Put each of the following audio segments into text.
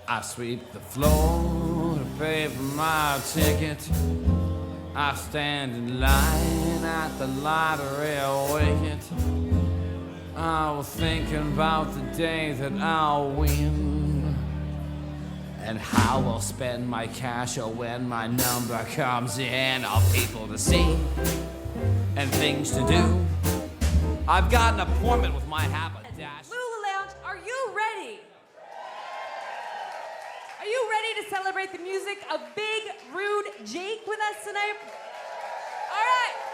I sweep the floor to pay for my ticket. I stand in line at the lottery wicket. I was thinking about the day that I'll win and how I'll spend my cash when my number comes in. Of people to see and things to do. I've got an appointment with my haberdasher. Lula Lounge, are you ready? Are you ready to celebrate the music of Big Rude Jake with us tonight? All right.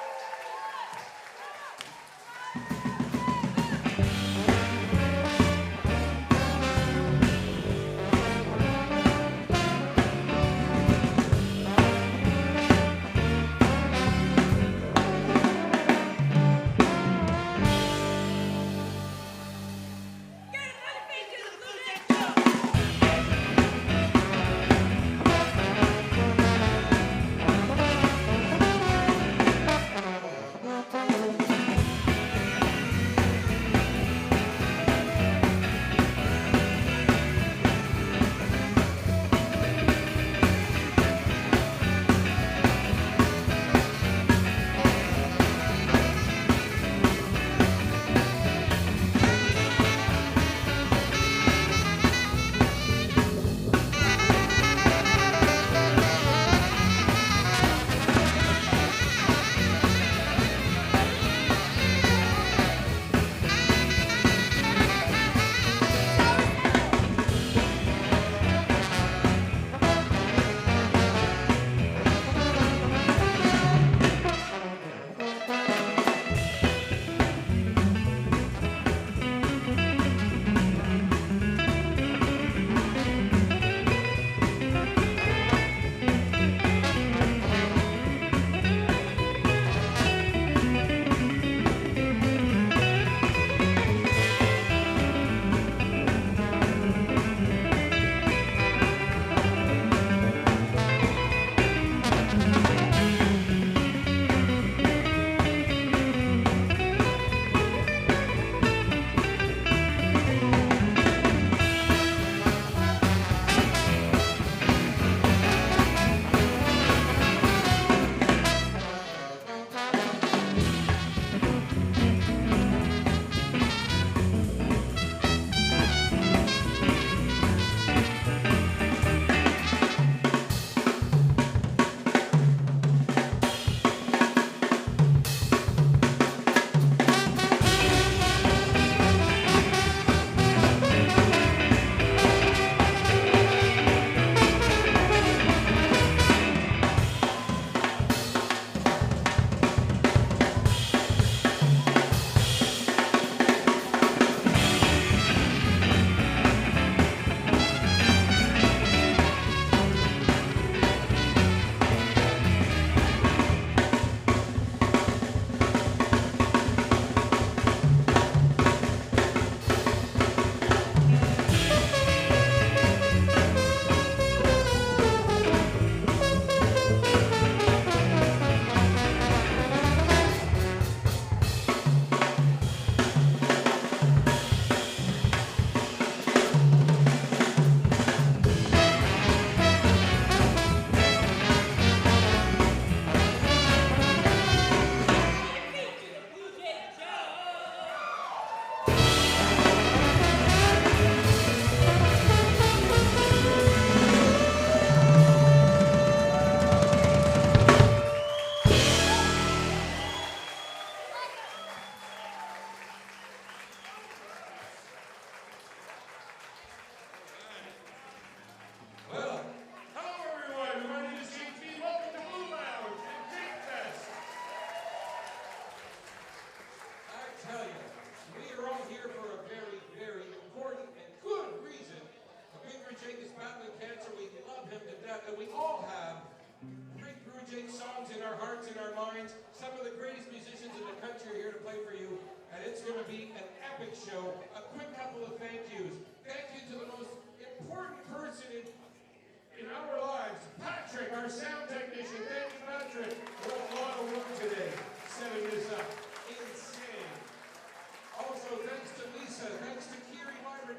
Thanks to Lisa, thanks to Carrie, Margaret.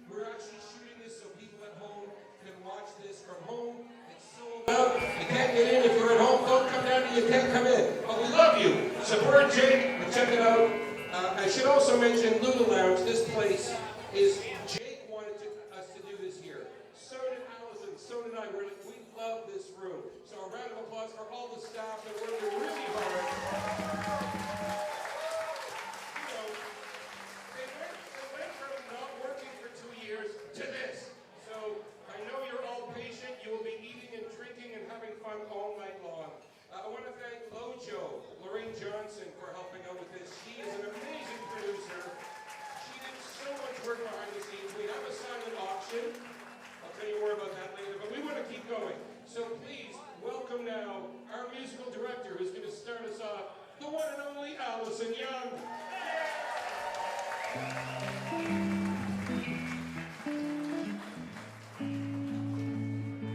We're actually shooting this so people at home can't come in. But we love you. Support Jake. Check it out. I should also mention Lula Lounge. This place is, Jake wanted us to do this here. So did Alison, so did I. We love this room. So a round of applause for all the staff that worked really hard. You know, they went from not working for 2 years to this. So I know you're all patient. You will be eating and drinking and having fun all night long. I want to thank Lojo, Lorraine Johnson, for helping out with this. She is an amazing producer. She did so much work behind the scenes. We have a silent auction. I'll tell you more about that later, but we want to keep going. So please, welcome now our musical director who's going to start us off, the one and only Alison Young.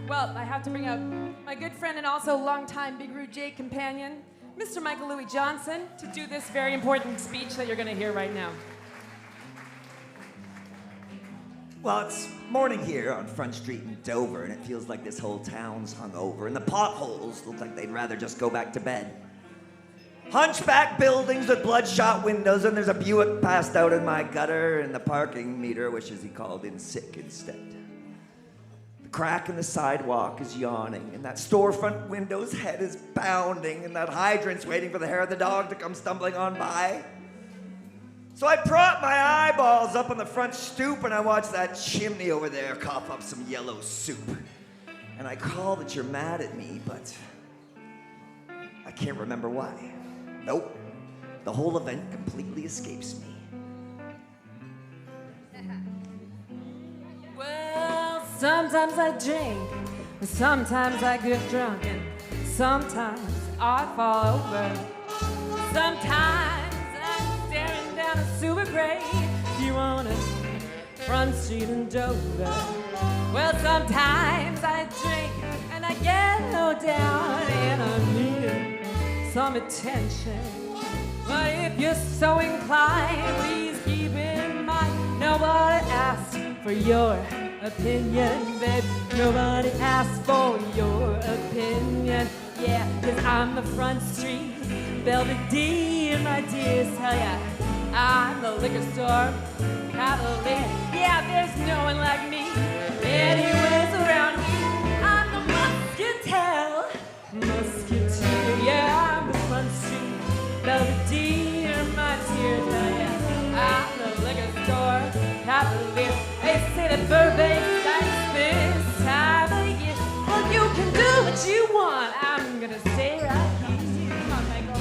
Well, I have to bring up my good friend and also longtime Big Rude Jake companion, Mr. Michael Louis Johnson, to do this very important speech that you're going to hear right now. Well, it's morning here on Front Street in Dover, and it feels like this whole town's hungover, and the potholes look like they'd rather just go back to bed. Hunchback buildings with bloodshot windows, and there's a Buick passed out in my gutter, and the parking meter wishes he called in sick instead. The crack in the sidewalk is yawning, and that storefront window's head is pounding, and that hydrant's waiting for the hair of the dog to come stumbling on by. So I prop my eyeballs up on the front stoop, and I watch that chimney over there cough up some yellow soup. And I call that you're mad at me, but I can't remember why. Nope. The whole event completely escapes me. Well, sometimes I drink, sometimes I get drunk, and sometimes I fall over. Sometimes I'm staring down a super grave. You on a Front Street in Dover. Well, sometimes I drink and I get low down and I'm needing some attention. But if you're so inclined, please keep in mind nobody asked for your opinion, babe. Nobody asked for your opinion. Yeah, 'cause I'm the Front Street Belvedere, my dear. Tell ya, I'm the liquor store cavalier. Yeah, there's no one like me anywhere around here. I'm the muscatel, musketeer. Yeah, I'm the Front Street Belvedere, my dear. Tell ya, I'm the liquor store cavalier. They say that Burbank's nice this time of year. Well, you can do what you want. I'm gonna stay right here. Come on, Michael.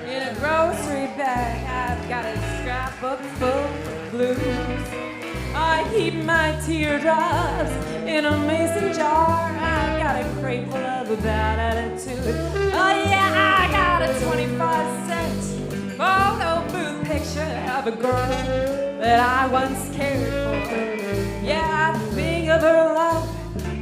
In a grocery bag, I've got a scrapbook full of blues. I keep my teardrops in a mason jar. I've got a crate full of a bad attitude. Oh yeah, I got a 25-cent photo booth picture of a girl that I once cared for. Yeah, I think of her love,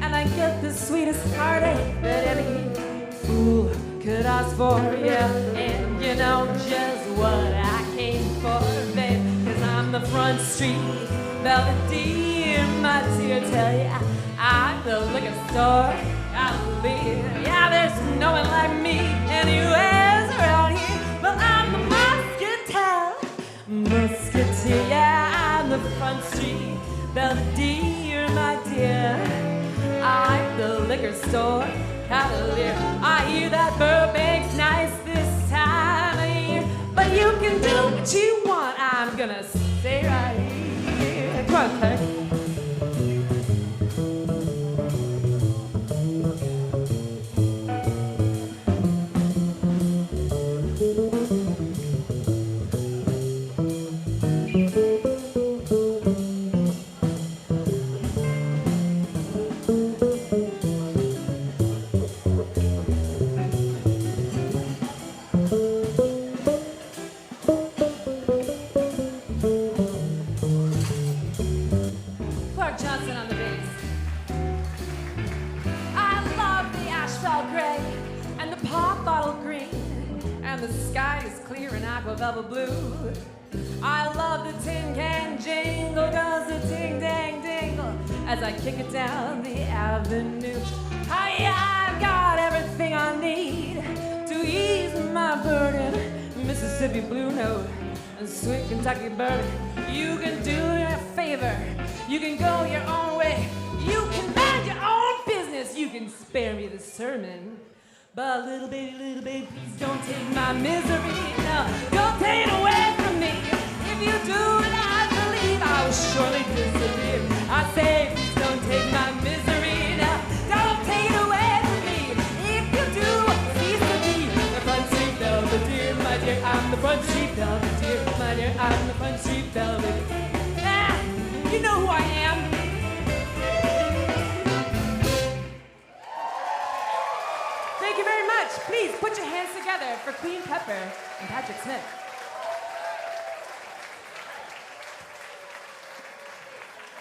and I get the sweetest heartache that any fool could ask for, yeah, and you know just what I came for, babe, 'cause I'm the Front Street Belvedere, my dear. Tell ya, I'm the liquor store cavalier. Yeah, there's no one like me anywhere around here, but I'm the musketeer. Yeah, I'm the Front Street Belvedere, my dear. I'm the liquor store cavalier. I hear that Burbank's nice this time of year, but you can do what you want. I'm gonna stay right here. Come on, Claire. blue. I love the tin can jingle, cause the ting dang dingle as I kick it down the avenue. I've got everything I need to ease my burden. Mississippi Blue Note and sweet Kentucky bourbon. You can do me a favor, you can go your own way, you can mind your own business, you can spare me the sermon. But little baby, please don't take my misery. No, don't take it away from me. If you do, I believe I will surely disappear. I say, please don't take my misery. No, don't take it away from me. If you do, cease to be the front street velveteer, my dear. I'm the front street velveteer, my dear. I'm the front street velveteer. Ah, you know who I am. Thank you very much. Please put your hands together for Queen Pepper and Patrick Smith.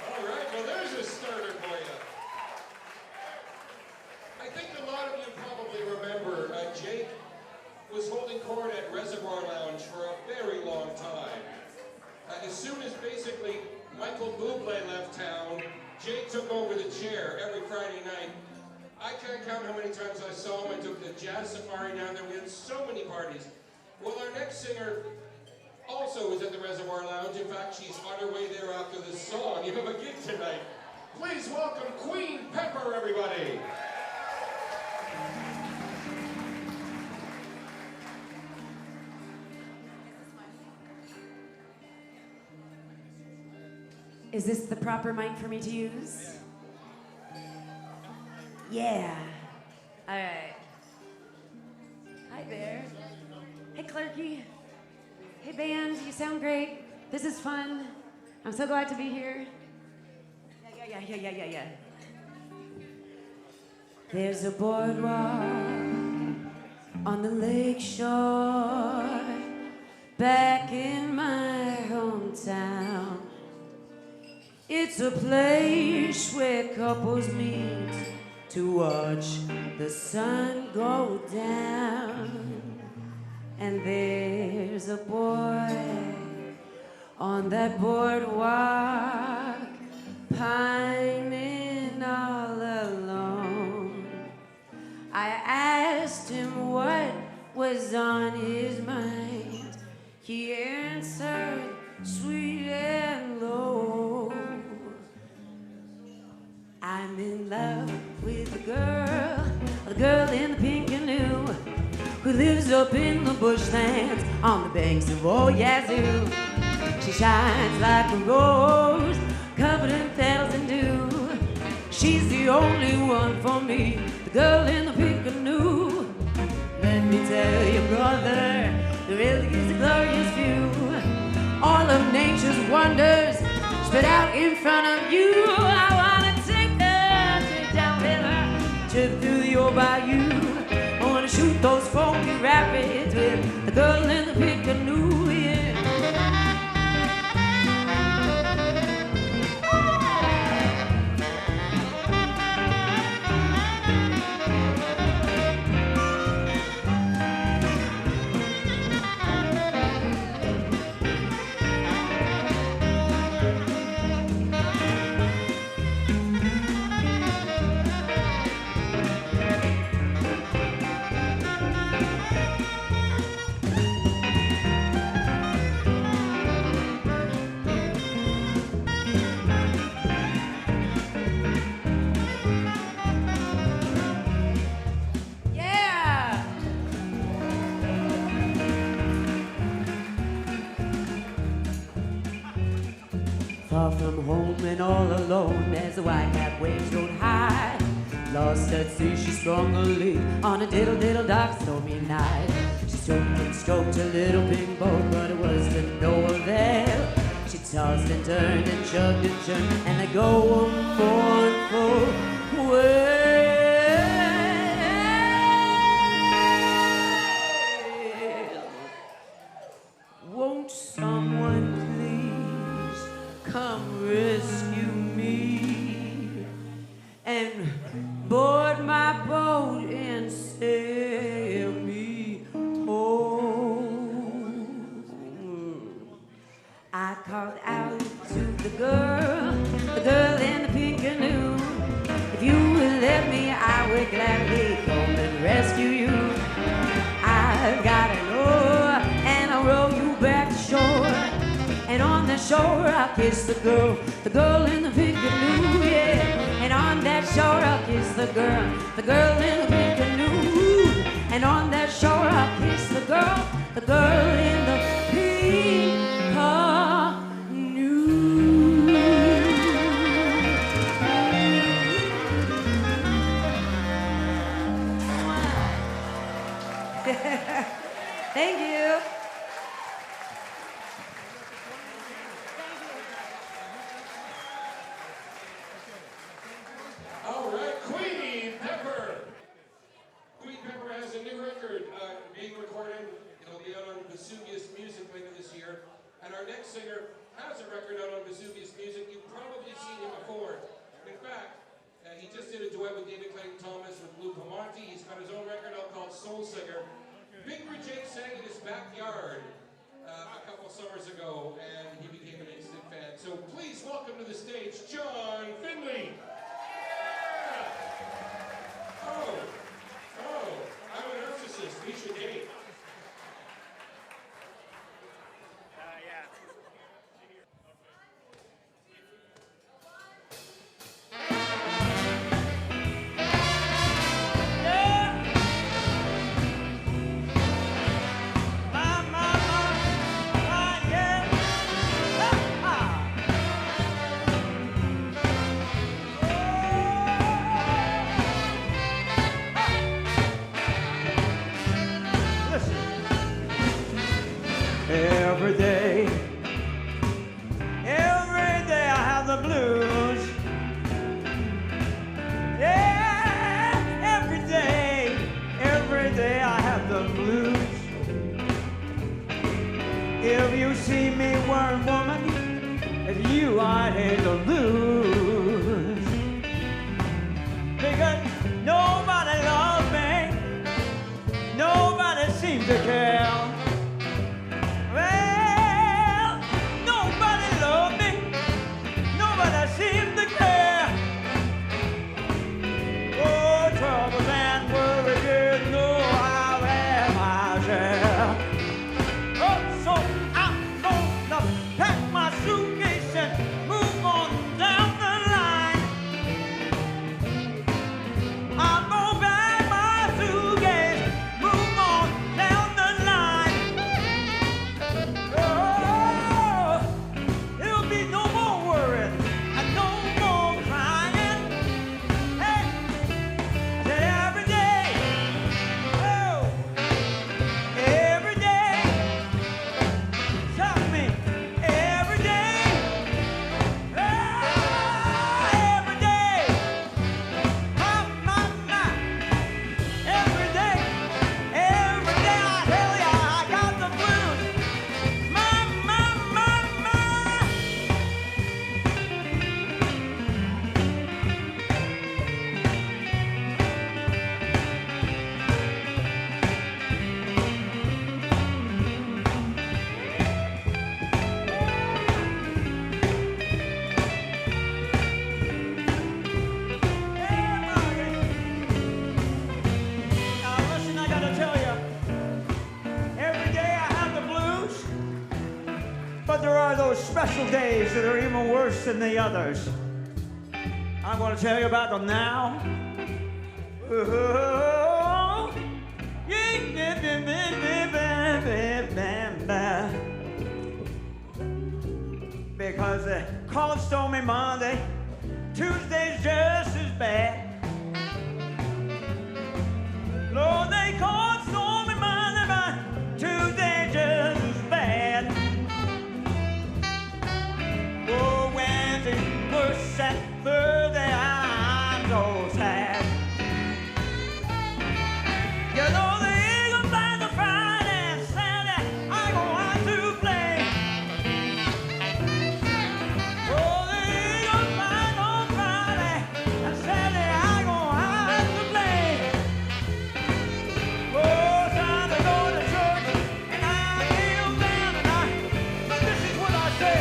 All right, well, there's a starter for you. I think a lot of you probably remember Jake was holding court at Reservoir Lounge for a very long time. As soon as basically Michael Bublé left town, Jake took over the chair every Friday night. I can't count how many times I saw him. I took the jazz safari down there. We had so many parties. Well, our next singer also is at the Reservoir Lounge. In fact, she's on her way there after this song. You have a gig tonight. Please welcome Queen Pepper, everybody. Is this the proper mic for me to use? Yeah. All right. Hi there. Hey, Clerky. Hey, band. You sound great. This is fun. I'm so glad to be here. Yeah. There's a boardwalk on the lake shore back in my hometown. It's a place where couples meet to watch the sun go down. And there's a boy on that boardwalk pining all alone. I asked him what was on his mind. He answered sweet and low, I'm in love with a girl in the pink canoe, who lives up in the bushlands on the banks of Old Yazoo. She shines like a rose covered in petals and dew. She's the only one for me, the girl in the pink canoe. Let me tell you, brother, there really is a glorious view. All of nature's wonders spread out in front of you. I wanna take a trip downriver, trip through the old bayou. I wanna shoot those funky rapids with the girl in the pink canoe, yeah. Far from home and all alone as the white-capped waves rode high. Lost at sea, she sprung a leak on a diddle-diddle dark stormy night. She stroked and stroked a little pink boat, but it was to no avail. She tossed and turned and chugged and churned, and they go mournful way. Won't someone please come rescue me and board my boat and sail me home? I called out to the girl in the pink canoe. If you would let me, I would gladly come and rescue you. I've got an oar and I'll row you back to shore. And on the shore I'll kiss the girl in the pink canoe, yeah. And on that shore I'll kiss the girl in the pink canoe. And on that shore I'll kiss the girl in the pink canoe. Thank you. All right, Queen Pepper. Queen Pepper has a new record being recorded. It'll be out on Vesuvius Music later this year. And our next singer has a record out on Vesuvius Music. You've probably seen him before. In fact, he just did a duet with David Clayton Thomas with Lou Pamonti. He's got his own record out called Soul Singer. Big Jake sang in his backyard a couple summers ago, and he became an instant fan. So please welcome to the stage, John Finley. Yeah. Oh, I'm a narcissist. We should date. Every day I have the blues. Yeah, every day I have the blues. If you see me wearing woman, it's you I hate to lose. Because nobody loves me, nobody seems to care. Special days that are even worse than the others. I'm going to tell you about them now. Oh, because they called Stormy Monday, Tuesday's just as bad. Lord, they called Stormy Monday, but Tuesday just as bad. Oh, Wednesday, worse at Thursday, I'm so sad. You know the Eagles fly the Friday and Saturday, I go out to play. Oh, the Eagles fly on Friday and Saturday, I go out to play. Oh, time to go to church and I kneel down and but this is what I say.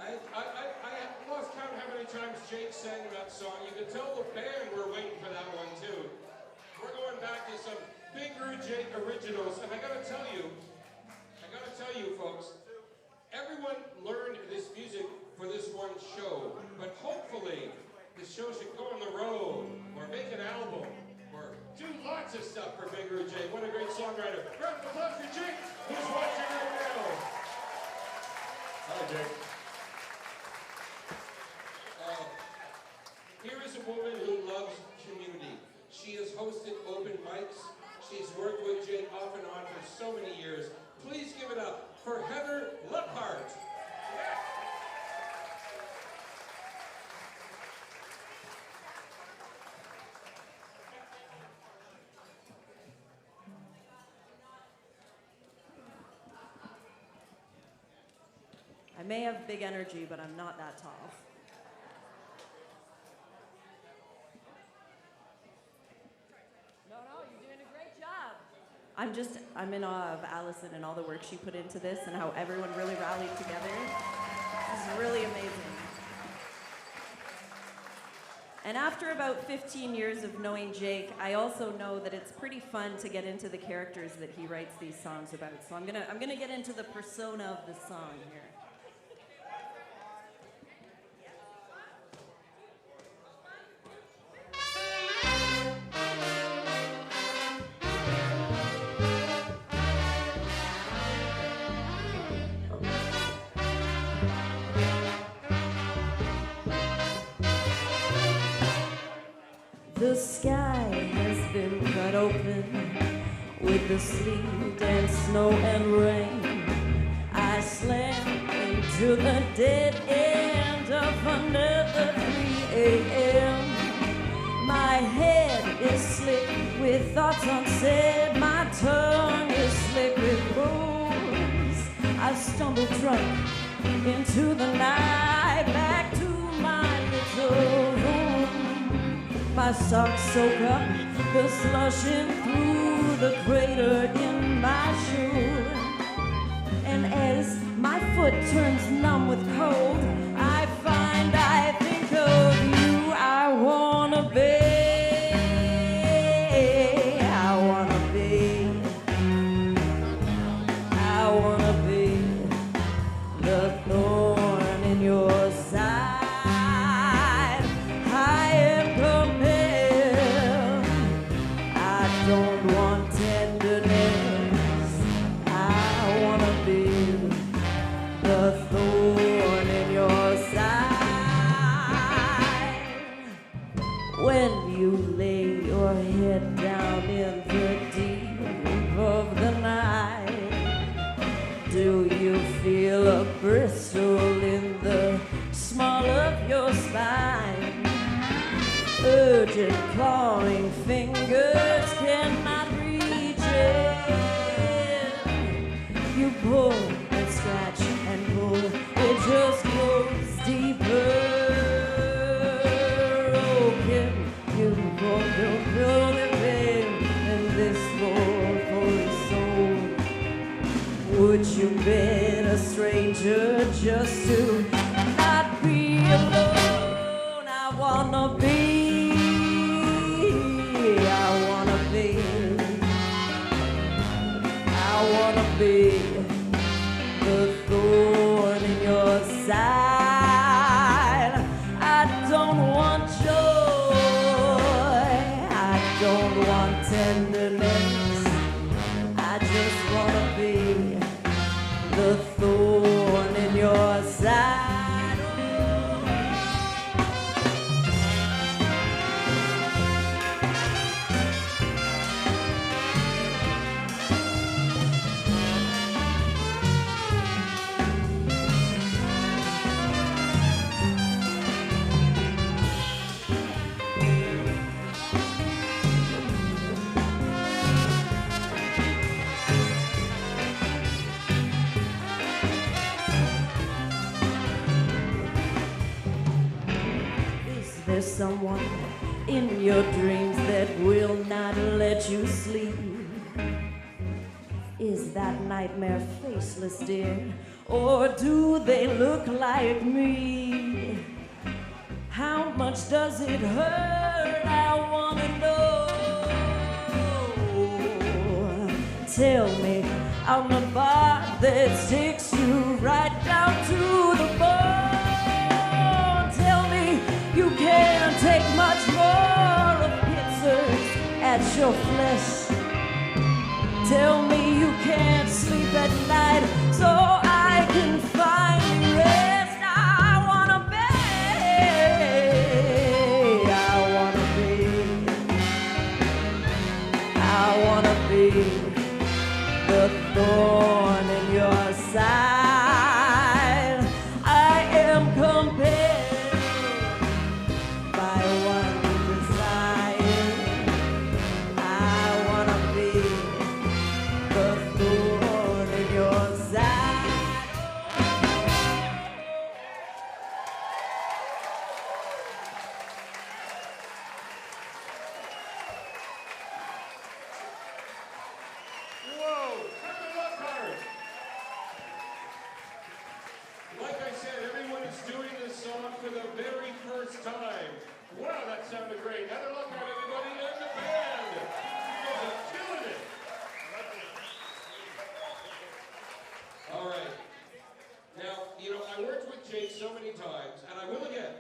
I lost count how many times Jake sang that song. You can tell the band were waiting for that one too. We're going back to some Big Guru Jake originals, and I gotta tell you, folks, everyone learned this music for this one show, but hopefully the show should go on the road, or make an album, or do lots of stuff for Big Guru Jake. What a great songwriter. Round of applause for Jake, who's watching right now. Hi, Jake. Here is a woman who loves community. She has hosted open mics. She's worked with Jake off and on for so many years. Please give it up for Heather Lephart. I may have big energy, but I'm not that tall. No, you're doing a great job. I'm in awe of Alison and all the work she put into this and how everyone really rallied together. This is really amazing. And after about 15 years of knowing Jake, I also know that it's pretty fun to get into the characters that he writes these songs about. So I'm gonna get into the persona of the song here. The sky has been cut open with the sleet and snow and rain. I slam into the dead end of another 3 a.m. My head is slick with thoughts unsaid. My tongue is slick with booze. I stumble drunk into the night, back to my little room. My socks soak up the slushing through the crater in my shoe. And as my foot turns numb with cold, I find I think of you. I wanna be the thorn in your side. Don't want tenderness. I wanna be the thorn in your side. When you lay your head down in the deep of the night, do you feel a bristle in the small of your spine? Urgent clawing fingers cannot reach it. You pull and scratch and pull, it just goes deeper. Oh, can you feel the pain in this holy soul? Would you bet a stranger just to not be alone? I wanna be. I wanna be the thorn in your side. I don't want joy, I don't want tenderness. I just wanna be the thorn in your side. There's someone in your dreams that will not let you sleep. Is that nightmare faceless, dear? or do they look like me? How much does it hurt? I wanna know. Tell me, I'm the bar that takes you right down to the bone. Tell me you can't take much more of pincers at your flesh. Tell me you can't sleep at night so I can find rest. I wanna be the thorn in your side. I am compelled by one desire. I wanna be the thorn in your side. Whoa! Come and look hard! Like I said, everyone is doing this song for the very first time. Wow, that sounded great. Another look at everybody in the band. You guys are killing it. All right. Now, you know, I worked with Jake so many times, and I will again.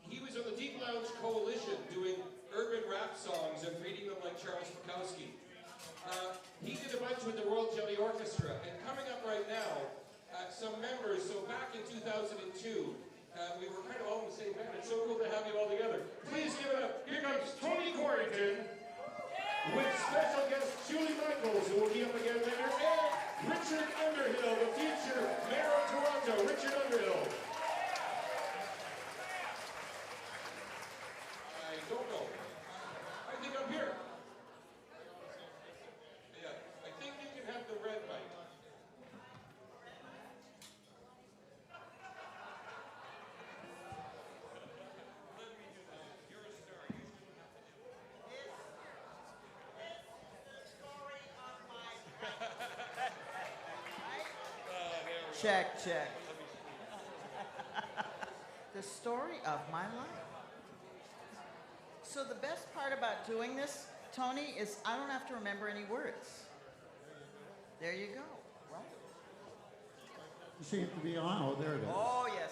He was on the Deep Lounge Coalition doing urban rap songs and reading them like Charles Bukowski. He did a bunch with the Royal Jelly Orchestra, and coming up right now, some members, so back in 2002, we were kind of all in the same band. It's so cool to have you all together. Please give it up. Here comes Tony Quarrington with special guest Julie Michaels, who will be up again later, and Richard Underhill, the future mayor of Toronto, Richard Underhill. I don't know. I think I'm here. Yeah, I think you can have the red mic. Check, check. The story of my life. So the best part about doing this, Tony, is I don't have to remember any words. There you go, right? You seem to be on. Oh, there it is. Oh, yes.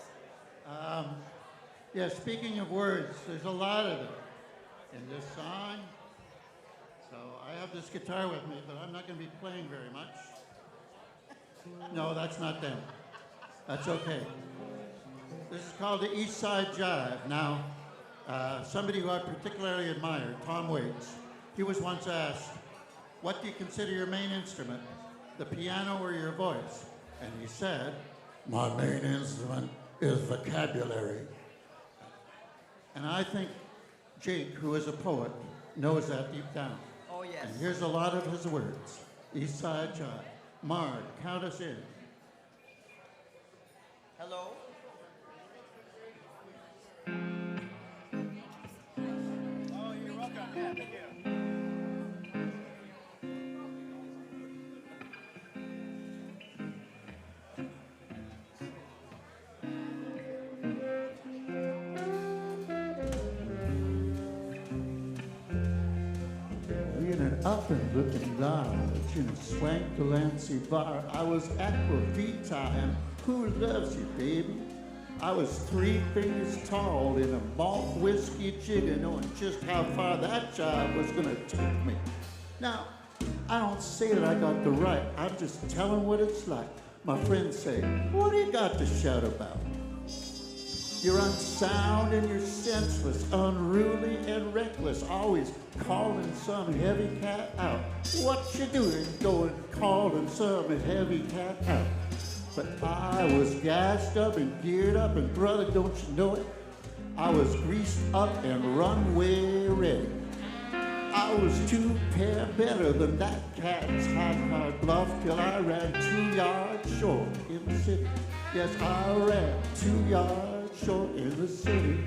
Yeah, speaking of words, there's a lot of them in this song. So I have this guitar with me, but I'm not going to be playing very much. No, that's not them. That's okay. This is called the East Side Jive. Now, somebody who I particularly admire, Tom Waits, he was once asked, what do you consider your main instrument, the piano or your voice? And he said, my main instrument is vocabulary. And I think Jake, who is a poet, knows that deep down. Oh, yes. And here's a lot of his words. East Side Jive. Marg, count us in. Hello? Oh, you're welcome. Yeah, thank you. Up and looking down, chin swank to Lancy Bar. I was Aquavita and who loves you, baby? I was 3 fingers tall in a malt whiskey jigger, knowing just how far that job was gonna take me. Now, I don't say that I got the right, I'm just telling what it's like. My friends say, what do you got to shout about? You're unsound and you're senseless, unruly and reckless, always calling some heavy cat out. What you doing going calling some heavy cat out? But I was gassed up and geared up, and brother, don't you know it? I was greased up and runway ready. I was 2 pair better than that cat's high-card bluff till I ran 2 yards short in the city. Yes, I ran 2 yards short in the city.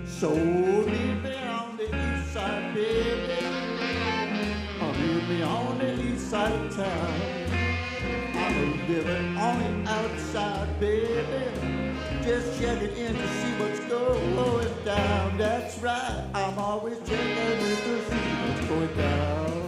So leave me on the east side, baby. Oh, leave me on the east side of town. I I'm living on the outside, baby. Just checking in to see what's going down. That's right, I'm always checking in to see what's going down.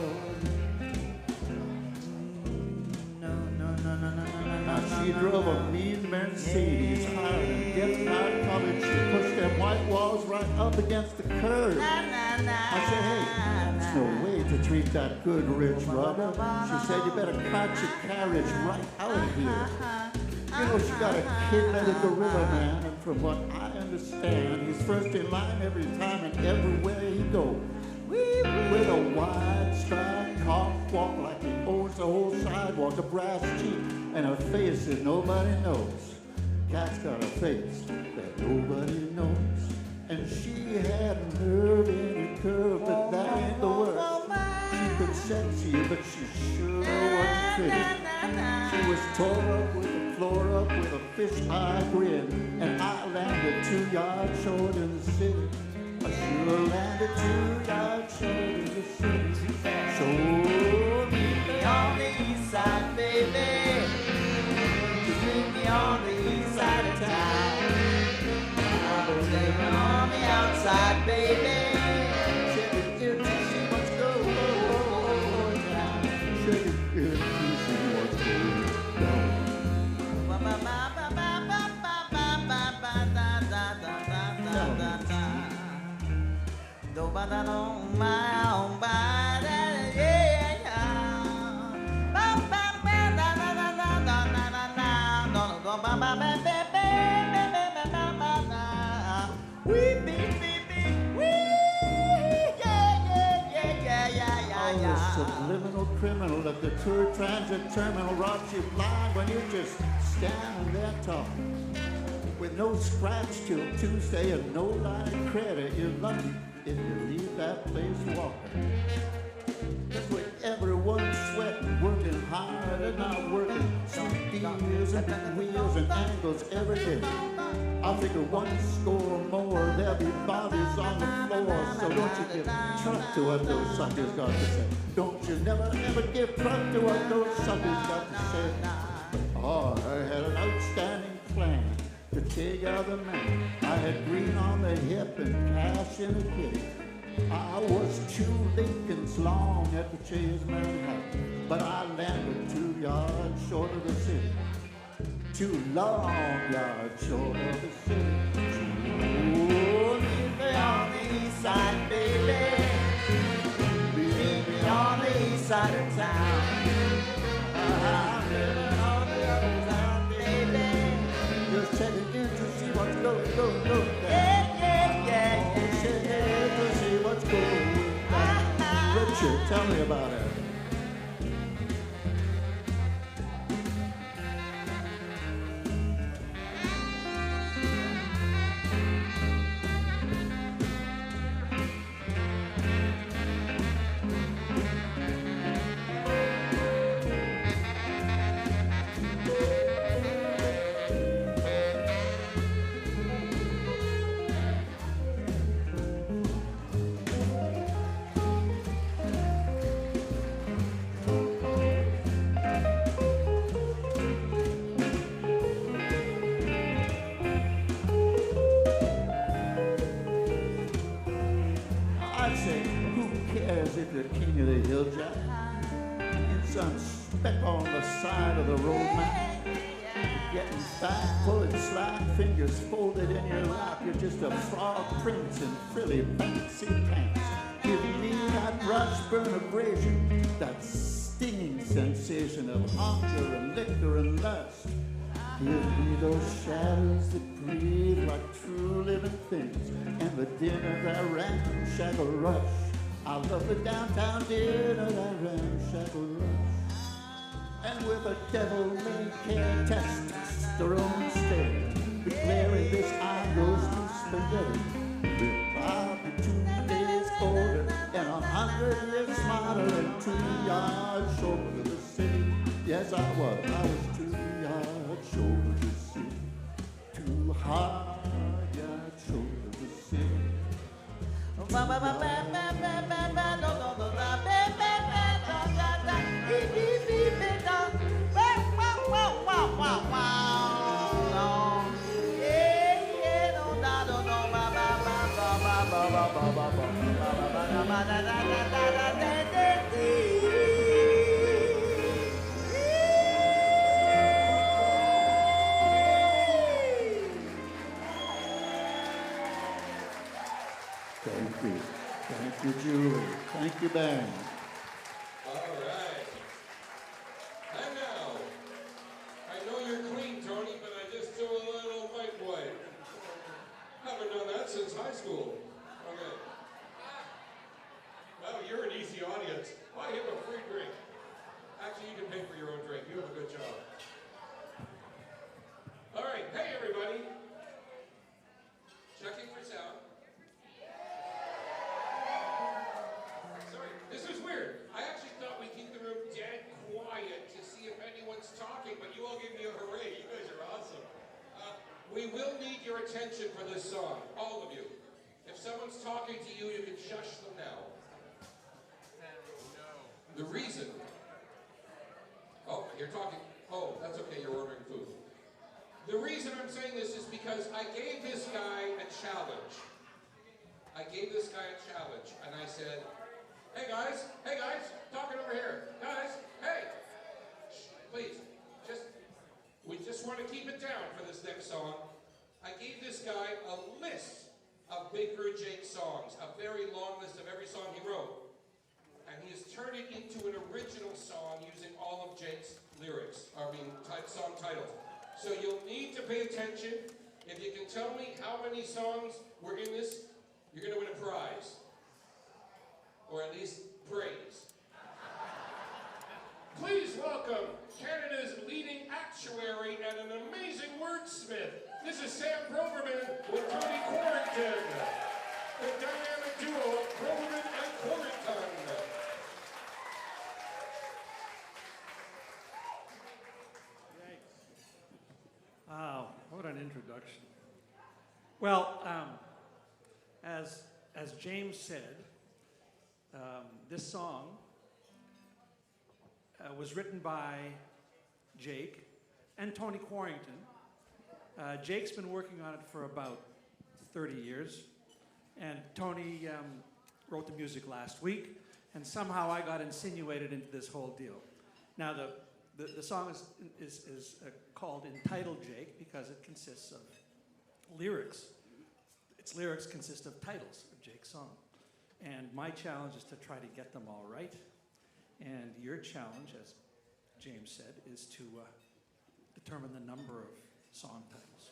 Now she drove a mean Mercedes, hired and getting out of college. She pushed them white walls right up against the curb. I said, hey, there's no way to treat that good rich rubber. She said, you better cart your carriage right out of here. You know, she got a kid named Gorilla Man, and from what I understand, he's first in line every time and everywhere he goes. With a wide stride, cough, walk like he owns the whole sidewalk, a brass cheek, and a face that nobody knows. Cat's got a face that nobody knows. And she had a nerve in her curve, but that ain't the worst. She could sexy, but she sure wasn't pretty. She was tore up with the floor up with a fish-eye grin, and I landed 2 yards short in the city. I sure landed 2 yards short in the city. So meet me on the east side, baby. Just meet me on the east side of town. I've been living on the outside, baby. Check it in to see what's going down. Check it in to see what's going down. Subliminal criminal at the tour transit terminal robs you blind when you're just standing there talking. With no scratch till Tuesday and no line of credit, you're lucky if you leave that place walking. That's where everyone's sweating, working hard and not working. Some deals and big wheels and angles every day. I figure 1 score more, there'll be bodies on the floor. So don't you give truck to what those suckers got to say. Don't you never ever give truck to what those suckers got to say. Oh, I had an outstanding plan to take out the man. I had green on the hip and cash in a kitty. I was 2 Lincolns long at the Chase Manhattan, but I landed 2 yards short of the city. 2 long yards short of the city. Oh, meet me on the east side, baby. Meet me on the east side of town. I'm living on the other side, baby. Just checking in to see what's going down. Yeah. Checking in to see what's going down. Richard, tell me about it. Just a frog prince in frilly fancy pants. Give me that brush burn abrasion, that stinging sensation of hunger and liquor and lust. Give me those shadows that breathe like true living things, and the dinner that ramshackle rush. I love the downtown dinner that ramshackle rush. And with a devil-may-care testosterone stare, the glare in this eye goes to spaghetti. I'll be 2 days older and 100 years smarter and 2 yards short of the city. Yes, I was 2 yards short of the city. 2 hard yards short of the city. Thank you, Julie. Thank you, band. All right. And now, I know you're clean, Tony, but I just do a little mic wipe. Haven't done that since high school. Okay. Well, you're an easy audience. Buy him a free drink. Actually, you can pay for your own drink. You have a good job. All right. Hey, everybody. Checking for sound. Sorry, this is weird. I actually thought we'd keep the room dead quiet to see if anyone's talking, but you all give me a hooray. You guys are awesome. We will need your attention for this song, all of you. If someone's talking to you, you can shush them now. The reason... Oh, you're talking... Oh, that's okay, you're ordering food. The reason I'm saying this is because I gave this guy a challenge. And I said, hey guys, talking over here. Guys, hey, shh, please, we just want to keep it down for this next song. I gave this guy a list of Big Bird Jake songs, a very long list of every song he wrote. And he has turned it into an original song using all of Jake's lyrics, song titles. So you'll need to pay attention. If you can tell me how many songs were in this, you're going to win a prize. Or at least praise. Please welcome Canada's leading actuary and an amazing wordsmith. This is Sam Broverman with Tony Quarrington. The dynamic duo of Broverman and Quarrington. Wow, what an introduction. Well, as James said, this song was written by Jake and Tony Quarrington. Jake's been working on it for about 30 years, and Tony wrote the music last week, and somehow I got insinuated into this whole deal. Now, the song is called Entitled Jake because it consists of lyrics. Its lyrics consist of titles of Jake's song. And my challenge is to try to get them all right. And your challenge, as James said, is to determine the number of song titles.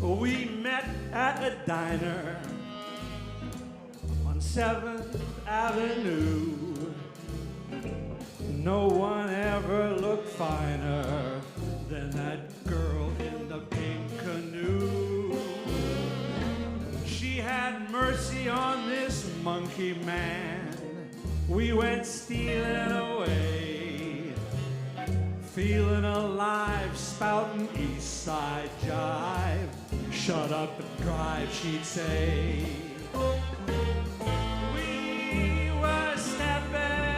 We met at a diner on 7th Avenue. No one ever looked finer than that girl in the pink canoe. She had mercy on this monkey man. We went stealing away, feeling alive, spouting East Side jive. Shut up and drive, she'd say. We were stepping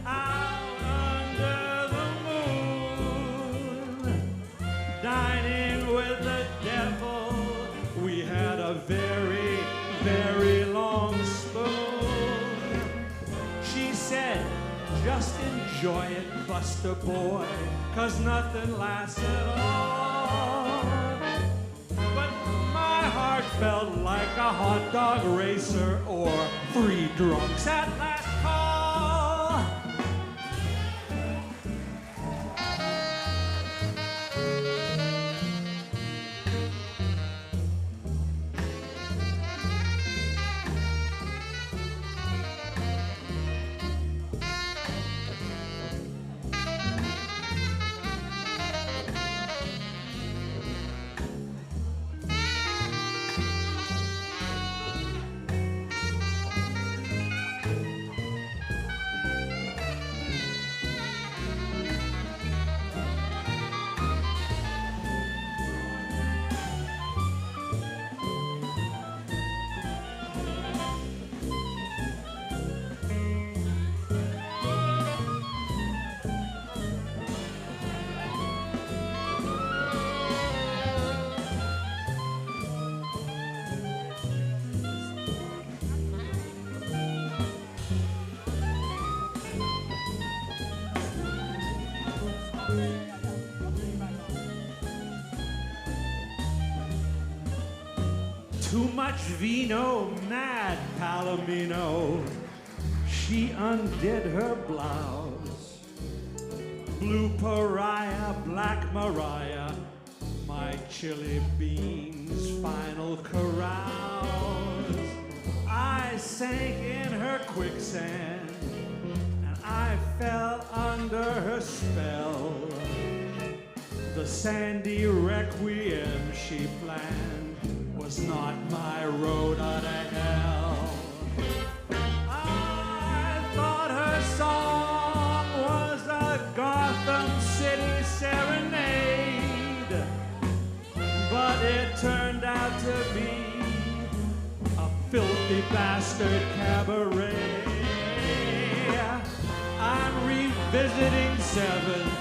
out under the moon, dining with the devil. We had a very, very long spoon. She said, just enjoy it, Buster boy, 'cause nothing lasts at all. Felt like a hot dog racer or 3 drunks at last call. Too much vino, mad Palomino. She undid her blouse. Blue pariah, black Mariah, my chili beans' final carouse. I sank in her quicksand, and I fell under her spell. The sandy requiem she planned was not my road out of hell. I thought her song was a Gotham City serenade, but it turned out to be a filthy bastard cabaret. I'm revisiting 7,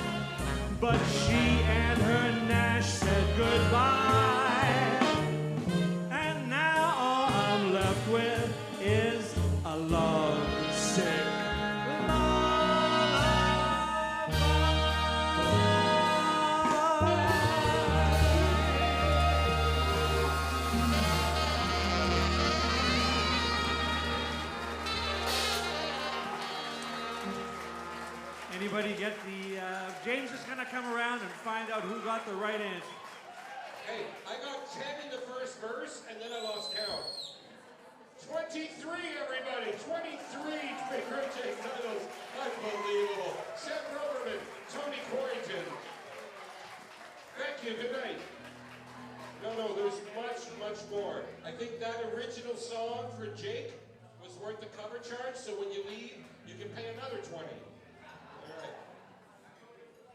but she and her Nash said goodbye. And now all I'm left with is a love-sick Anybody get the, James is gonna come around and find out who got the right answer. Hey, I got 10 in the first verse, and then I lost count. 23, everybody! 23 big Jake titles. Unbelievable. Seth Broverman, Tony Quarrington. Thank you, good night. No, there's much, much more. I think that original song for Jake was worth the cover charge, so when you leave, you can pay another 20.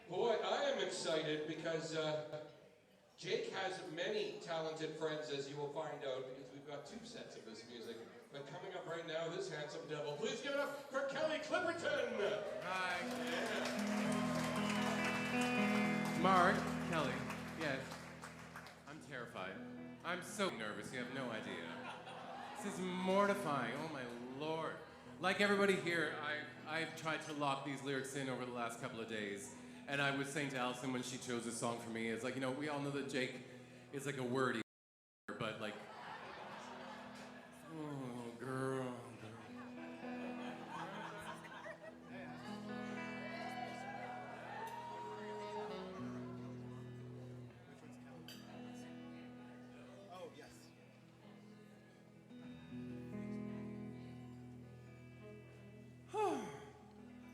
Boy, I am excited because Jake has many talented friends, as you will find out, because we've got 2 sets of this music. But coming up right now, this handsome devil. Please give it up for Kelly Clipperton. Hi. Yeah. Mark, Kelly, yes. I'm terrified. I'm so nervous, you have no idea. This is mortifying, oh my Lord. Like everybody here, I've tried to lock these lyrics in over the last couple of days. And I was saying to Alison when she chose this song for me, it's like, you know, we all know that Jake is like a wordy, but like, oh, girl. Oh, yes.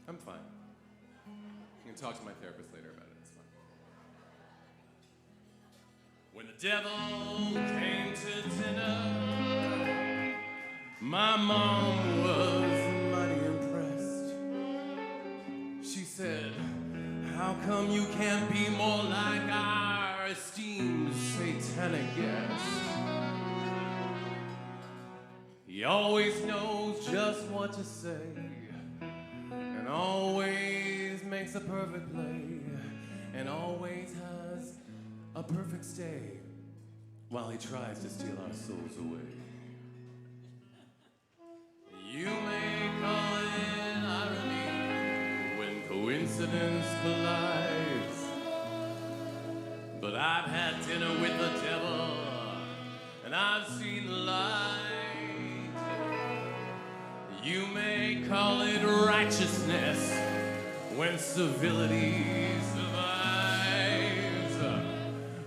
I'm fine. I can talk to my therapist later about it, it's fine. When the devil came to dinner, my mom was mighty impressed. She said, how come you can't be more like our esteemed satanic guest? He always knows just what to say, and always makes a perfect play, and always has a perfect stay, while he tries to steal our souls away. You may call it irony when coincidence collides, but I've had dinner with the devil, and I've seen the light. You may call it righteousness when civility survives,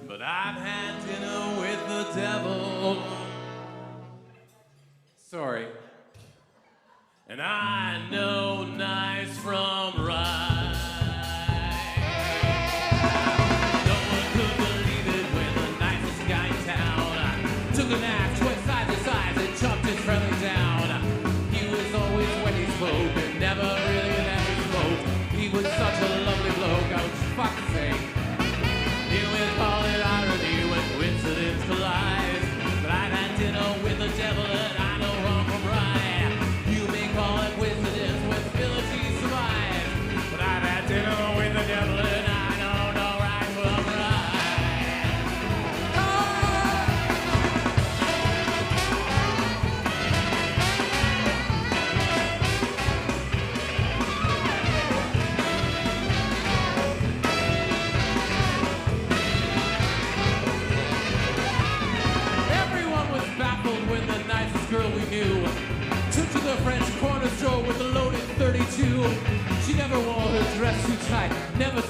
but I've had dinner with the devil. Sorry. And I know nice from right. No one could believe it when the nicest guy in town took an axe, went side to side, and chopped his friendly down. He was always when he spoke, and never really spoke. He was such a lovely bloke, I was fuck's sake. You would call it irony when coincidence collides, but I'd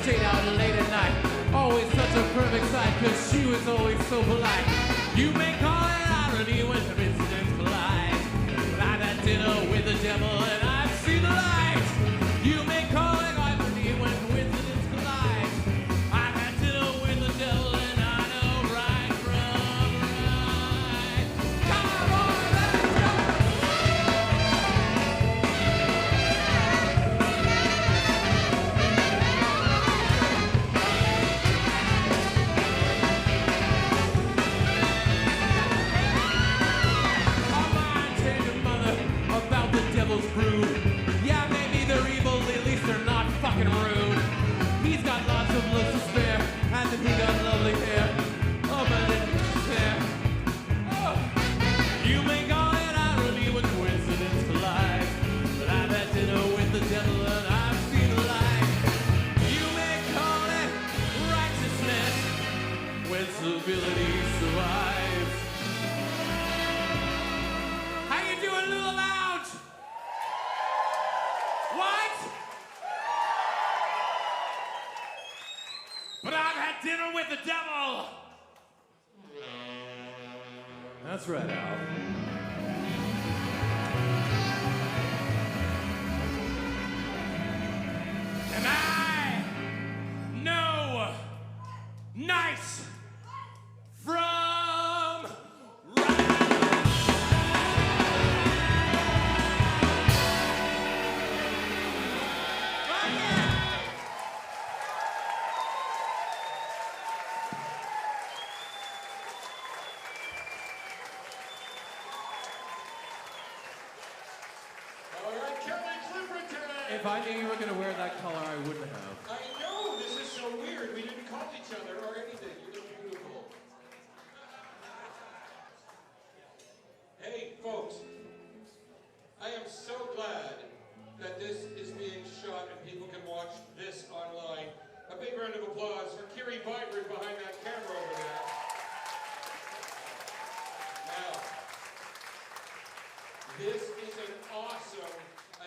stayed out late at night. Always such a perfect sight, cause she was always so polite. You may call it irony when coincidence collide. But I've had dinner with the devil and I've seen the light. You may call it irony when coincidence collide. I've had dinner with the devil and I know right from right. Come on, let's go! About the devil's brood. Yeah, maybe they're evil, at least they're not fucking rude. He's got lots of looks to spare, and then he got lovely hair. Oh, but it's hair. Oh. You may call it irony when coincidence collides, but I've had dinner with the devil and I've seen the light. You may call it righteousness when civility survives. How you doing, Lula Lounge? What? But I've had dinner with the devil. That's right, Al. And I know nice from All right, Kelly Clipperton. If I knew you were going to wear that color, I wouldn't have. I know, this is so weird. We didn't call each other or anything. You look beautiful. Hey, folks. I am so glad that this is being shot and people can watch this online. A big round of applause for Carrie Vibrant behind that camera over there. Now, this is an awesome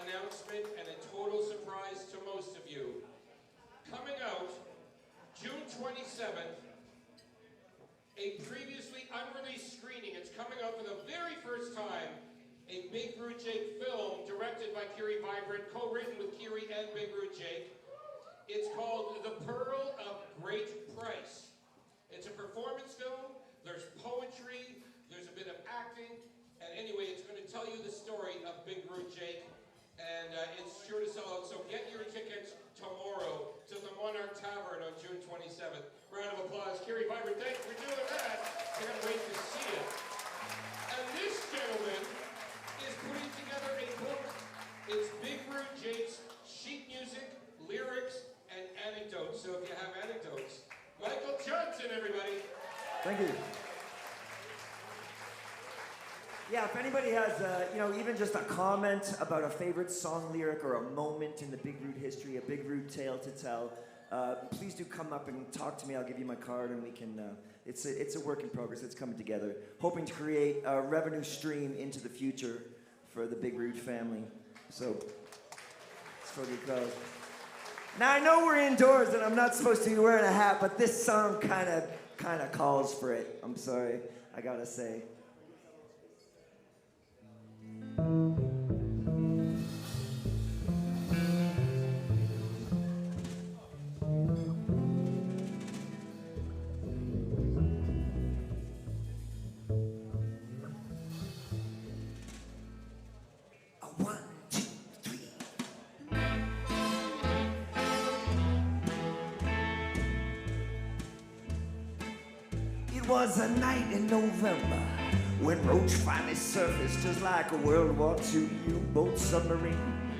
announcement and a total surprise to most of you. Coming out June 27th, a previously unreleased screening. It's coming out for the very first time. A Big Rude Jake film directed by Carrie Vibrant, co-written with Carrie and Big Rude Jake. It's called The Pearl of Great Price. It's a performance film. There's poetry. There's a bit of acting. And anyway, it's going to tell you the story of Big Rude Jake. And it's sure to sell out. So get your tickets tomorrow to the Monarch Tavern on June 27th. Round of applause. Carrie Vibrant, thanks for doing that. I gotta wait to see it. And this gentleman is putting together a book. It's Big Rude Jake's sheet music, lyrics, and anecdotes. So if you have anecdotes, Michael Johnston, everybody. Thank you. Yeah, if anybody has, even just a comment about a favorite song lyric or a moment in the Big Rude history, a Big Rude tale to tell, please do come up and talk to me. I'll give you my card and we can, it's a work in progress. It's coming together. Hoping to create a revenue stream into the future for the Big Rude family. So, it's for good cause. Now, I know we're indoors and I'm not supposed to be wearing a hat, but this song kind of calls for it. I'm sorry, I gotta say. It was a night in November when Roach finally surfaced just like a World War II U-boat submarine.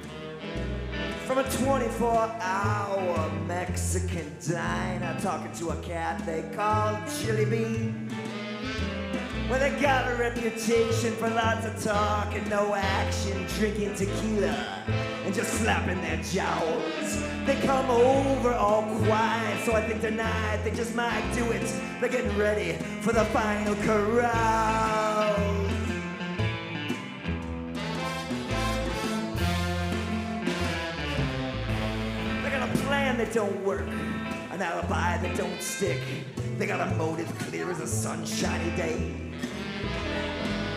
From a 24-hour Mexican diner, talking to a cat they called Chili Bean. Well, they got a reputation for lots of talk and no action, drinking tequila and just slapping their jowls. They come over all quiet, so I think tonight they just might do it. They're getting ready for the final carouse. They got a plan that don't work. an alibi that don't stick. They got a motive clear as a sunshiny day.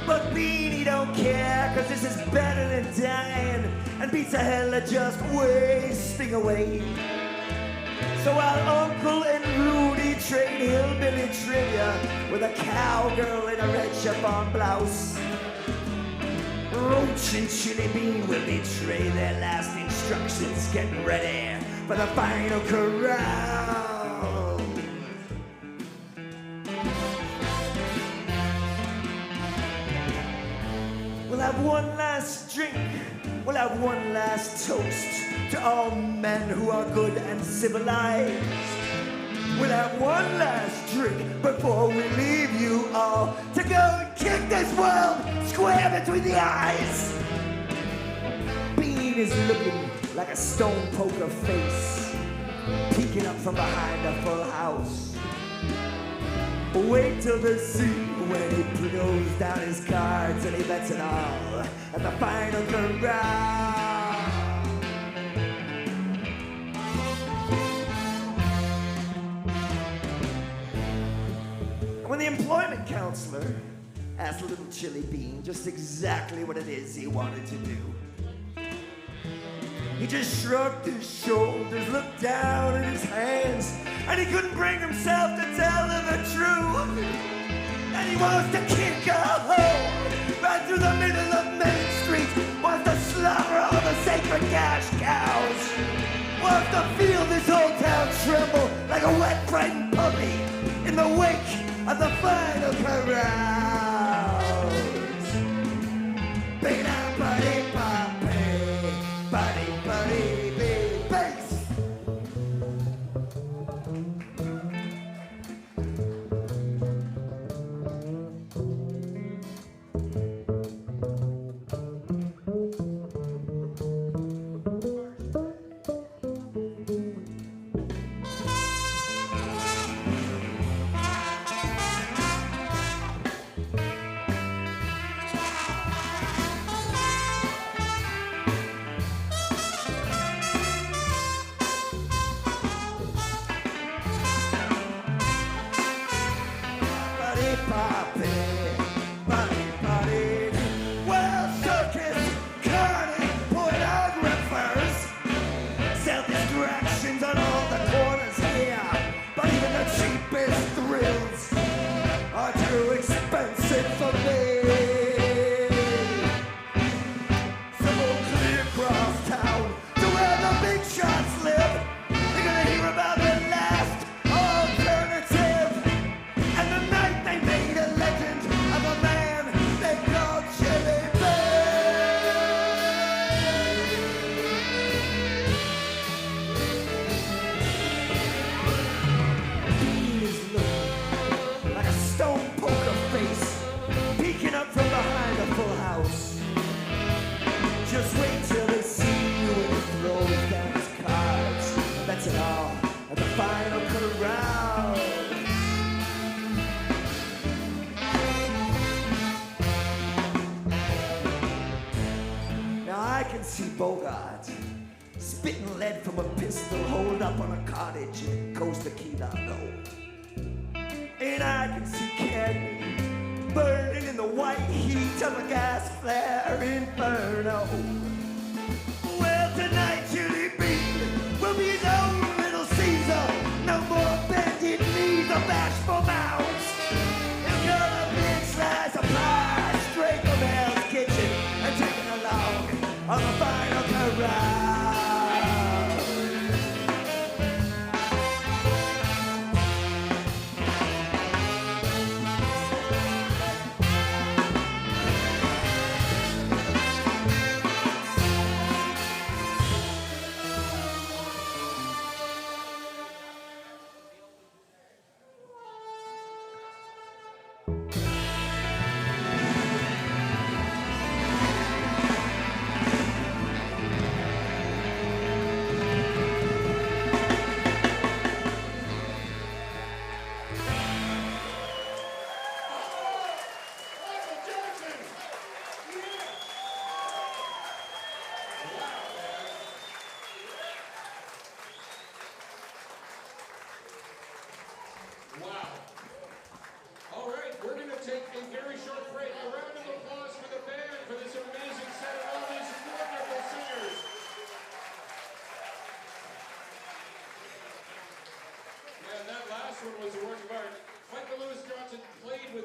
But Beanie don't care, cause this is better than dying, and beats a hell of just wasting away. So while Uncle and Rudy trade hillbilly trivia with a cowgirl in a red chiffon blouse, Roach and Chili Bean will betray their last instructions, getting ready for the final corral. We'll have one last drink, we'll have one last toast to all men who are good and civilized. We'll have one last drink before we leave you all to go and kick this world square between the eyes. Bean is looking like a stone poker face, peeking up from behind a full house. Wait till they see when he throws down his cards and he bets it all at the final corral. When the employment counselor asked Little Chili Bean just exactly what it is he wanted to do, he just shrugged his shoulders, looked down at his hands, and he couldn't bring himself to tell her the truth. And he wants to kick a hole right through the middle of Main Street, wants to slaughter all the sacred cash cows, wants to feel this whole town tremble like a wet, frightened puppy in the wake of the final carouse. Bass. Spitting lead from a pistol holed up on a cottage in Costa Quilano. And I can see Carey burning in the white heat of a gas flare inferno. Well, tonight Chili Bean will be his own little Caesar. No more bended knees or bashful mouths. He'll cut a big slice of pie straight from Hell's Kitchen and take it along on the final corral.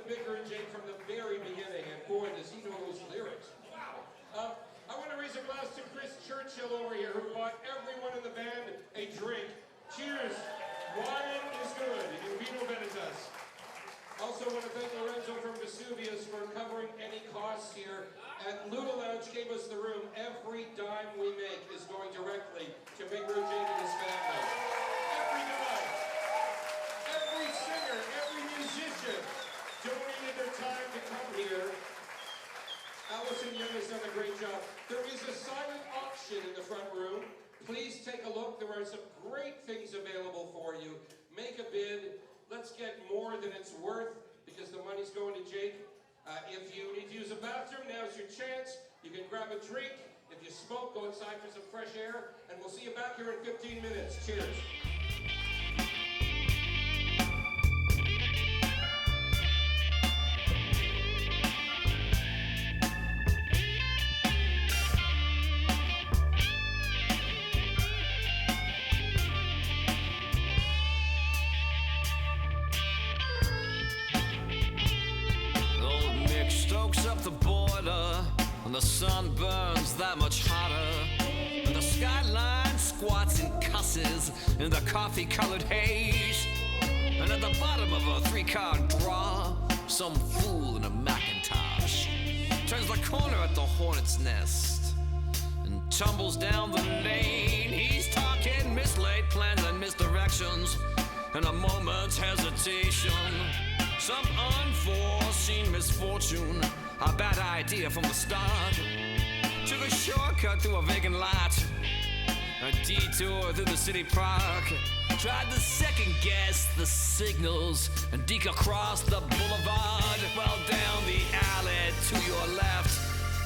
Bicker and Jake from the very beginning, and boy, does he know those lyrics. Wow. I want to raise a glass to Chris Churchill over here, who bought everyone in the band a drink. Cheers. Wine is good. In vino veritas. Also want to thank Lorenzo from Vesuvius for covering any costs here. And Lula Lounge gave us the room. Every dime we make is going directly to Big Rouge and his family. Every dime. Every singer, every musician donated their time to come here. Alison Young has done a great job. There is a silent auction in the front room. Please take a look. There are some great things available for you. Make a bid. Let's get more than it's worth because the money's going to Jake. If you need to use a bathroom, now's your chance. You can grab a drink. If you smoke, go inside for some fresh air. And we'll see you back here in 15 minutes. Cheers. The sun burns that much hotter, and the skyline squats and cusses in the coffee-colored haze. And at the bottom of a three-car draw, some fool in a Macintosh turns the corner at the Hornet's Nest and tumbles down the lane. He's talking mislaid plans and misdirections, and a moment's hesitation. Some unforeseen misfortune, a bad idea from the start. Took a shortcut through a vacant lot, a detour through the city park. Tried to second guess the signals and deke across the boulevard. Well, down the alley to your left,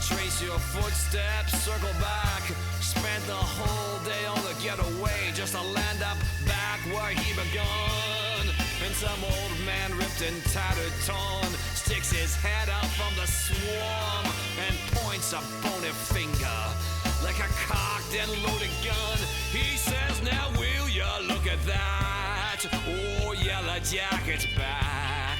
trace your footsteps, circle back. Spent the whole day on the getaway just to land up back where he begun. And some old man ripped and tattered torn sticks his head out from the swarm and points a bony finger like a cocked and loaded gun. He says, now will ya look at that? Oh, Yellow Jacket's back.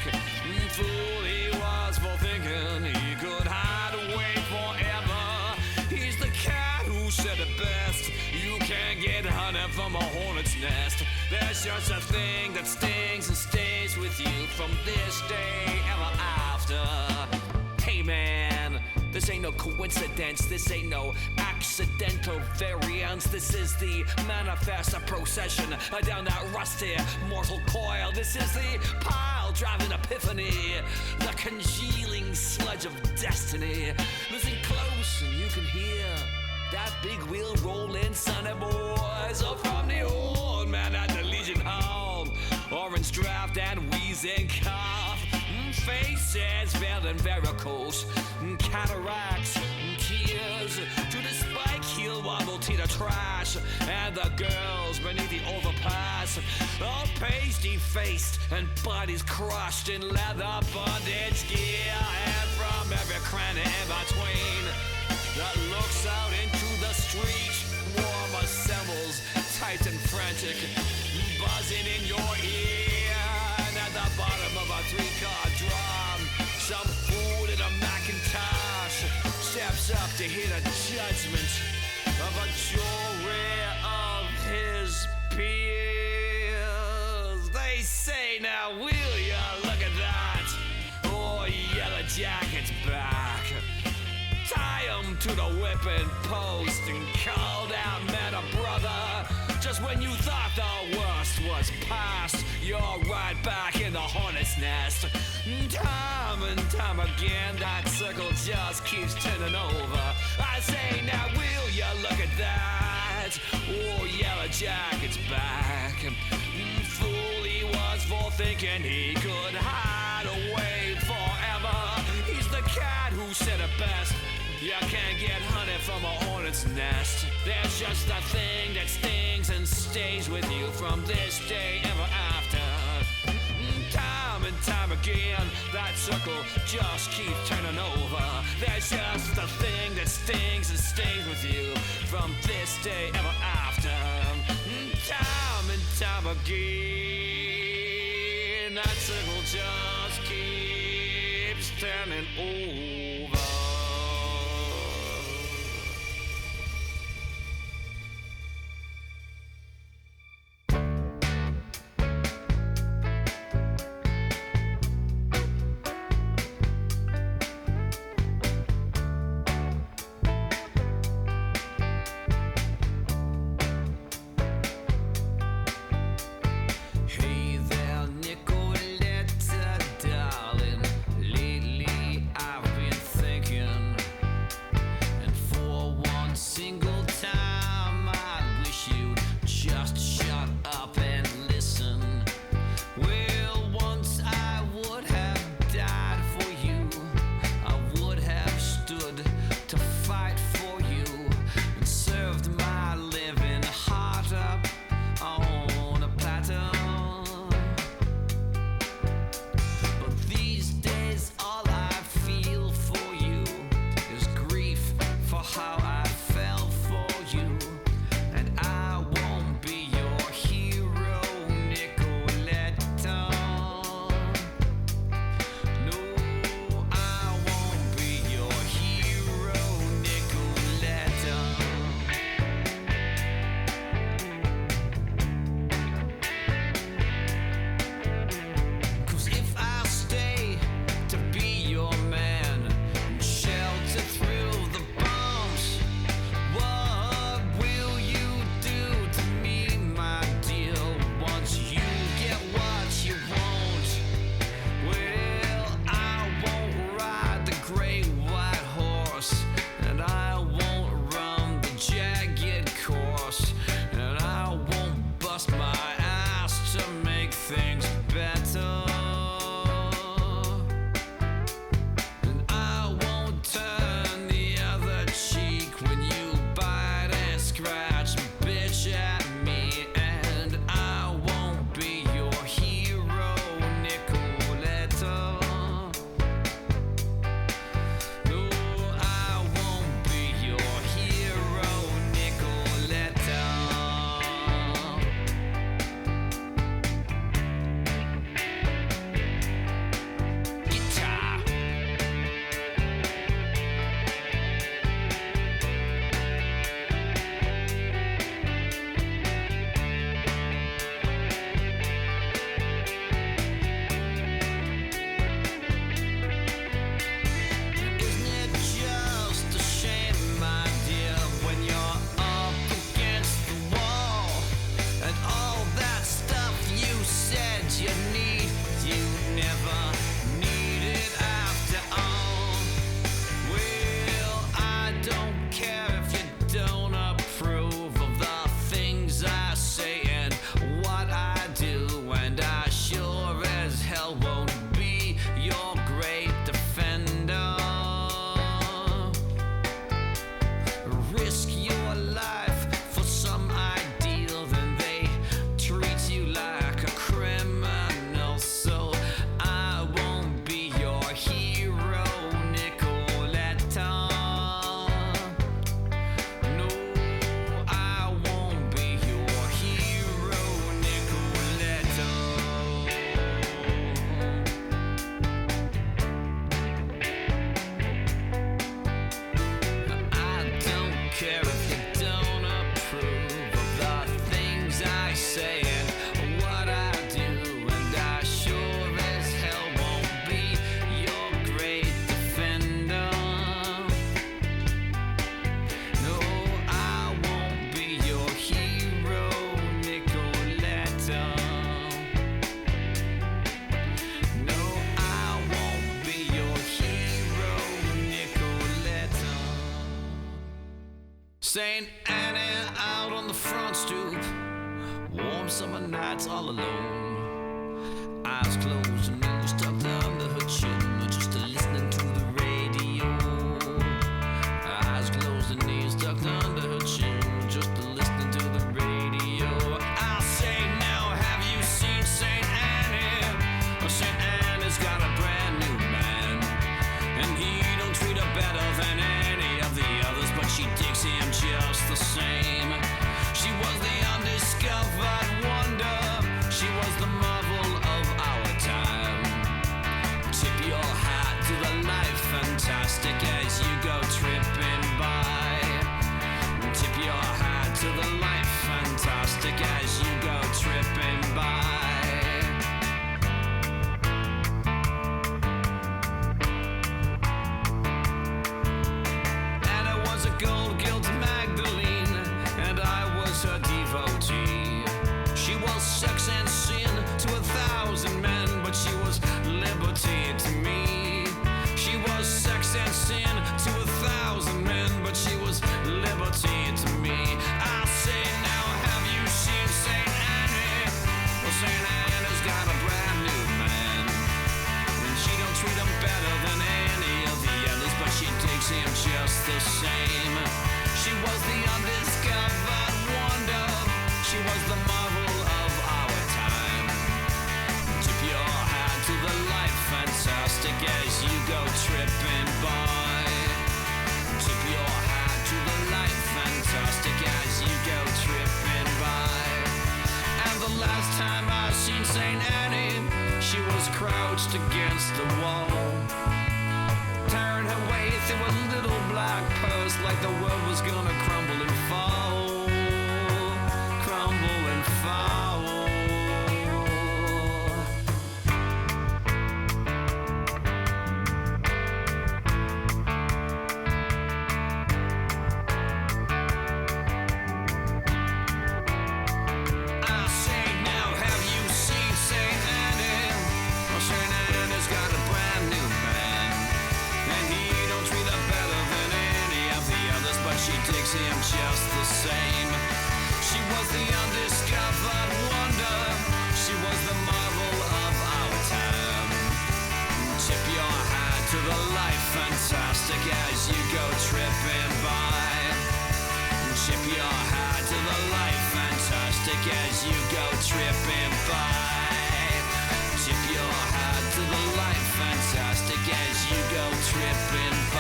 Fool he was for thinking he could hide away forever. He's the cat who said it best. You can't get honey from a hornet's nest. There's just a thing that stings and stays with you from this day ever after. Hey man, this ain't no coincidence, this ain't no accidental variance. This is the manifest procession down that rusty mortal coil. This is the pile-driving epiphany, the congealing sludge of destiny. Listen close and you can hear that big wheel rolling, sonny boys, up from the old man at the Legion Hall. Orange draft and wheezing cough, faces veiled in varicose, cataracts, tears, to the spike heel wobble teeter trash, and the girls beneath the overpass, all pasty-faced and bodies crushed in leather bondage gear, and from every cranny in between that looks out into the street, warm assembles, tight and frantic, buzzing in your ear. And at the bottom of a three-car drum, some fool in a Macintosh steps up to hear the judgment of a jury of his peers. They say, now will ya look at that? Oh, Yellow Jacket's back. Tie him to the whipping post and called out, man, a brother. Just when you thought the worst was past, you're right back in the hornet's nest. Time and time again, that circle just keeps turning over. I say, now will ya look at that? Oh, Yellow Jacket's back. Fool he was for thinking he could hide away forever. He's the cat who said it best. You can't get honey from a hornet's nest. There's just a thing that stings and stays with you from this day ever after. Time and time again, that circle just keeps turning over. There's just a thing that stings and stays with you from this day ever after. Time and time again, that circle just keeps and over. Hey there, Nicoletta, darling. Lately I've been thinking, and for one single time I wish you'd just shut up and listen. Well, once I would have died for you, I would have stood to fight for you, and served my living heart up on a platter. But these days all I feel for you is grief for how I fell for you, and I won't be your hero, Nicoletta. No, I won't be your hero, Nicoletta. 'Cause if I stay to be your man and shelter through the bombs, what will you do to me, my dear, once you get what you want? Well, I won't ride the great white horse, and I won't run the jagged course, and I won't bust my ass to make things better. And I won't turn the other cheek when you bite and scratch and bitch at me, and I won't be your hero, Nicoletta. No, I won't be your hero, Nicoletta. Guitar. Isn't it just a shame, my dear, when you're up against the wall, and all that stuff you said you need, you never needed after all? Well, I don't care if you don't approve of the things I say and what I do, and I sure as hell won't be your great defender. Risk your life for some ideal, then they treat you like a criminal. So I won't be your hero, Nicoletta. No, I won't be your hero, Nicoletta. I don't care if you don't approve of the things I say and what I do, and I sure as hell won't be your great defender. No, I won't be your hero, Nicoletta. No, I won't be your hero, Nicoletta. St. Annie out on the front stoop, warm summer nights all alone, eyes closed and nose tucked under her chin, just listening to the radio. Eyes closed and knees tucked under her chin, just listening to the radio. I say now, have you seen St. Annie? St. Annie's got a brand new man, and he don't treat her better than any of the others, but she digs him just the same. She was the undiscovered wonder, she was the marvel of our time. fantastic as you go tripping by. Tip your hat to the life fantastic as you go tripping by. Sex and sin to 1,000 men, but she was liberty to me. She was sex and sin to 1,000 men, but she was liberty to me. I say now, have you seen St. Annie? Well, St. Annie's got a brand new man, and she don't treat him better than any of the others, but she takes him just the same. She was the undiscovered wonder. She was the marvel of our time. Tip your hat to the light fantastic as you go tripping by. Tip your hat to the light fantastic as you go tripping by. And the last time I seen St. Annie, she was crouched against the wall, tearing her way through a little black purse like the world was gonna crumble and fall. Crumble and fall. I say now, have you seen St. Annie? Well, St. Annie's got a brand new man, and he don't treat her better than any of the others, but she takes him just the same. She was the undiscovered wonder. She was the marvel of our time. Tip your hat to the life fantastic as you go tripping by. Tip your hat to the life fantastic as you go tripping by. Tip your hat to the life fantastic as you go tripping by.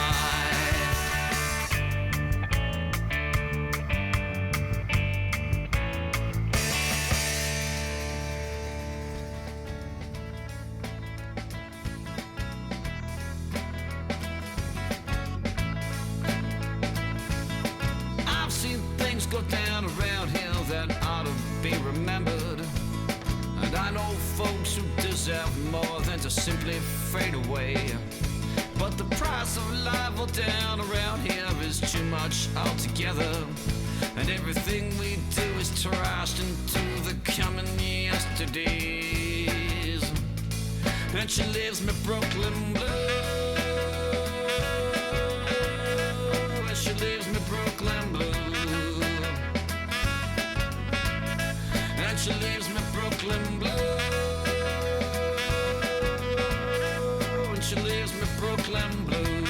Go down around here that ought to be remembered, and I know folks who deserve more than to simply fade away, but the price of life all down around here is too much altogether, and everything we do is trashed into the coming yesterdays. And she leaves me Brooklyn blue, and she leaves me Brooklyn blue. And she leaves me Brooklyn blue, and she leaves me Brooklyn blue,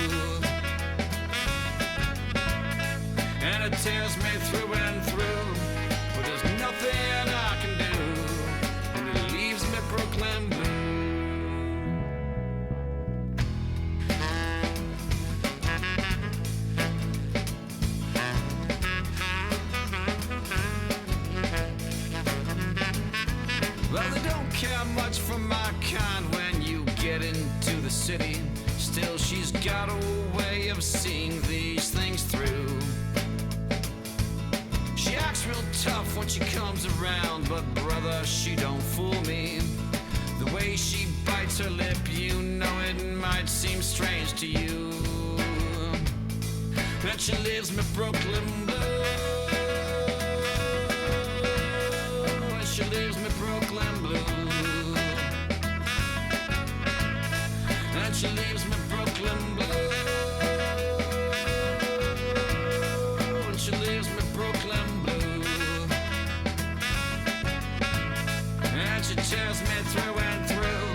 and it tears me through and through, but there's nothing I can do, and it leaves me Brooklyn blue. Well, they don't care much for my kind when you get into the city. Still, she's got a way of seeing these things through. She acts real tough when she comes around, but brother, she don't fool me. The way she bites her lip, you know it might seem strange to you. And she leaves me Brooklyn blue, and she leaves me Brooklyn blue, and she leaves me Brooklyn blue, and she leaves me Brooklyn blue, and she tears me through and through,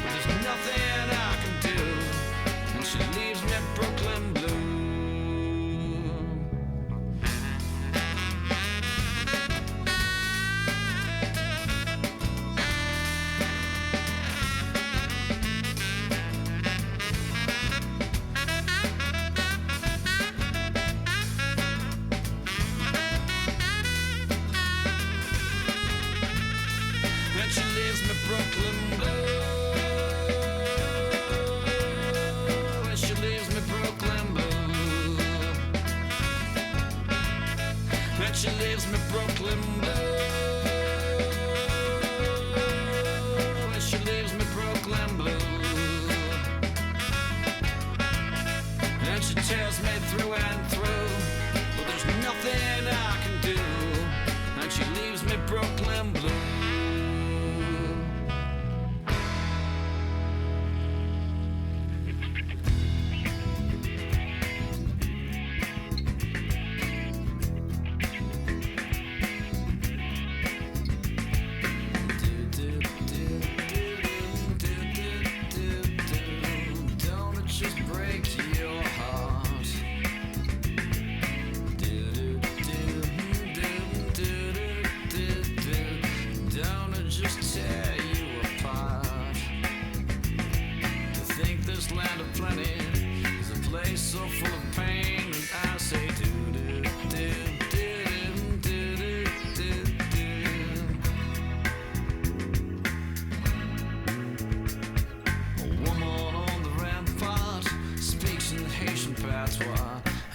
but there's nothing I can do, and she leaves me Brooklyn blue. And she leaves me and she leaves me Brooklyn blue. And she leaves me Brooklyn blue. And she tears me through and through, but there's nothing I can do. And she leaves me Brooklyn blue.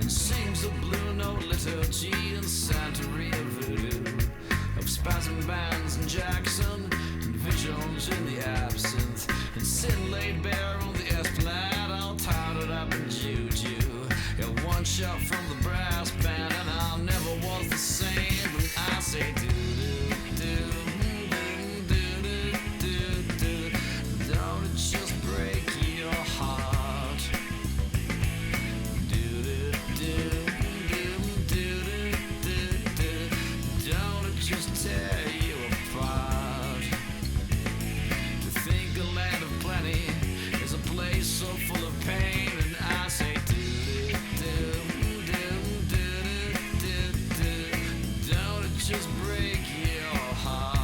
And sings a blue note liturgy in Santeria voodoo of spasm bands in Jackson and visions in the absinthe and sin laid bare on the Esplanade, all powdered up in juju. Yeah, one shot from the brass band and I never was the same. And I say do do do do do do. Don't it just break your heart? Tear you apart. To think a land of plenty is a place so full of pain, and I say do do do do do do. Don't it just break your heart?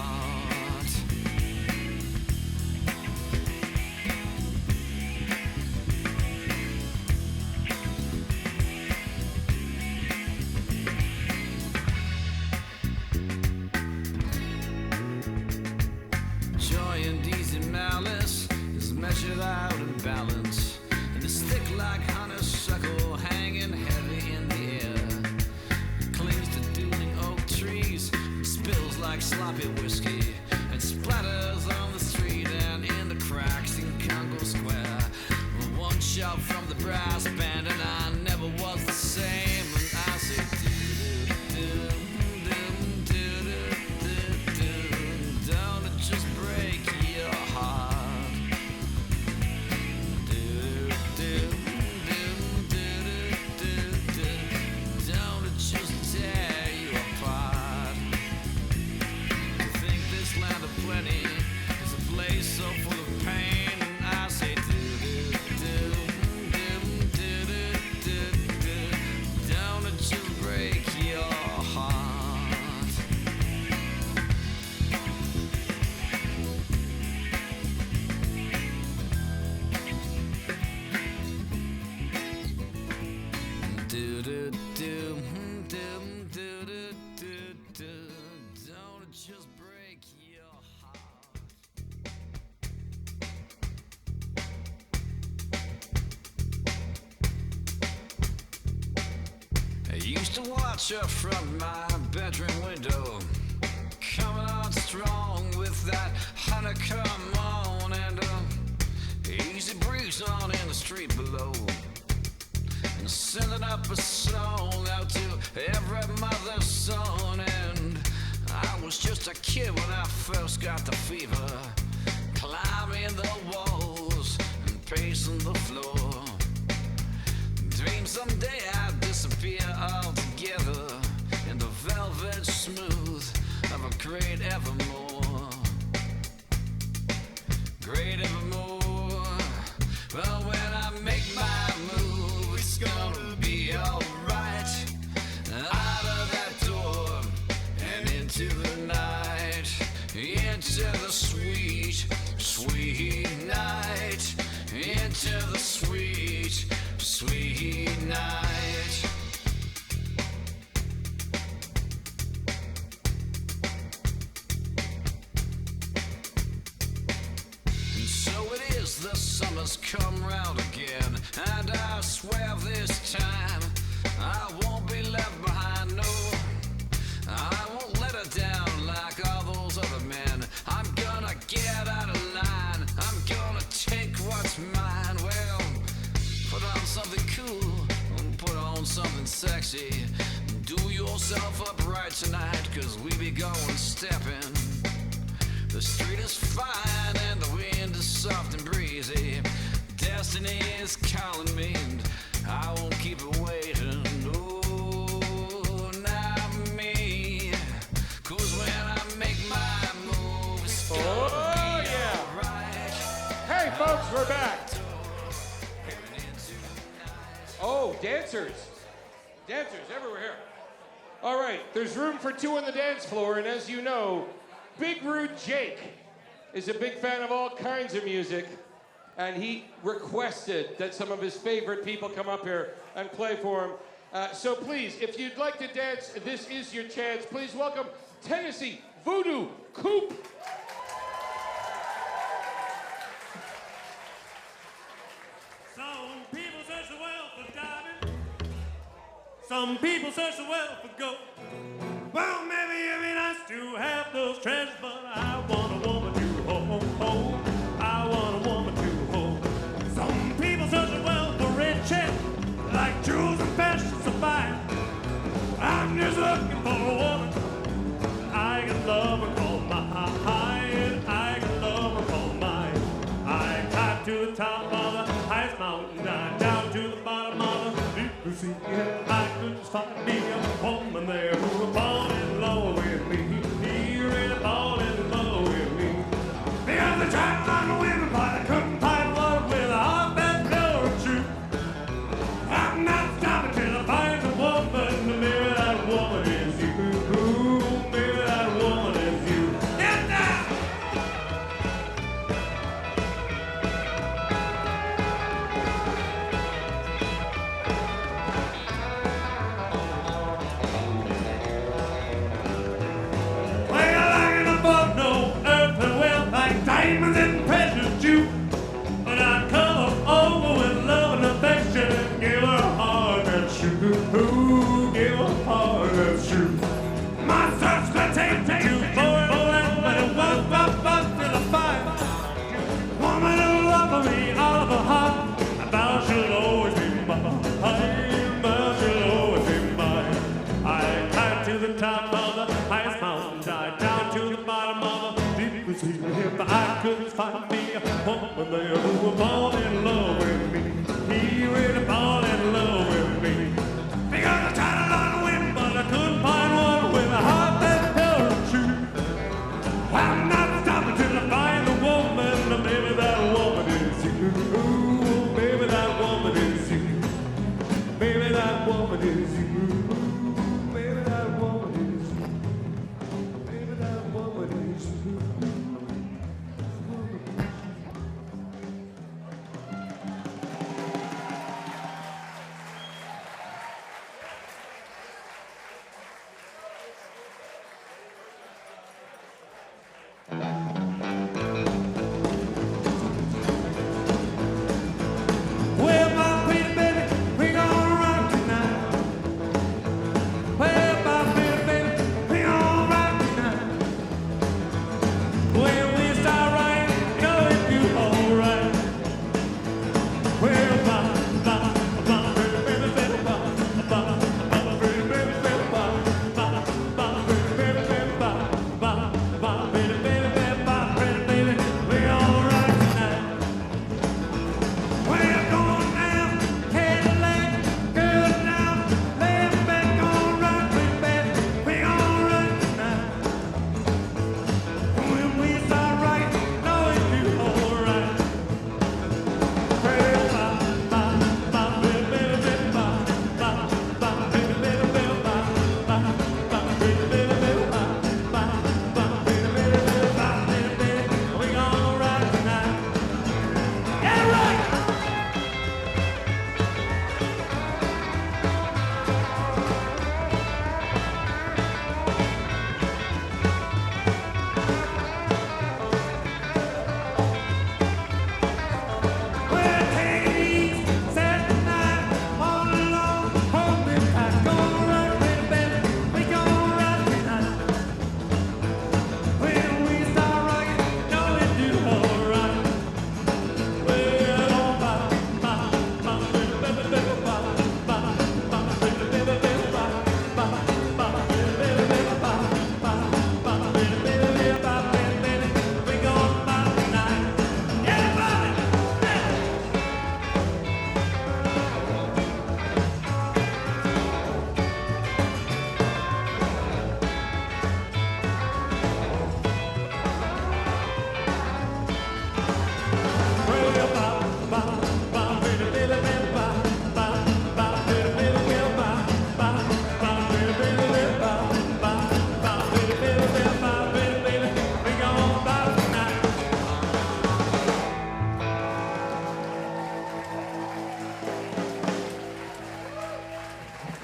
Joy and easy malice is measured out in balance, and it's thick like honeysuckle, hanging heavy in the air. It clings to dueling oak trees, and spills like sloppy whiskey, and splatters on the street and in the cracks in Congo Square. One shot from the brass band, and I never was the same. And I say do do do do do do. Don't it just break your heart? Do do do do do do. Don't it just tear you apart? To think this land of plenty is a place so full of pain, and I say do do do do do do do. Don't it just break your heart? Do do do do do do do. Don't it just break your heart? I used to watch her from my bedroom window, coming on strong with that honeycomb on and easy breeze on in the street below, and sending up a song out to every mother's son. And I was just a kid when I first got the fever, climbing the walls and pacing the floor. Dream someday I'd disappear altogether in the velvet smooth of a great evermore. Great evermore. Well, when I make my move, it's gonna be alright. Out of that door and into the night, into the sweet, sweet night, into the sweet, sweet night. And so it is, the summer's come round again, and I swear this time I won't be left behind, no. something sexy. Do yourself up right tonight, cause we be going stepping. The street is fine and the wind is soft and breezy. Destiny is calling me and I won't keep it waiting. No, not me. Cause when I make my moves, oh yeah! Right. Hey folks, we're back. Oh, dancers. Dancers everywhere here. All right, there's room for two on the dance floor, and as you know, Big Rude Jake is a big fan of all kinds of music, and he requested that some of his favorite people come up here and play for him. So please, if you'd like to dance, this is your chance. Please welcome Tennessee Voodoo Coupe. Some people search the well for diamond. Some people search the well for gold. Well, maybe it'd be nice to have those treasures, but I want a woman to hold. I want a woman to hold. Some people search the well for riches, like jewels and fashions of fine. I'm just looking for a woman I can love and call mine. I can love and call mine. I climb to the top of the highest mountain, down to the bottom of the deep blue sea. I could just find me a woman there who would fall in love with me. He really fall in love with me. Because I tried to find a woman, but I couldn't find one with a heart that's pure and true. I'm not stopping till I find a woman, and maybe that woman is you. Maybe that woman is you. Get down! Diamonds and precious jewels, but I come over with love and affection and give her a heart that's true. Give her a heart that's true. My search will take you forever, but it won't up till I find woman who love me out of her heart. I vow she'll always be mine. I vow she'll always be mine. I climb to the top of the highest mountain, dive down to the bottom of the deepest sea. If I couldn't find me a woman there who would fall in love with me, he really fall in love with me. Because I tried a lot of women, but I couldn't find one with a heart that's pure and true. I'm not stopping till I find a woman, and maybe that woman is you. Maybe that woman is you. Maybe that woman is you. Maybe that woman is you. Maybe that woman is you.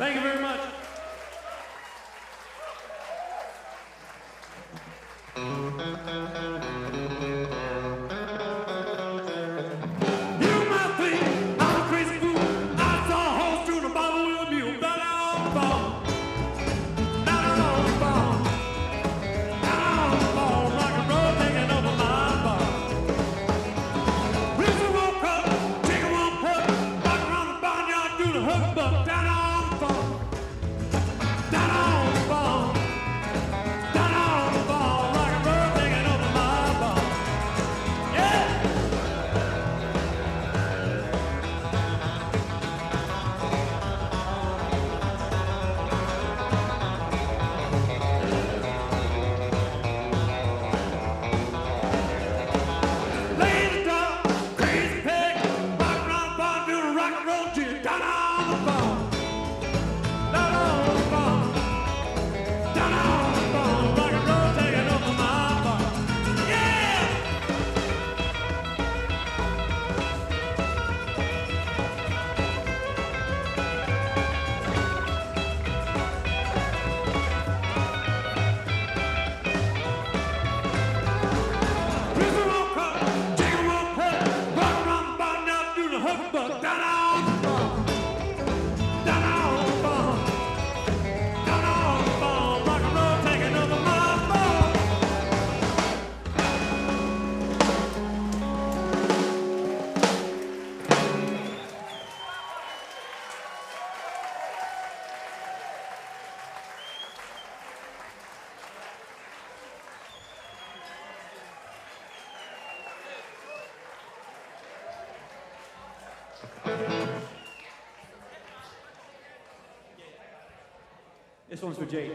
Thank you very much. This one's for Jake.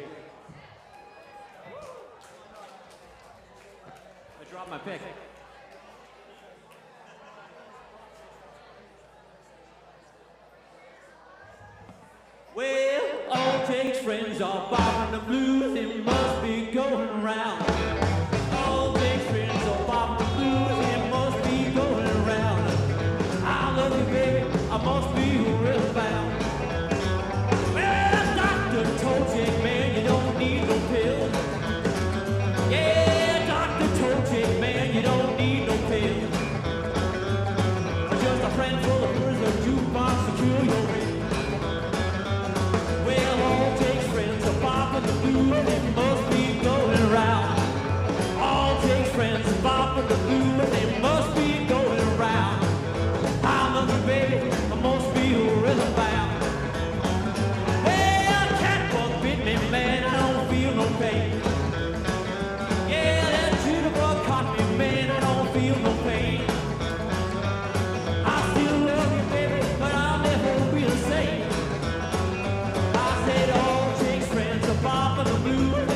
I dropped my pick. Well, all Jake's friends are bopping the blues, it must be going around. All Jake's friends are bopping the blues, it must be going around. I love you, baby, I must be real bound. Well, doctor told Jake, man, you don't need no pill. Yeah, doctor told Jake, man, you don't need no pill. Just a friend full of words, a jukebox to cure your pain. Well, all Jake's friends are bopping the blues, it must be going around. All Jake's friends are bopping the blues, it must be going around. I love you, baby, I must be rhythm bound. Well, catbug bit me, man, I don't feel no pain. Yeah, that jitterbug caught me, man, I don't feel no pain. I still love you, baby, but I'll never be the same. I said all Jake's friends are bopping the blues,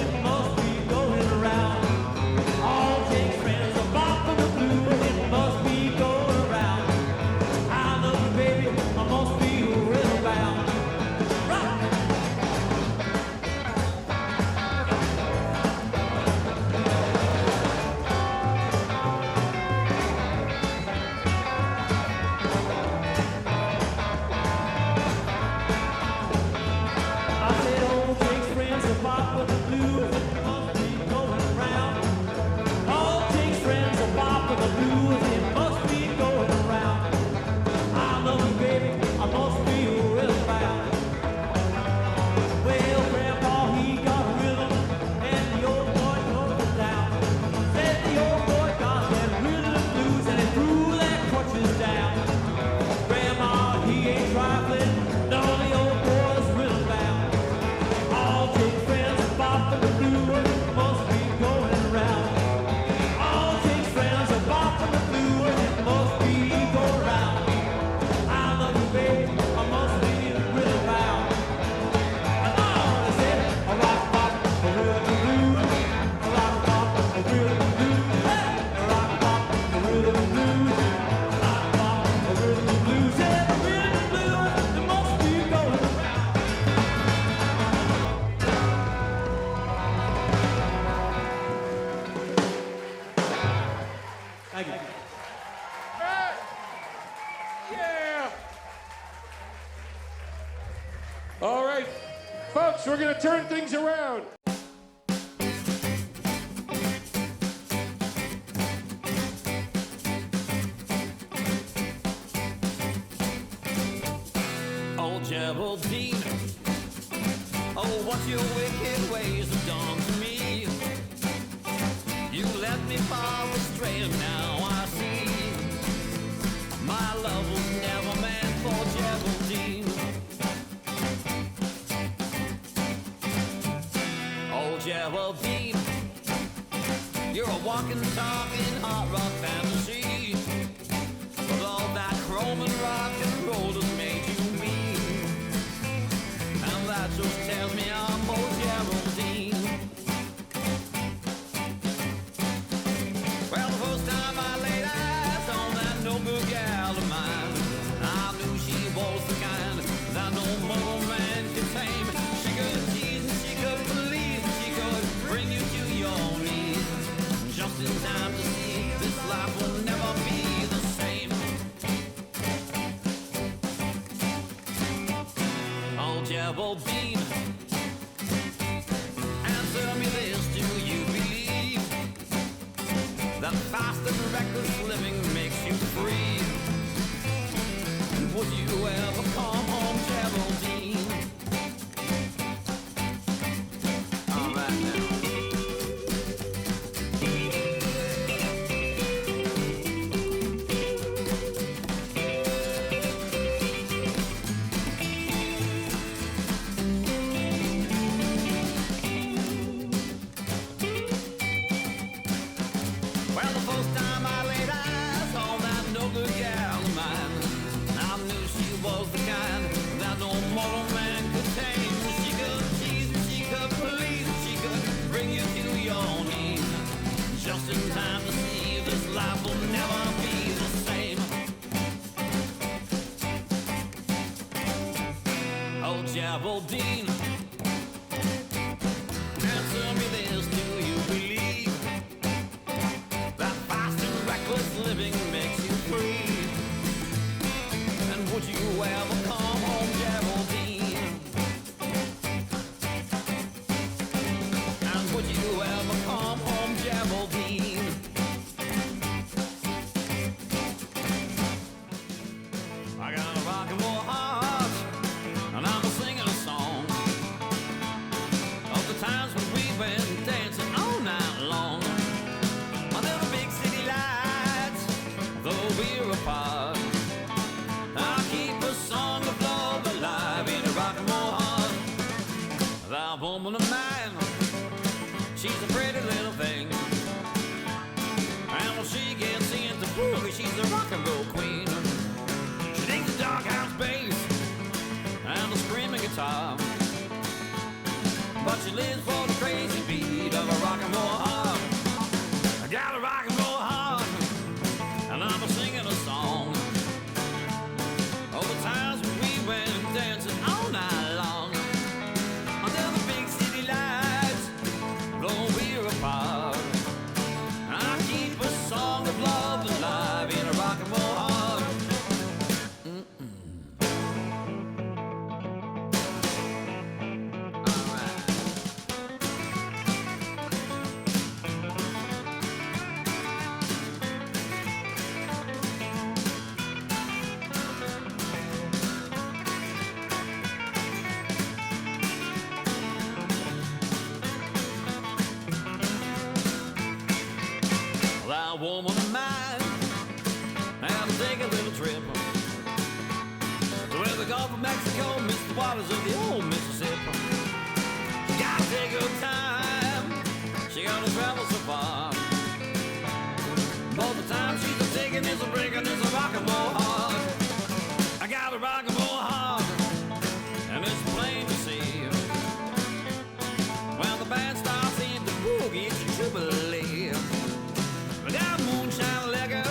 Folks, we're going to turn things around. Old Geraldine, oh, what your wicked ways have done to me. You left me far astray, and now I see my love was never meant for Geraldine. Old Geraldine, you're a walking, talking, hot rock fantasy. But all that chrome and rock and roll has made you mean, and that just tells me I'm old Geraldine. Well, the first time I laid eyes on that no good gal of mine, I knew she was the kind that no mortal man could tame. She could tease and she could believe, and she could bring you to your knees, just in time to see this life will never be the same. Old Geraldine, answer me this, do you believe that fast and reckless living makes you free? Would you ever come home, Geraldine? All right now. Well, the first time I laid eyes on that no good gal of mine, I knew she was the kind that no mortal man could tame. She could tease and she could please and she could bring you to your knees, just in time to see this life will never be the same. Oh, Geraldine, answer me this, do you believe that fast and reckless living makes you free? And would you ever come home, Geraldine? And would you ever come home, Geraldine? I got a rock and roll heart, and I'm singing a song of the times when we've been dancing all night long under the big city lights, though we're apart. I'll keep a song of love alive in a rock and roll heart. That woman of mine, she's a pretty little thing, and when she gets into boogie, she's a rock and roll queen. She digs the dark house bass and the screaming guitar, but she lives for the crazy beat of a rock and roll heart. I got a rock and roll heart, and I'm singing a song of the times when we went dancing all night long under the big city lights, though we're apart. I keep a song of love alive in a rock and roll heart. That woman of mine had to take a little trip to where the Gulf of Mexico meets the waters of the old Mississippi. She gotta take her time, she gotta travel so far. Both the time she's a taking is a breaking is a rock and roll heart. I got a rock and roll heart, and it's plain to see. When the band starts in the boogie, it's a jubilee. We got moonshine liquor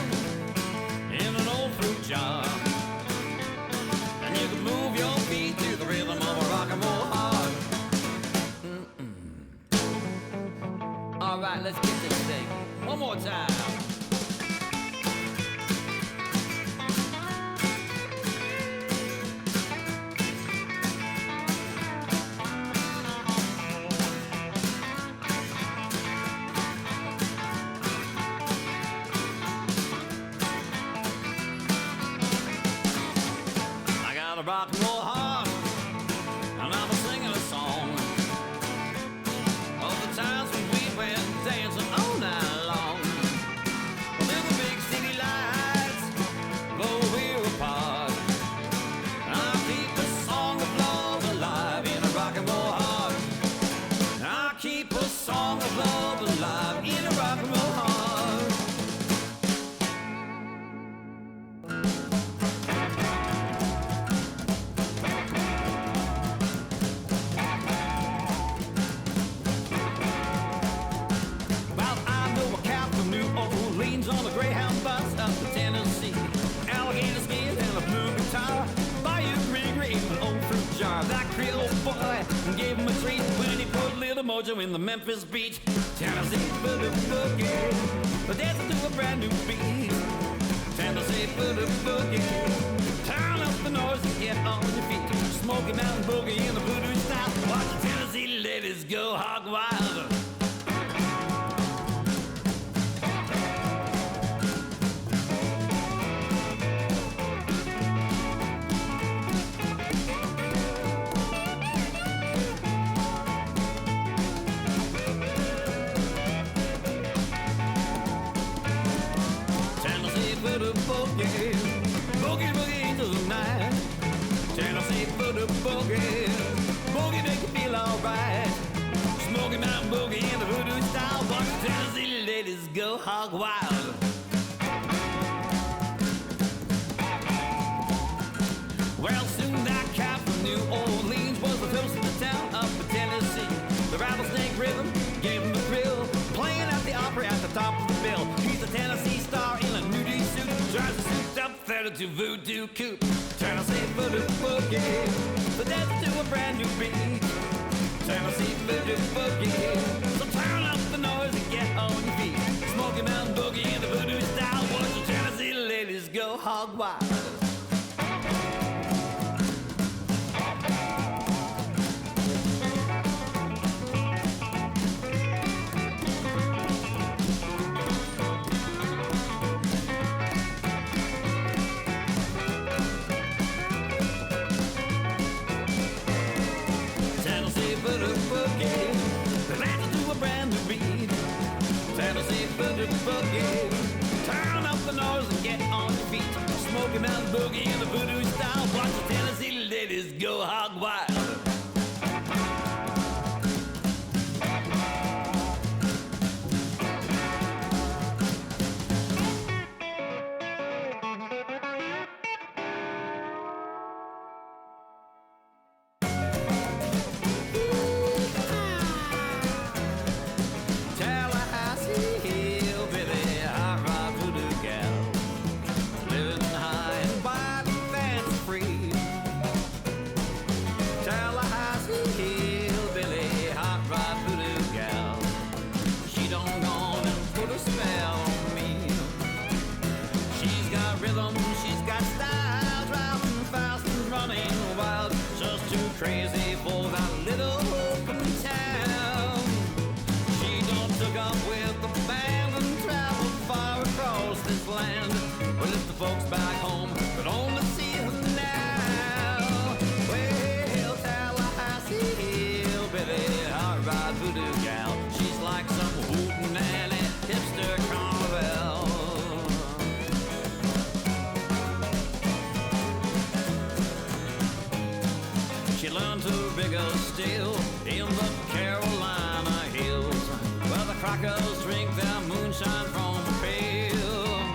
in an old fruit jar, and you can move your feet to the rhythm of a rock and roll heart. All right, let's get this thing one more time. rock and roll heart. And I'm singing a song of the times when we went dancing all night long. With the big city lights, though we're apart, I'll keep the song of love alive in a rock and roll heart. I'll keep a song of love alive in a rock and roll heart. On a Greyhound bus up to Tennessee, alligator skin and a blue guitar, Bayou green, an old fruit jar. That Creole boy gave him a treat when he put Little Mojo in the Memphis beach. Tennessee Voodoo Boogie, dancing to a brand new beat. Tennessee Voodoo Boogie, turn up the noise and get on your feet. Smoky Mountain Boogie in the voodoo style. Watch the Tennessee ladies go hog wild. Boogie, boogie, boogie into the night. Tennessee Voodoo Boogie, boogie make you feel alright. Smoky Mountain Boogie in the voodoo style. Watch the Tennessee ladies go hog wild. Well, soon that cat from New Orleans was the toast of the town up in Tennessee. The rattlesnake rhythm gave him the thrill, playing at the opera at the top of the bill. He's a Tennessee star in a nudie suit, drives a souped up 32 Voodoo Coupe. Tennessee Voodoo Boogie, the dance to a brand new beat. Tennessee Voodoo Boogie, so turn up the noise and get on your feet. Smoky Mountain Boogie in the voodoo style. Watch the Tennessee ladies go hog wild. Boogie, turn up the noise and get on your feet. Smoky Mountain Boogie in the voodoo style. Watch the Tennessee ladies go hog wild. Crazy for that little open town. She done took up with the band and traveled far across this land. Well, if the folks back home could only see her now. Well, Tallahassee hillbilly, hot rod voodoo gal. She's like some hootenanny hipster carnival. She learned to rig a still in the Carolina hills, where the crackers drink their moonshine from a pail.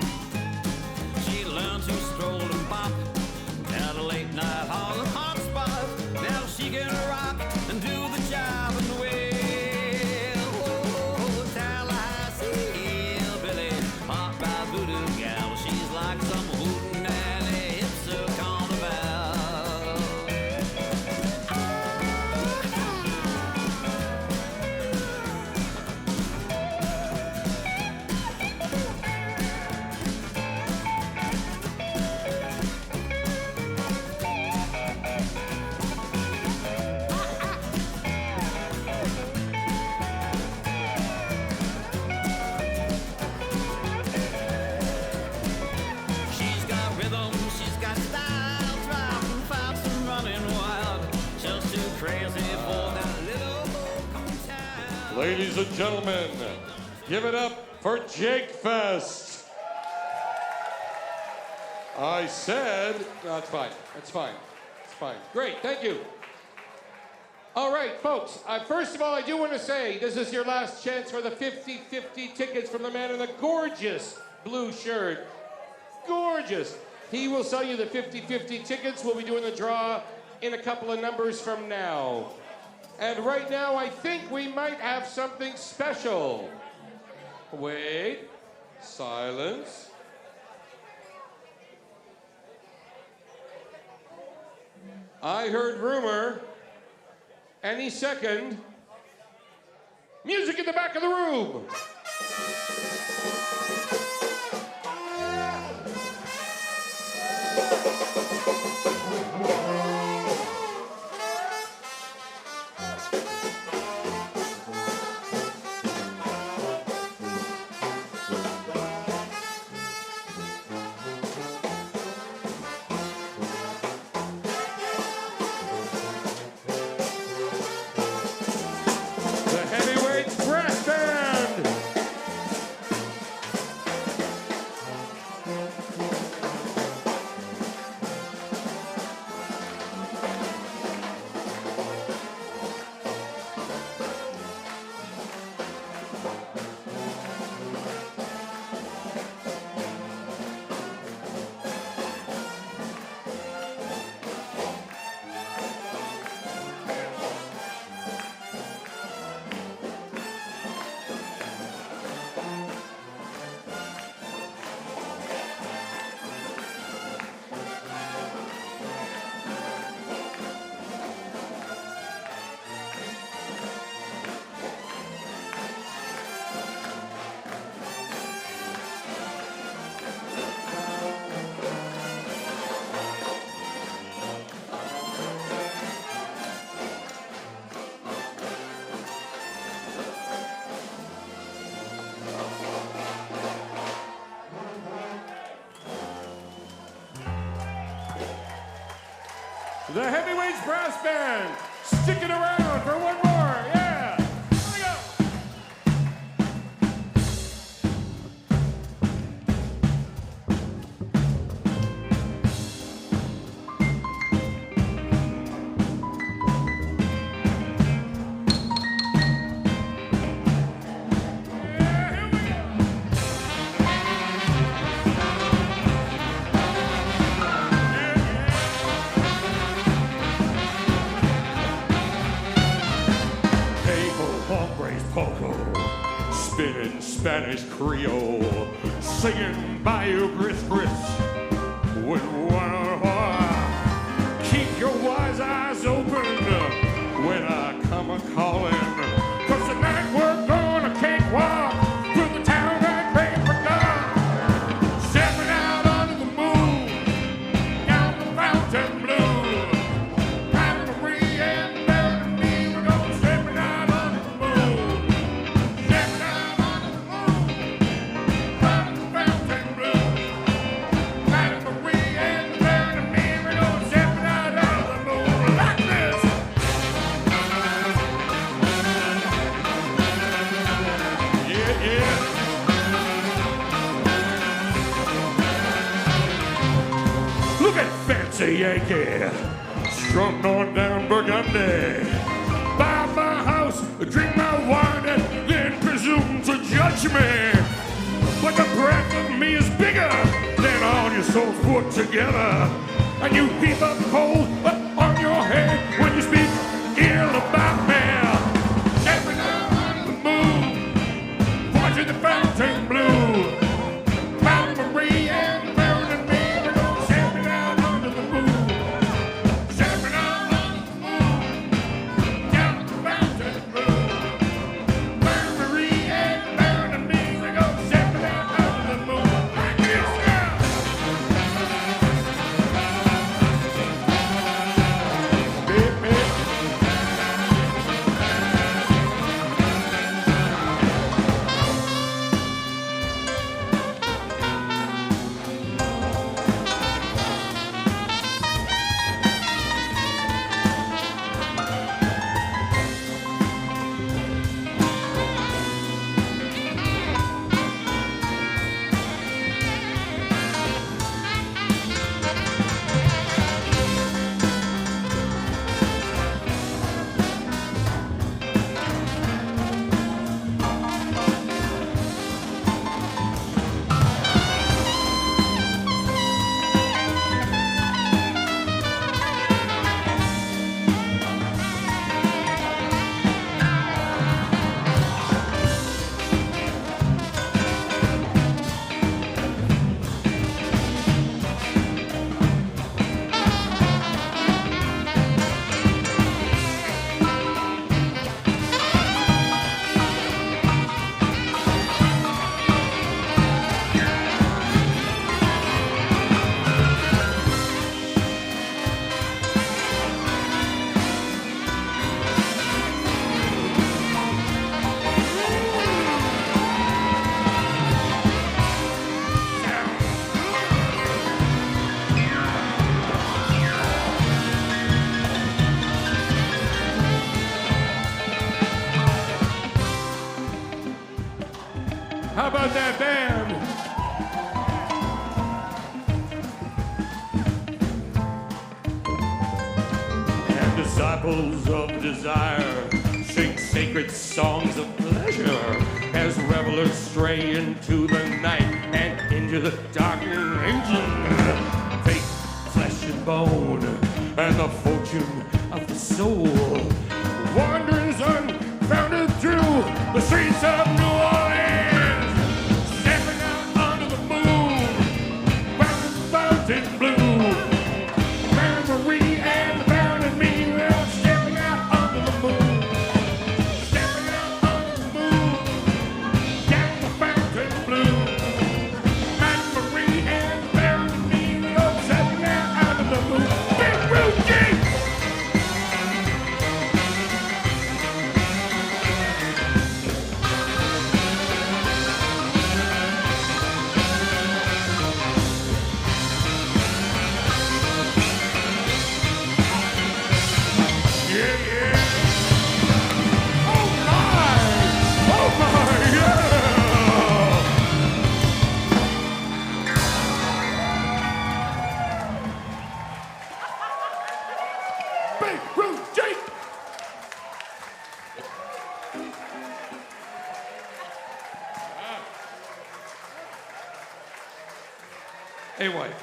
She learned to stroll and bop at a late night Harlem hot spot. Now she can rock and do the job and wail. Oh, Tallahassee hillbilly, hot rod voodoo gal. She's like some hootenanny hipster carnival. Ladies and gentlemen, give it up for JakeFest. I said, no, it's fine. It's fine. It's fine. Great, thank you. All right, folks, first of all, I do want to say this is your last chance for the 50-50 tickets from the man in the gorgeous blue shirt. Gorgeous. He will sell you the 50-50 tickets. We'll be doing the draw in a couple of numbers from now. And right now, I think we might have something special. Wait. Silence. I heard rumor. Any second. Music in the back of the room. The Heavyweights Brass Band, sticking around for one more, yeah! Here we go! Spinning Spanish Creole, singing Bayou Gris Gris with one heart. Keep your wise eyes open when I come a-calling, 'cause tonight we're gonna cakewalk through the town like paper dog. Stepping out under the moon, down the fountain blue. Yankee, strung on down Burgundy. Buy my house, drink my wine, and then presume to judge me. But the breath of me is bigger than all your souls put together. And you heap up coals up on your head when you speak ill about me. Every now on the moon, watching the fountain blue. Found Marie and disciples of desire sing sacred songs of pleasure as revelers stray into the night and into the darkening region. Fake flesh and bone and the fortune of the soul. Wanderings unfounded through the streets of New Orleans, stepping out under the moon, round the fountain blue. Mary Marie and the Baron and me, they're stepping out under the moon, stepping out under the moon, down the fountain blue. Mary Marie and the Baron and me, they're stepping out under the moon. Big Blue Jake! Hey, wife.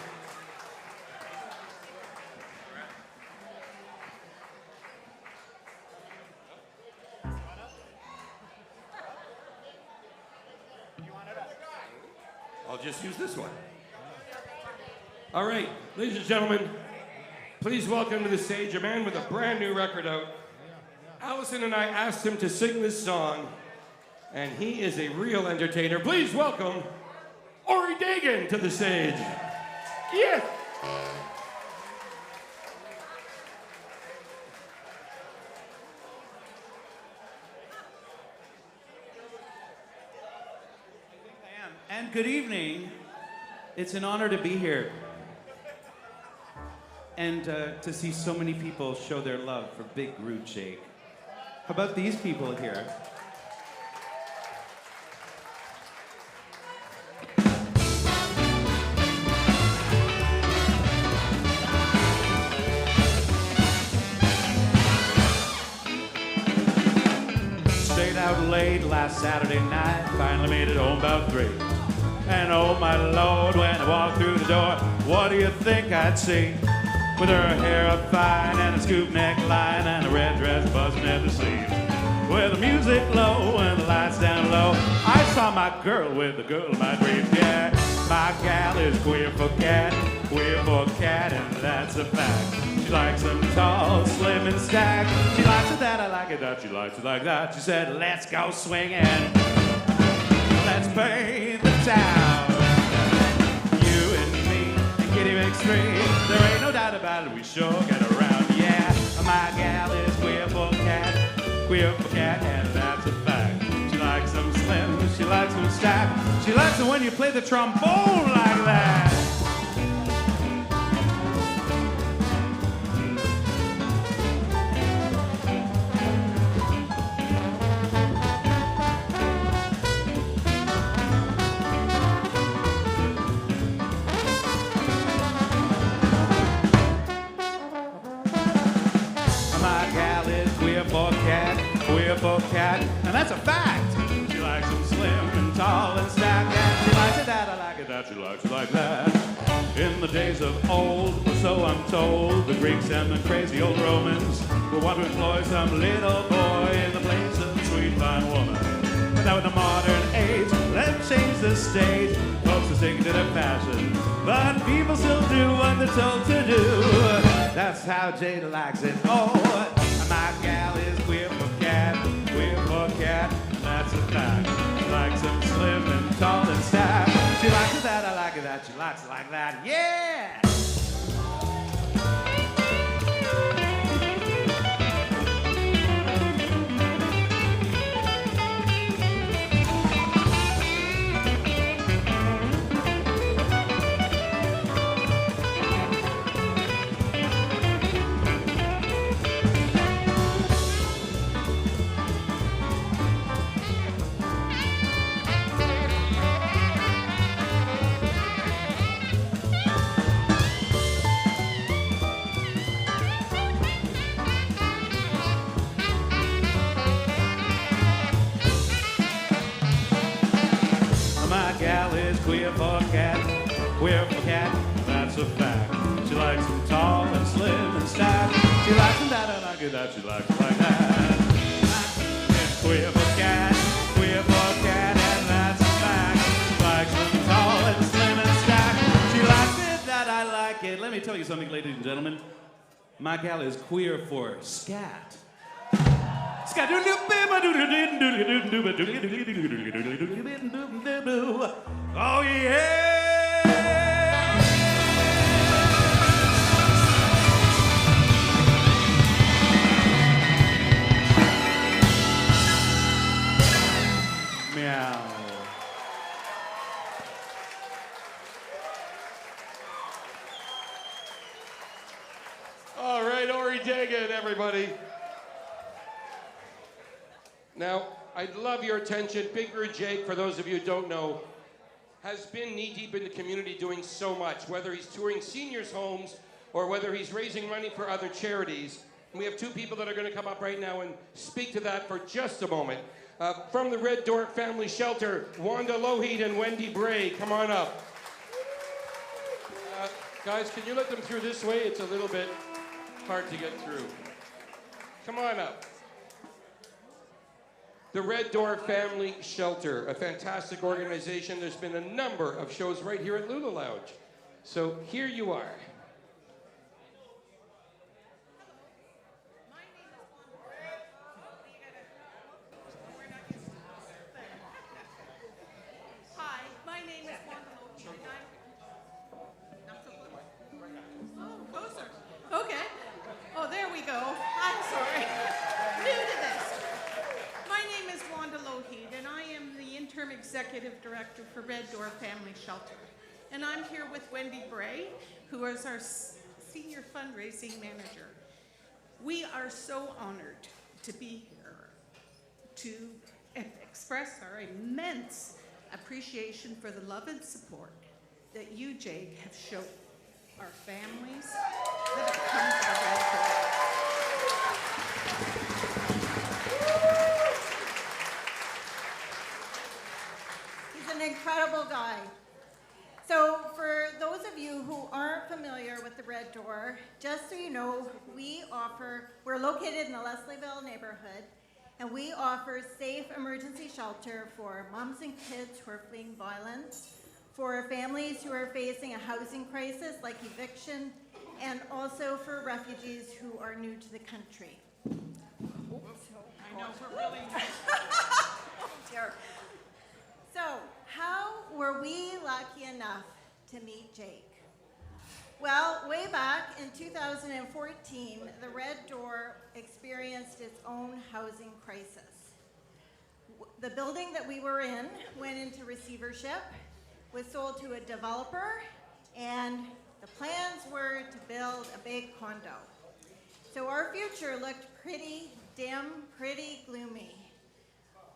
I'll just use this one. All right, ladies and gentlemen, please welcome to the stage a man with a brand new record out. Alison and I asked him to sing this song, and he is a real entertainer. Please welcome Ori Dagan to the stage. Yes. And good evening. It's an honor to be here and to see so many people show their love for Big Rude Jake. How about these people here? Stayed out late last Saturday night, finally made it home about 3. And oh my Lord, when I walked through the door, what do you think I'd see? With her hair up fine and a scoop neckline and a red dress buzzing at the sleeves. With the music low and the lights down low, I saw my girl with the girl of my dreams. Yeah, my gal is queer for cat, and that's a fact. She likes them tall, slim, and stacked. She likes it that, I like it that, she likes it like that. She said, let's go swinging, let's paint the town. You and me and Kitty McStreet, there ain't no doubt about it, we sure get around. Yeah, my gal is queer for cat, and that's a fact. She likes them slim, she likes them stacked. She likes it when you play the trombone like that. And that's a fact. She likes them slim and tall and stacked. And she likes it that, I like it that, she likes it like that. In the days of old, or so I'm told, the Greeks and the crazy old Romans were want to employ some little boy in the place of a sweet fine woman. But now in the modern age, let's change the stage. Folks are sticking to their fashion, but people still do what they're told to do. That's how Jade likes it. Oh, my gal is queer for cat, that's a fact. She likes them slim and tall and stacked. She likes it that, I like it that, she likes it like that. Yeah! queer for cat, that's a fact. She likes them tall and slim and stacked. She likes them that and I get that, she likes them like that. It's queer for cat, and that's a fact. She likes them tall and slim and stacked. She likes it that I like it. Let me tell you something, ladies and gentlemen. My gal is queer for scat. Scat. Oh yeah! Meow. All right, Ori Dagan, everybody. Now, I'd love your attention. Big Bird Jake, for those of you who don't know, has been knee-deep in the community doing so much, whether he's touring seniors' homes or whether he's raising money for other charities. And we have two people that are going to come up right now and speak to that for just a moment. From the Red Door Family Shelter, Wanda Lougheed and Wendy Bray, come on up. Guys, can you let them through this way? It's a little bit hard to get through. Come on up. The Red Door Family Shelter, a fantastic organization. There's been a number of shows right here at Lula Lounge. So here you are. Hi, my name is Wanda Lougheed, and oh, closer. Okay. Oh, there we go. I'm sorry. New to this. My name is Wanda Lougheed, and I am the interim executive director for Red Door Family Shelter. And I'm here with Wendy Bray, who is our senior fundraising manager. We are so honored to be here to express our immense appreciation for the love and support that you, Jake, have shown our families that have come to the Red Door. He's an incredible guy. So for those of you who aren't familiar with the Red Door, just so you know, we're located in the Leslieville neighborhood, and we offer safe emergency shelter for moms and kids who are fleeing violence, for families who are facing a housing crisis like eviction, and also for refugees who are new to the country. I know, we're really Oh, dear. So, how were we lucky enough to meet Jake? Well, way back in 2014, the Red Door experienced its own housing crisis. The building that we were in went into receivership, was sold to a developer, and the plans were to build a big condo. So our future looked pretty dim, pretty gloomy.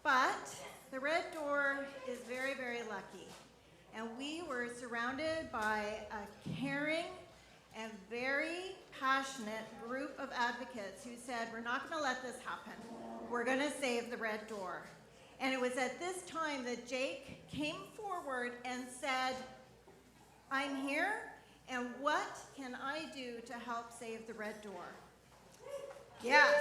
But the Red Door is very, very lucky. And we were surrounded by a caring and very passionate group of advocates who said, we're not going to let this happen. We're going to save the Red Door. And it was at this time that Jake came forward and said, I'm here, and what can I do to help save the Red Door? Yes.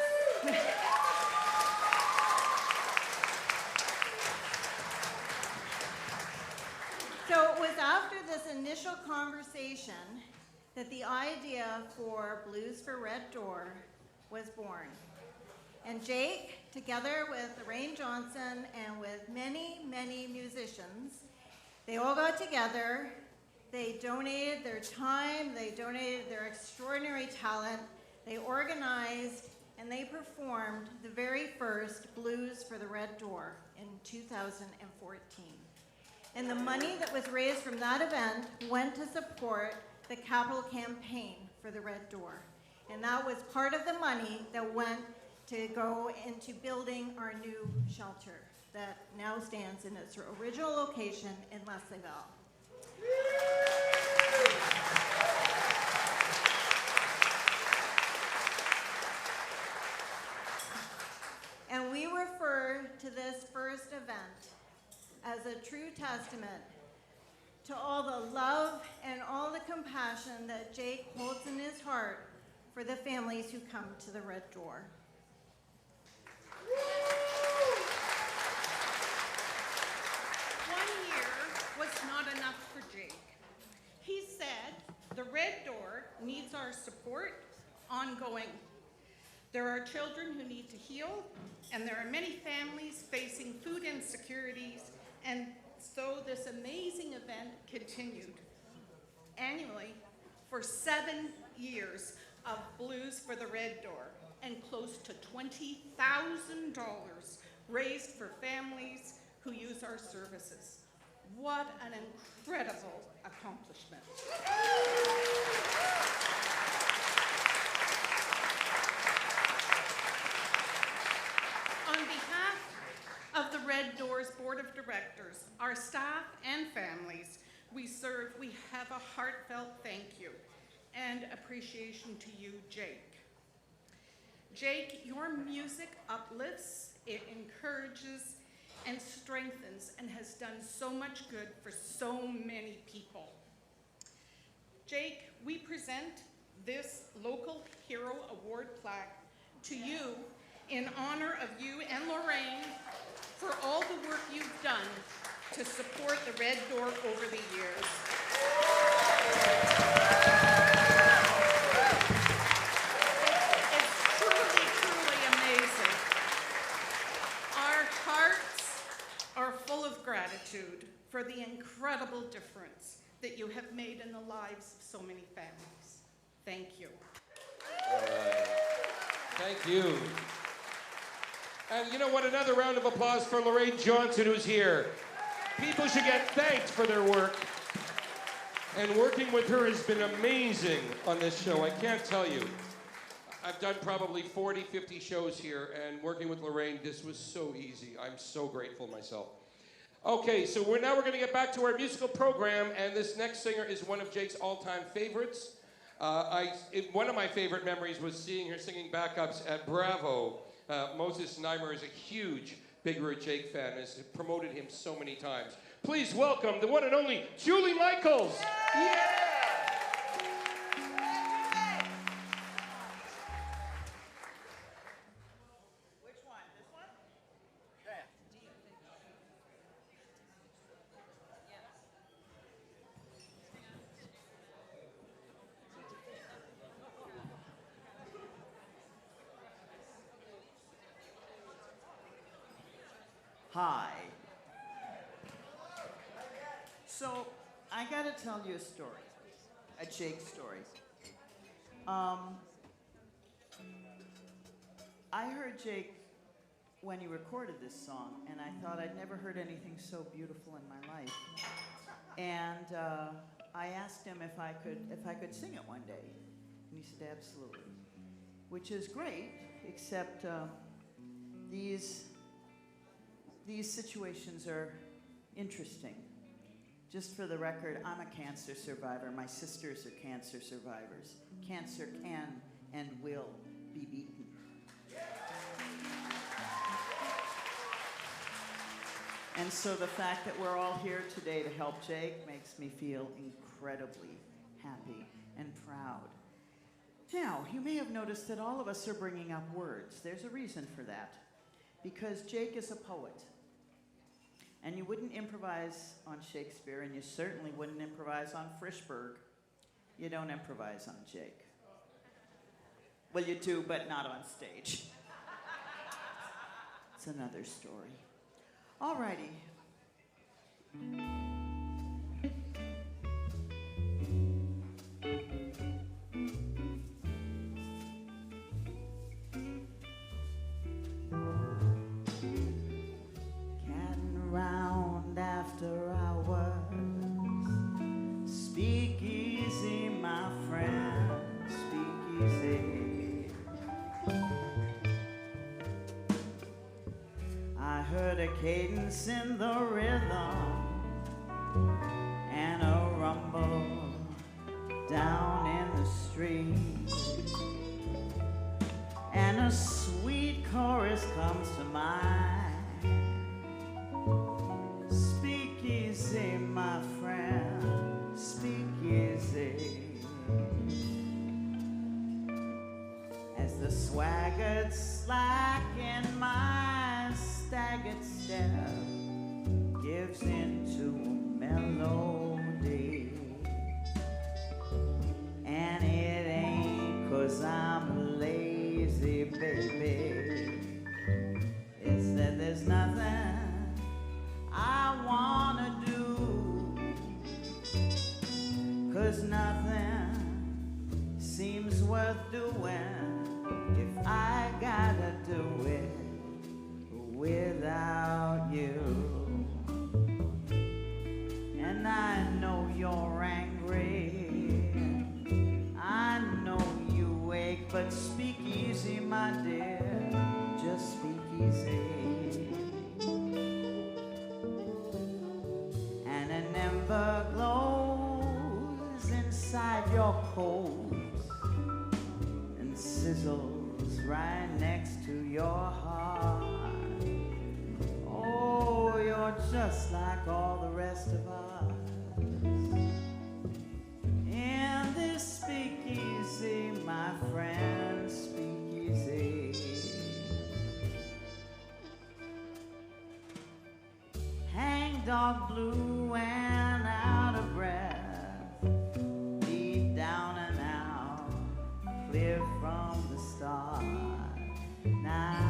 So it was after this initial conversation that the idea for Blues for Red Door was born. And Jake, together with Lorraine Johnson and with many, many musicians, they all got together, they donated their time, they donated their extraordinary talent, they organized, and they performed the very first Blues for the Red Door in 2014. And the money that was raised from that event went to support the capital campaign for the Red Door. And that was part of the money that went to go into building our new shelter that now stands in its original location in Leslieville. And we refer to this first event as a true testament to all the love and all the compassion that Jake holds in his heart for the families who come to the Red Door. One year was not enough for Jake. He said, the Red Door needs our support ongoing. There are children who need to heal, and there are many families facing food insecurities, and so this amazing event continued annually for 7 years of Blues for the Red Door, and close to $20,000 raised for families who use our services. What an incredible accomplishment. On behalf of the Red Doors Board of Directors, our staff and families we serve, we have a heartfelt thank you and appreciation to you, Jake. Jake, your music uplifts, it encourages and strengthens and has done so much good for so many people. Jake, we present this Local Hero Award plaque to you in honor of you and Lorraine for all the work you've done to support the Red Door over the years. It's truly, truly amazing. Our hearts are full of gratitude for the incredible difference that you have made in the lives of so many families. Thank you. Thank you. And you know what? Another round of applause for Lorraine Johnson, who's here. People should get thanked for their work. And working with her has been amazing on this show. I can't tell you. I've done probably 40, 50 shows here, and working with Lorraine, this was so easy. I'm so grateful myself. Okay, so we're going to get back to our musical program, and this next singer is one of Jake's all-time favorites. One of my favorite memories was seeing her singing backups at Bravo. Moses Neimer is a huge Big Red Jake fan, has promoted him so many times. Please welcome the one and only Julie Michaels. Yeah! Which one? This one? Yeah. Hi. So, I gotta tell you a story, a Jake story. I heard Jake when he recorded this song, and I thought I'd never heard anything so beautiful in my life. And I asked him if I could sing it one day, and he said absolutely, which is great, except these situations are interesting. Just for the record, I'm a cancer survivor. My sisters are cancer survivors. Cancer can and will be beaten. And so the fact that we're all here today to help Jake makes me feel incredibly happy and proud. Now, you may have noticed that all of us are bringing up words. There's a reason for that. Because Jake is a poet. And you wouldn't improvise on Shakespeare, and you certainly wouldn't improvise on Frischberg. You don't improvise on Jake. Well, you do, but not on stage. It's another story. All righty. Round after hours, speak easy, my friend, speak easy. I heard a cadence in the rhythm and a rumble down in the street, and a sweet chorus comes to mind. Speak easy, my friend, the swaggered slack in my staggered step gives into a melody. And it ain't 'cause I'm lazy, baby. It's that there's nothing I wanna do, 'cause nothing seems worth doing if I gotta do it without you. And I know you're angry, I know you ache, but speak easy, my dear, just speak easy. And an ember glows inside your coat and sizzles right next to your heart. Oh, you're just like all the rest of us in this speakeasy, my friend, speakeasy. Hang dog blue and out of breath, deep down and out, clear from the start. Now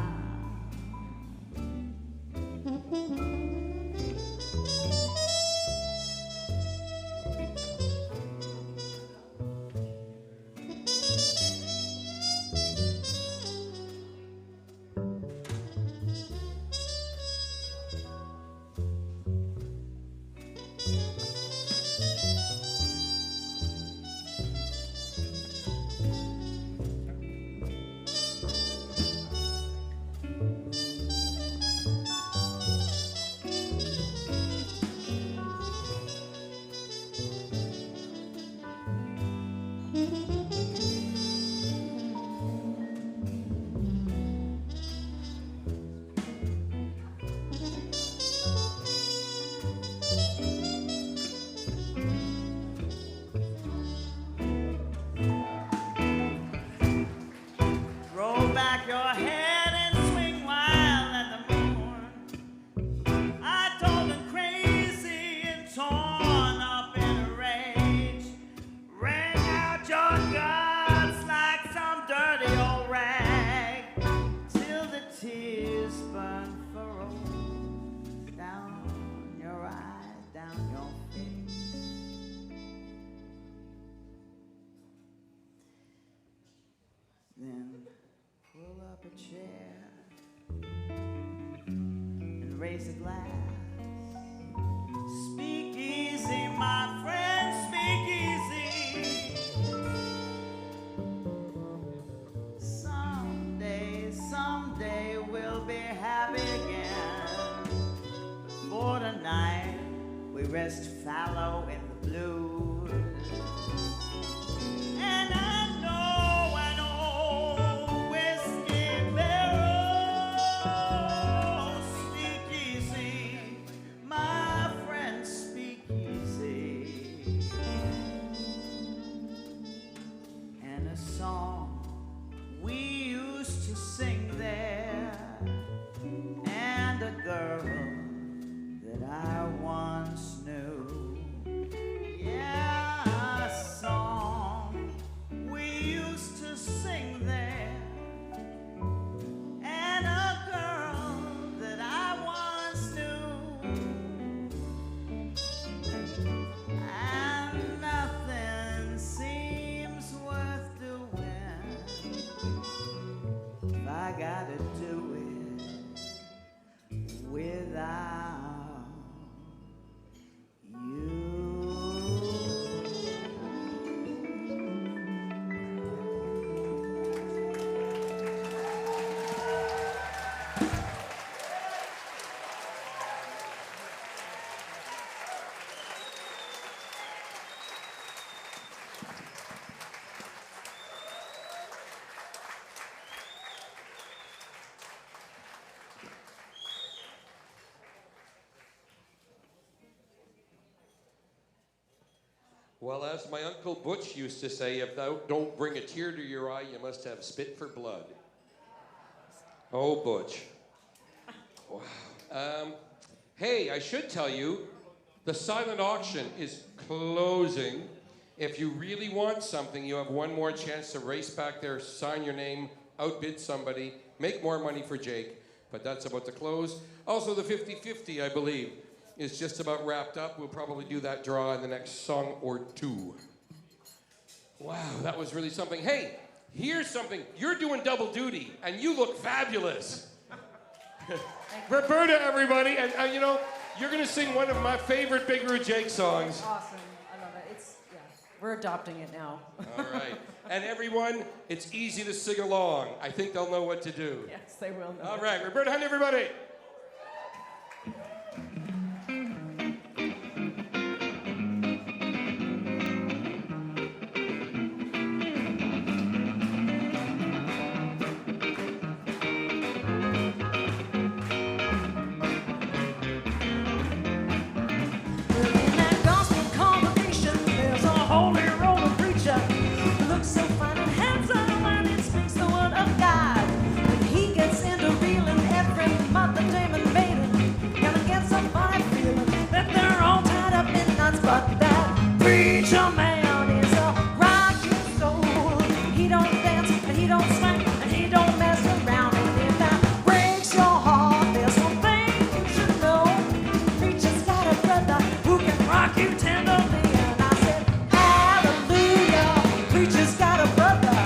raise a glass. Speak easy, my friend, speak easy. Someday we'll be happy again. For tonight we rest fallow in the blues. And I know, whiskey barrel, speak easy, my friend, speak easy. And a song we used to sing there, and a girl that I once knew. Yeah, a song we used to sing there, and a girl that I once knew. And nothing seems worth doing if I gotta do it without you. Well, as my Uncle Butch used to say, if thou don't bring a tear to your eye, you must have spit for blood. Oh, Butch. Wow. Hey, I should tell you, the silent auction is closing. If you really want something, you have one more chance to race back there, sign your name, outbid somebody, make more money for Jake. But that's about to close. Also, the 50-50, I believe, is just about wrapped up. We'll probably do that draw in the next song or two. Wow, that was really something. Hey, here's something. You're doing double duty, and you look fabulous. Roberta, everybody, and you know, you're gonna sing one of my favorite Big Roo Jake songs. Awesome, I love it. We're adopting it now. All right, and everyone, it's easy to sing along. I think they'll know what to do. Yes, they will know. All right, Roberta Hunt, everybody. But that preacher man is a righteous soul. He don't dance, and he don't smack, and he don't mess around. And if that breaks your heart, there's one thing you should know. Preacher's got a brother who can rock you tenderly. And I said, hallelujah, preacher's got a brother.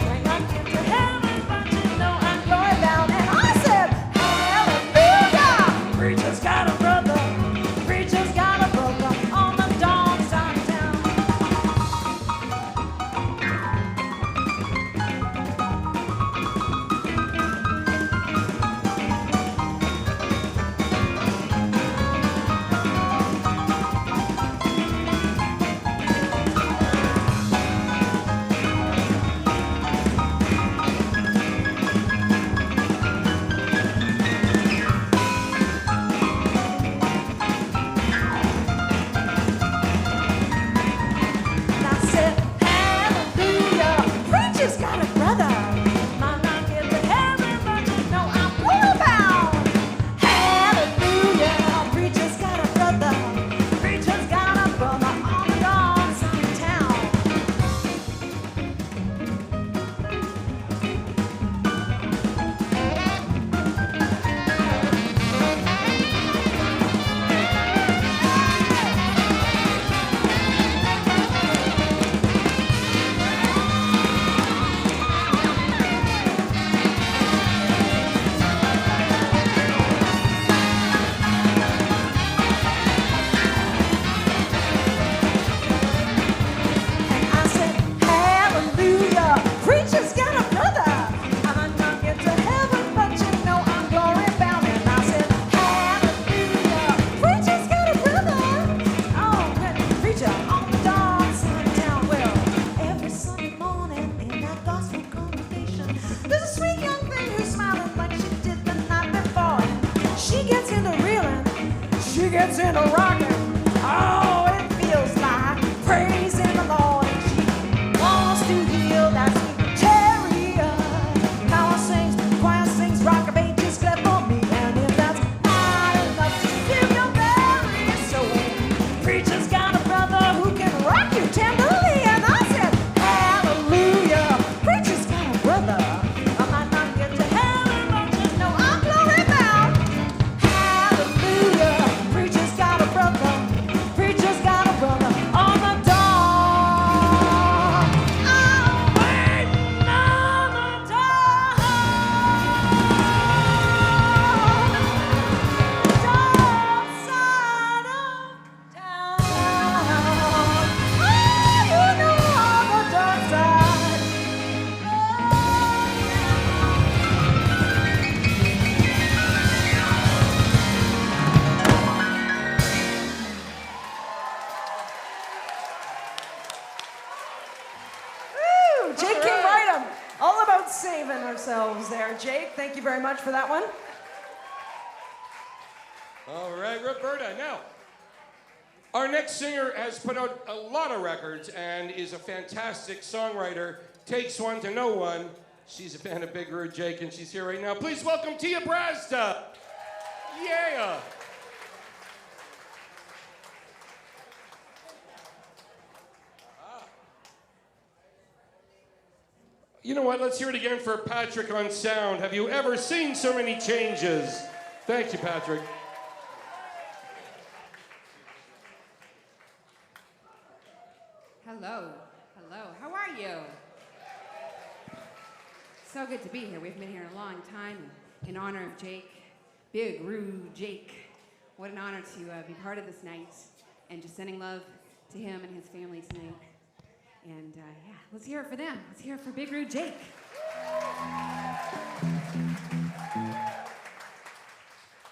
Bring I get to heaven, but you know I'm going down. And I said, hallelujah, preacher's got a brother. Preacher's got a brother. Jake, thank you very much for that one. All right, Roberta, now, Our next singer has put out a lot of records and is a fantastic songwriter. Takes one to know one. She's a fan of Big Rude Jake, and she's here right now. Please welcome Tia Brazda. Yeah. You know what? Let's hear it again for Patrick on sound. Have you ever seen so many changes? Thank you, Patrick. Hello. Hello. How are you? So good to be here. We've been here a long time in honor of Jake, Big Rude Jake. What an honor to be part of this night and just sending love to him and his family tonight. And yeah, let's hear it for them. Let's hear it for Big Rude Jake.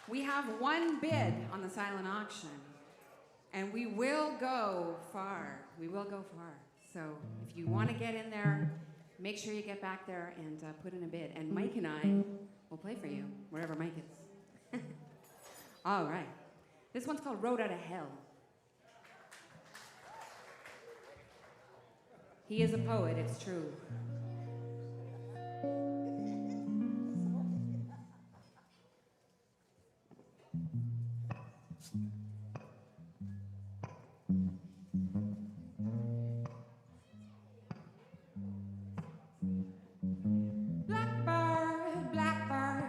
We have one bid on the silent auction, and we will go far. We will go far. So if you want to get in there, make sure you get back there and put in a bid. And Mike and I will play for you, wherever Mike is. All right. This one's called Road Out of Hell. He is a poet, it's true. Blackbird, blackbird,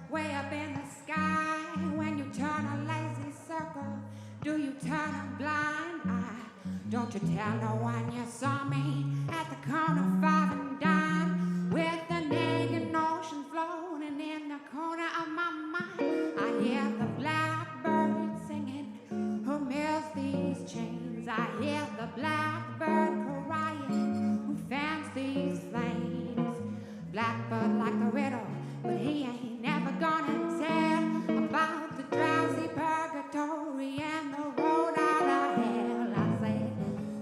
way up in the sky. When you turn a lazy circle, do you turn a blind eye? Don't you tell no one you saw me at the corner 5 and dime, with the nagging ocean floating in the corner of my mind. I hear the blackbird singing, who mills these chains. I hear the blackbird crying, who fans these flames. Blackbird like the riddle, but he ain't never gonna tell about the drowsy purgatory and the road out of hell. I say,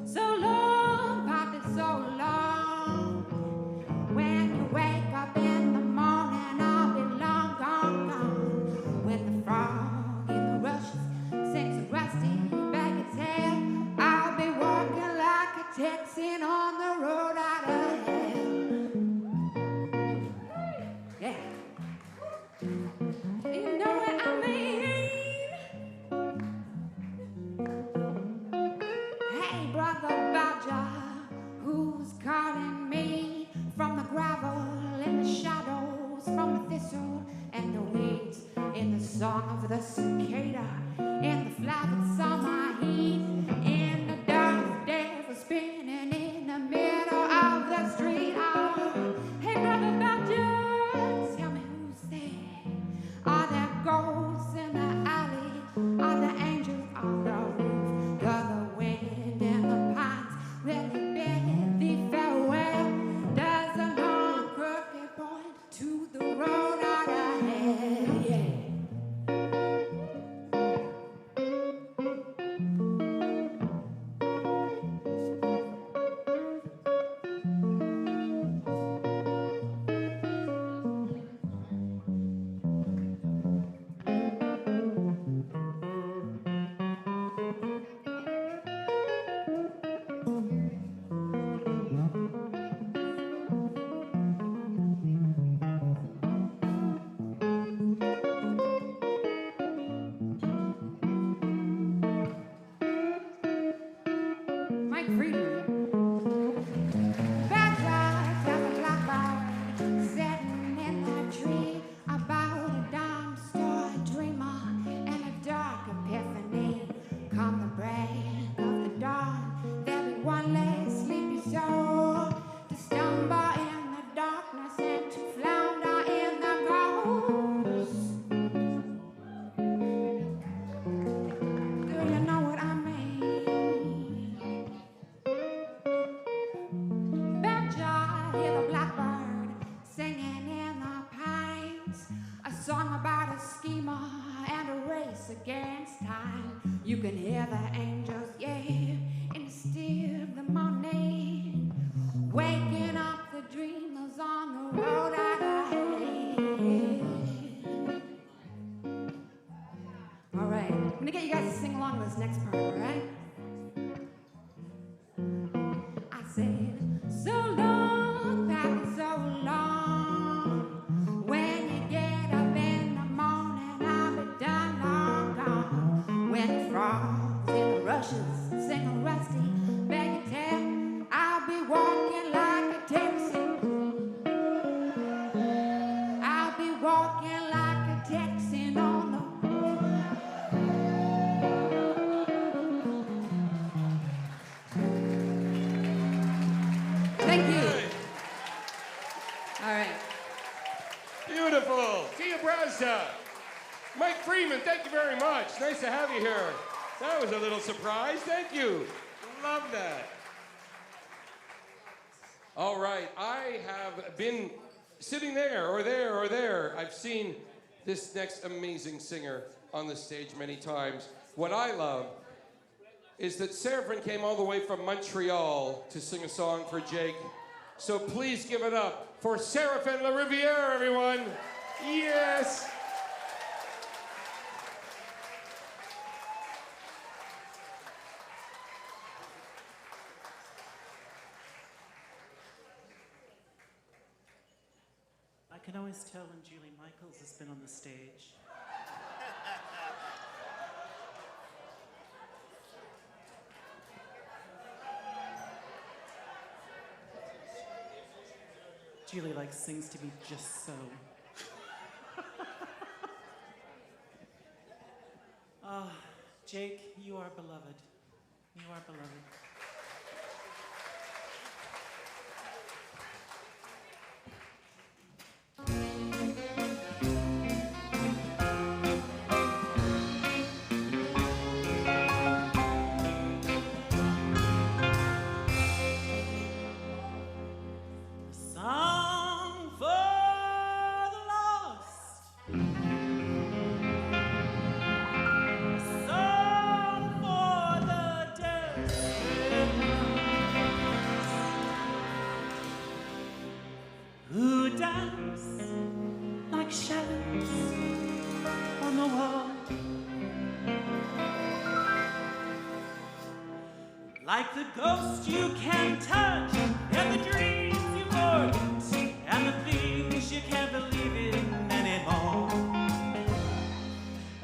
so long, Poppy, so long. When you wake up in the morning, I'll be long gone, gone. When the frog in the rushes sings a rusty bagatelle, I'll be walking like a Texan on the road out of hell. Yeah. You know what I mean? Hey, brother Badger, who's calling me from the gravel, in the shadows, from the thistle and the weeds, in the song of the cicada, in the flapping summer heat, in the dark days of spinning in the middle of the street. Oh, hey, brother Badger, tell me who's there? Are there ghosts in the alley? Are there angels on the roof? Does the wind in the pines really bid thee farewell? Does the long crooked point to the road out of hell? Yeah. Mike Freedman. Badger, tell the blackbird, sitting in the tree, about a dime store dreamer and a dark epiphany. Come the break of the dawn, there'll be one less sleepy soul to stumble in the darkness and to flounder in the ghosts. Do you know what I mean? Badger, hear the blackbird singing in the pines, a song about a schemer and a race against time. You can hear the angels, yeah, in the still of the morning, waking up the dreamers on the road out of hell. All right, I'm gonna get you guys to sing along to this next part, all right? All right. Beautiful. Tia Brazda. Mike Freedman, thank you very much. Nice to have you here. That was a little surprise. Thank you. Love that. All right. I have been sitting there or there or there. I've seen this next amazing singer on the stage many times. What I love is that Serafin came all the way from Montreal to sing a song for Jake. So please give it up for Serafin LaRiviere, everyone. Yes. I can always tell when Julie Michaels has been on the stage. Julie likes things to be just so. Jake, you are beloved. You are beloved. Like the ghost you can't touch, and the dreams you forget, and the things you can't believe in anymore.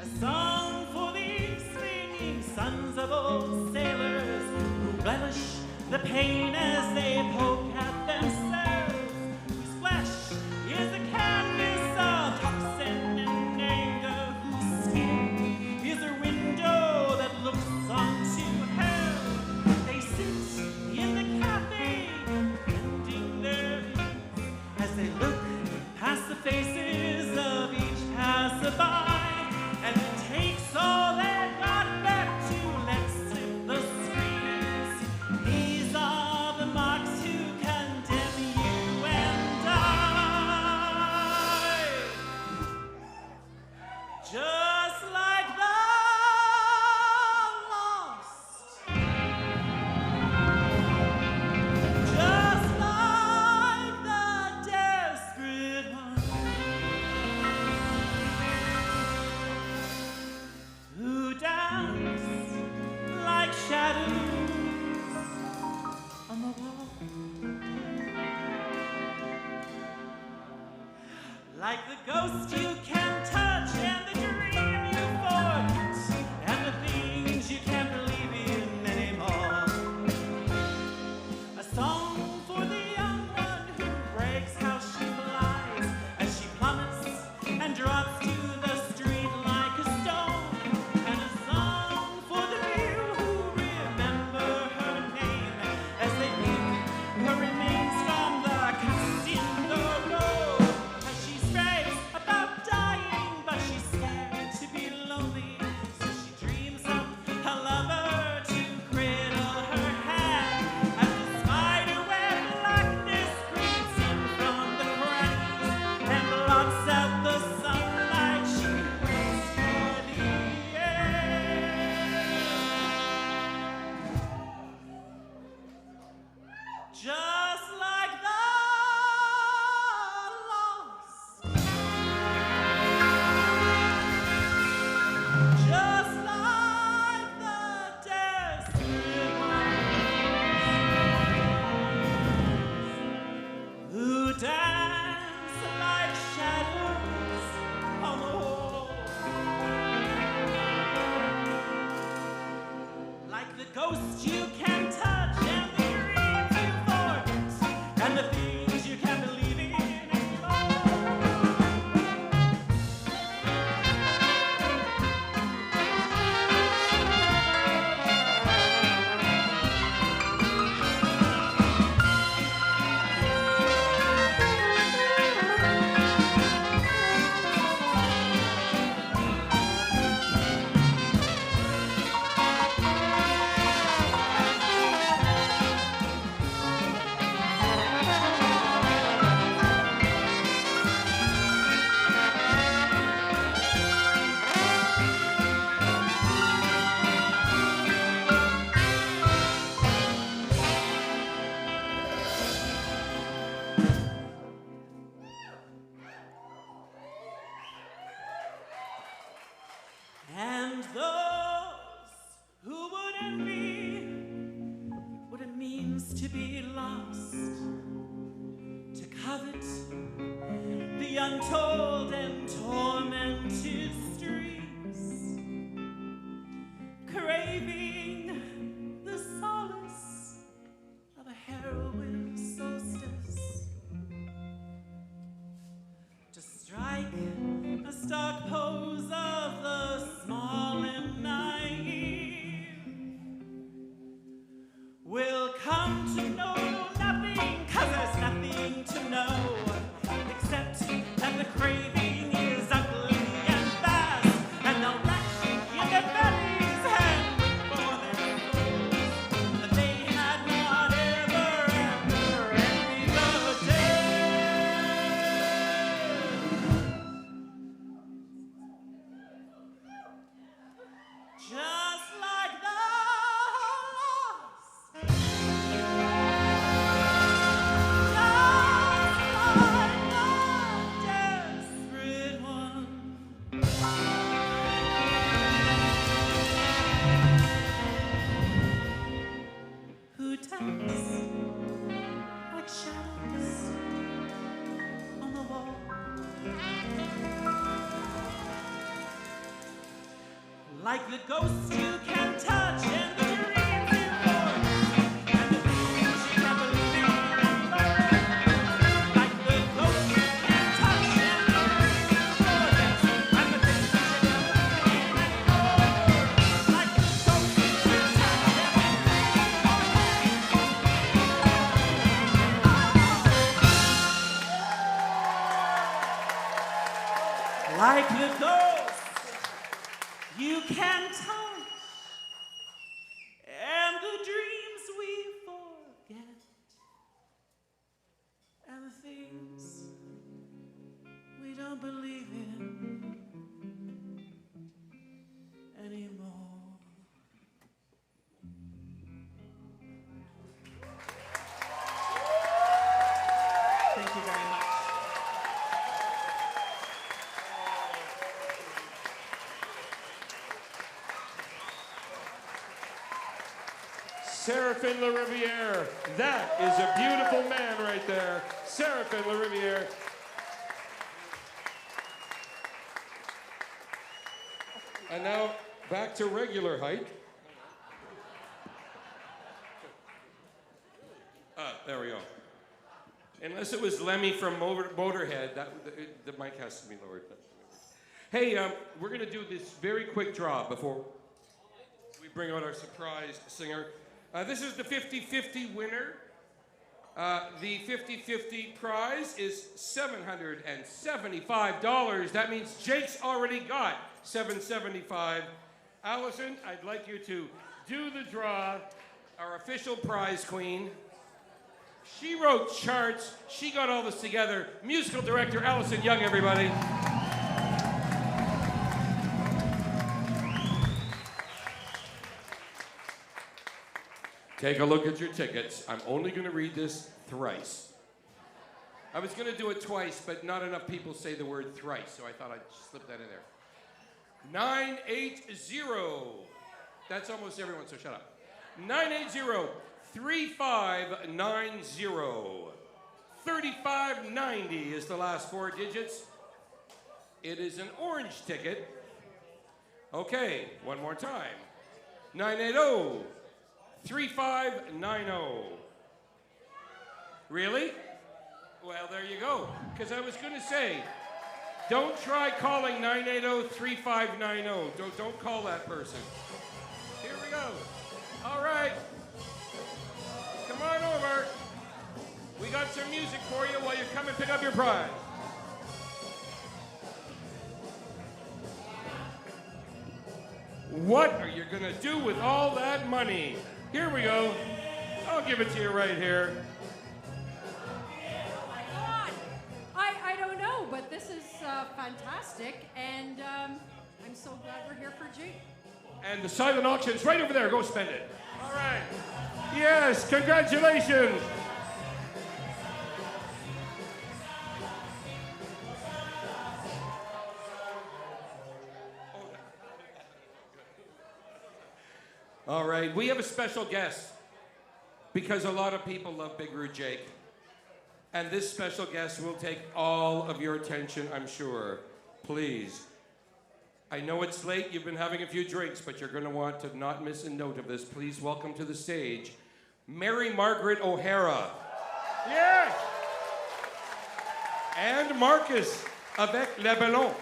A song for these swinging sons of old sailors who relish the pain as they poke at themselves, whose flesh is a canvas of toxin and anger, whose skin is a window that looks onto hell. In the cafe, bending their views as they look past the faces of each passerby, and it takes all they've got left to let slip the screams. These are the marks who condemn you and I. Just like the shadows on the wall, like the ghost you can't touch and the dream you forget and the things you can't believe in anymore. A song for the young one who breaks how she flies as she plummets and drops to the street like a stone. Her remains from the cast in the road as she sprays about dying, but she stays. the untold and tormented streets, craving the solace of a heroin solstice, to strike a stark pose of the small and naive, will come to know nothing, 'cause there's nothing to know, except that the craving is ugly and fast, and they'll retch in their bellies and for their souls that they had not ever envied the dead. Just like the who taps like shadows on the wall, like the ghosts you can touch and the dreams you form, and the things you can't believe in anymore, like the ghosts you can touch and the dreams you form, and the things you can't believe in anymore, like the ghosts you can touch and the like the ghosts you can touch and the dreams we forget and the things we don't believe in anymore. Thank you very much. Serafin LaRiviere. That is a beautiful man right there. Serafin LaRiviere. And now back to regular height. There we go. Unless it was Lemmy from Motorhead, the mic has to be lowered. Hey, we're going to do this very quick draw before we bring out our surprise singer. This is the 50-50 winner. The 50-50 prize is $775. That means Jake's already got $775. Alison, I'd like you to do the draw, our official prize queen. She wrote charts. She got all this together. Musical director Alison Young, everybody. Take a look at your tickets. I'm only going to read this thrice. I was going to do it twice, but not enough people say the word thrice, so I thought I'd slip that in there. 980. That's almost everyone, so shut up. 980-3590. 3590 is the last four digits. It is an orange ticket. Okay, one more time. 980-3590. Really? Well, there you go. Because I was going to say, don't try calling 980-3590. Don't call that person. Here we go. All right. Come on over. We got some music for you while you come and pick up your prize. What are you going to do with all that money? Here we go. I'll give it to you right here. Oh my God! I don't know, but this is fantastic, and I'm so glad we're here for Jake. And the silent auction's right over there. Go spend it. All right. Yes, congratulations. All right, we have a special guest because a lot of people love Big Rude Jake. And this special guest will take all of your attention, I'm sure. Please. I know it's late, you've been having a few drinks, but you're gonna want to not miss a note of this. Please welcome to the stage, Mary Margaret O'Hara. Yes! And Marcus avec le ballon.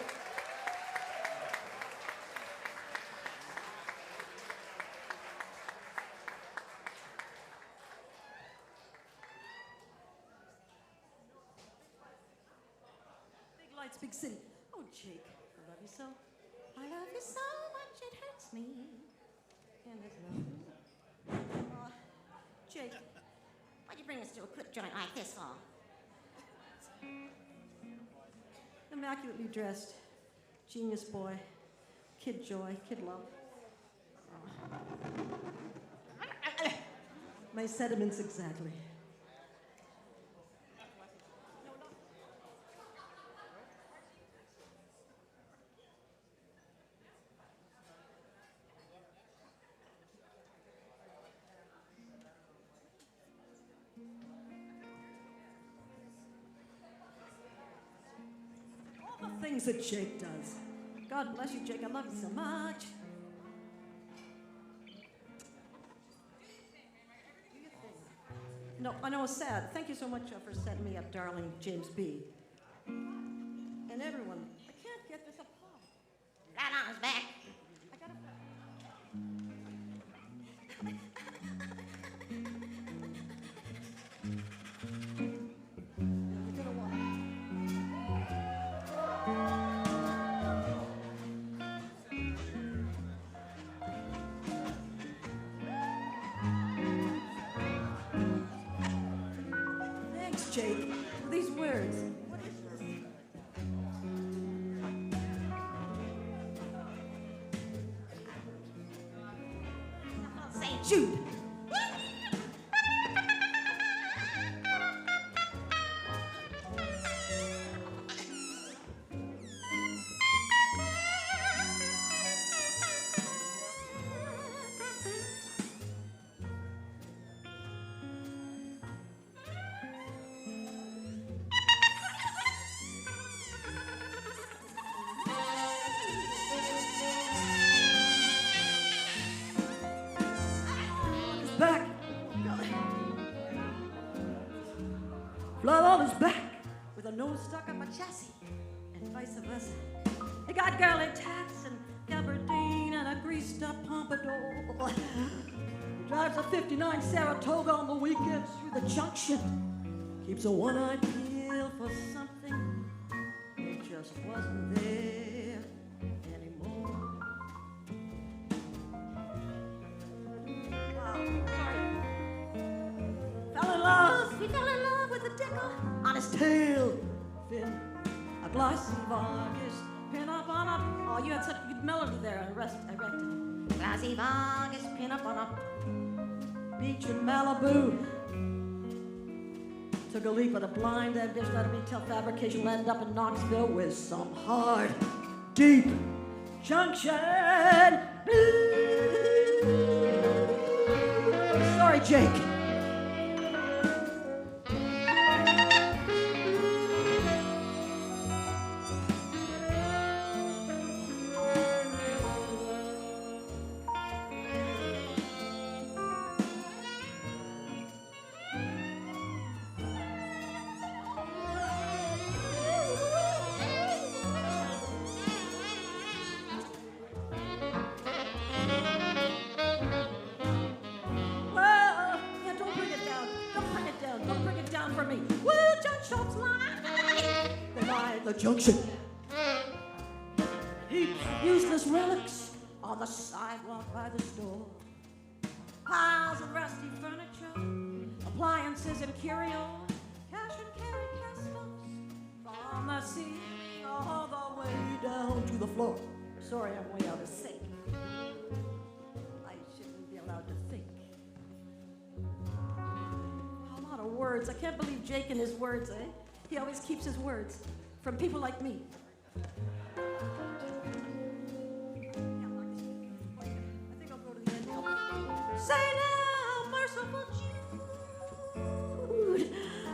Big lights, big city. Oh, Jake, I love you so. I love you so much it hurts me. And there's no. Jake, why'd you bring us to a quick joint like this for? Immaculately dressed, genius boy, kid joy, kid love. My sentiments exactly. Things that Jake does. God bless you, Jake. I love you so much. No, I know it's sad. Thank you so much for setting me up, darling Jaymz Bee. And everyone, I can't get this apart. Right on his back. I gotta. Jake, these words. What is this? St. Jude. Back. Flat on his back with a nose stuck up a chassis and vice versa. He got girl in tats and gabardine and a greased up pompadour. He drives a 59 Saratoga on the weekends through the junction. Keeps a one-eyed peel for something that just wasn't there anymore. We fell in love with a dicker on his tail fin. A glossy Vargas pin up on a. Oh, you had such good melody there. I wrecked it. Glossy Vargas pin up on a beach in Malibu. Took a leap at a blind ambition out of retail fabrication, landed up in Knoxville with some hard, deep junction. Sorry, Jake. Junction. Heaps of useless relics on the sidewalk by the store. Piles of rusty furniture, appliances and curios, cash and Carrie Chesnutt from the ceiling all the way down to the floor. Sorry, I'm way out of sync. I shouldn't be allowed to think. A lot of words. I can't believe Jake and his words, eh? He always keeps his words. From people like me. I think I'll go to the end now. Say now, merciful Jude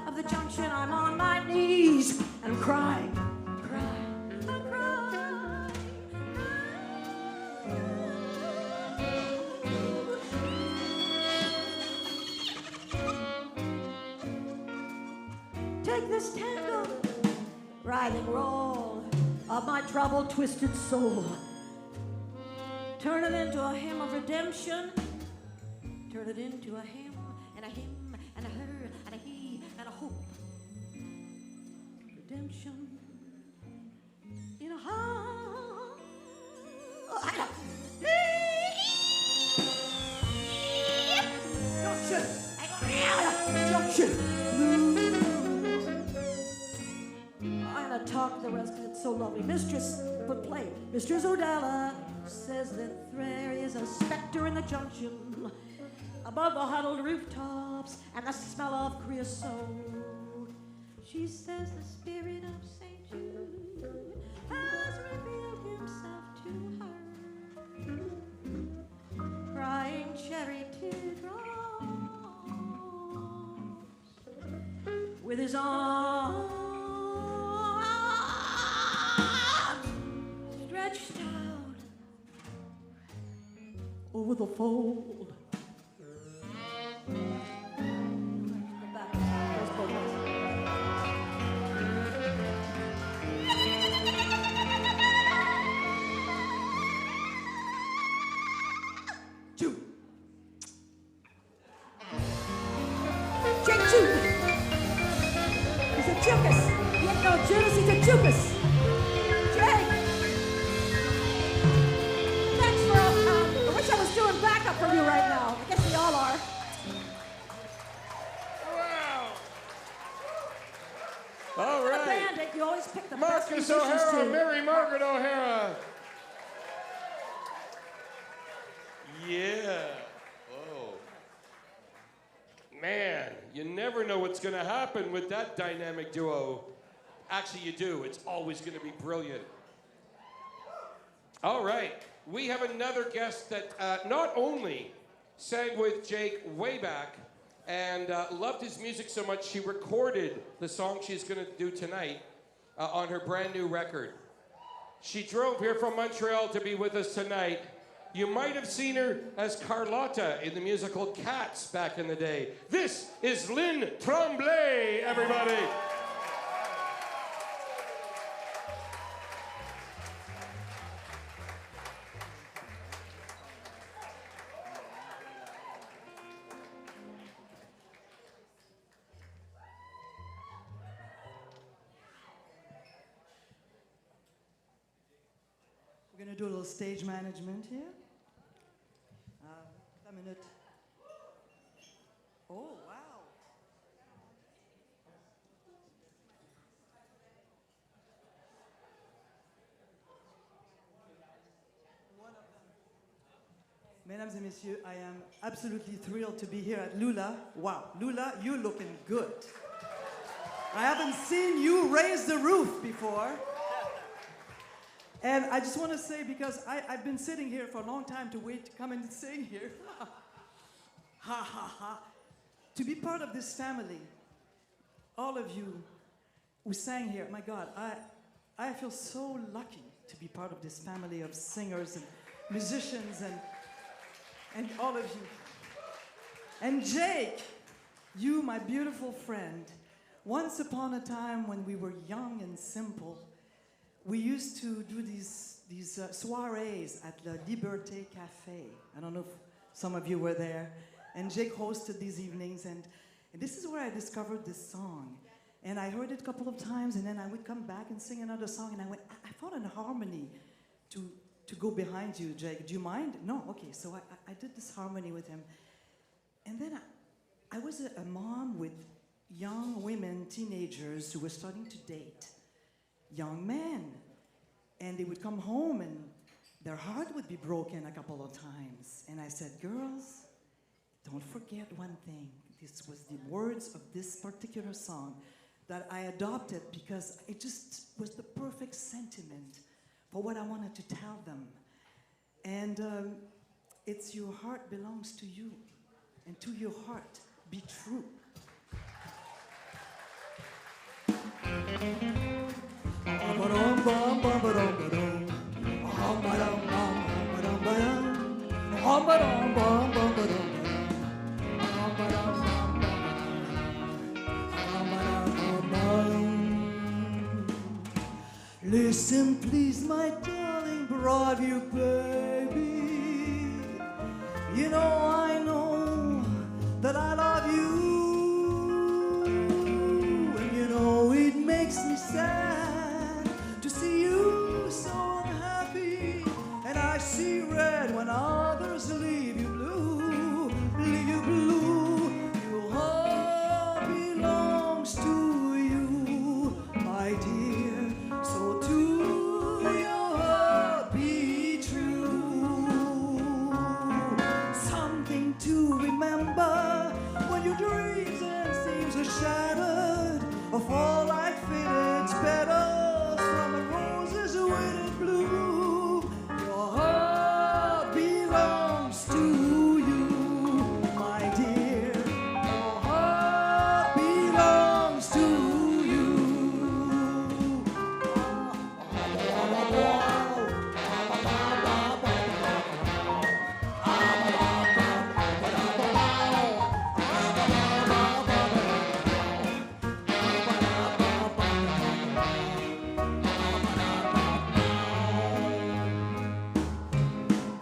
of the junction. junction, I'm on my knees and crying, crying, I'm crying. Take this tango, writhing roll of my troubled, twisted soul. Turn it into a hymn of redemption. Turn it into a hymn and a hymn and a her and a he and a hope. Redemption in a heart. Junction. I'm gonna talk the rest because it's so lovely. Mistress, but play. Mistress O'Della says that there is a specter in the junction above the huddled rooftops and the smell of creosote. She says the spirit of St. Jude has revealed himself to her, crying cherry teardrops with his arms stretched out over the fold. Margaret O'Hara. Yeah. Oh. Man, you never know what's going to happen with that dynamic duo. Actually, you do. It's always going to be brilliant. All right. We have another guest that not only sang with Jake way back and loved his music so much she recorded the song she's going to do tonight on her brand new record. She drove here from Montreal to be with us tonight. You might have seen her as Carlotta in the musical Cats back in the day. This is Lynn Tremblay, everybody. We're going to do a little stage management here. A minute. Oh, wow. Mesdames et messieurs, I am absolutely thrilled to be here at Lula. Wow, Lula, you're looking good. I haven't seen you raise the roof before. And I just want to say, because I've been sitting here for a long time to wait to come and sing here. Ha, ha, ha. To be part of this family, all of you who sang here, my God, I feel so lucky to be part of this family of singers and musicians and all of you. And Jake, you, my beautiful friend, once upon a time when we were young and simple, we used to do these soirees at La Liberté Café. I don't know if some of you were there. And Jake hosted these evenings, and this is where I discovered this song. And I heard it a couple of times, and then I would come back and sing another song, and I found a harmony to go behind you, Jake. Do you mind? No? Okay, so I did this harmony with him. And then I was a mom with young women, teenagers, who were starting to date young men. And they would come home and their heart would be broken a couple of times. And I said, girls, don't forget one thing. This was the words of this particular song that I adopted because it just was the perfect sentiment for what I wanted to tell them. And it's your heart belongs to you. And to your heart, be true. Listen, please, my darling Broadview baby. You know I know that I love you, and you know it makes me sad to see you so unhappy. And I see red when others leave you blue, leave you blue. Your heart belongs to you, my dear. So to your heart be true. Something to remember when your dreams and seems are shattered, or fall like faded petals from a rose's withered bloom. Your heart belongs to you, my dear. Your heart belongs to you.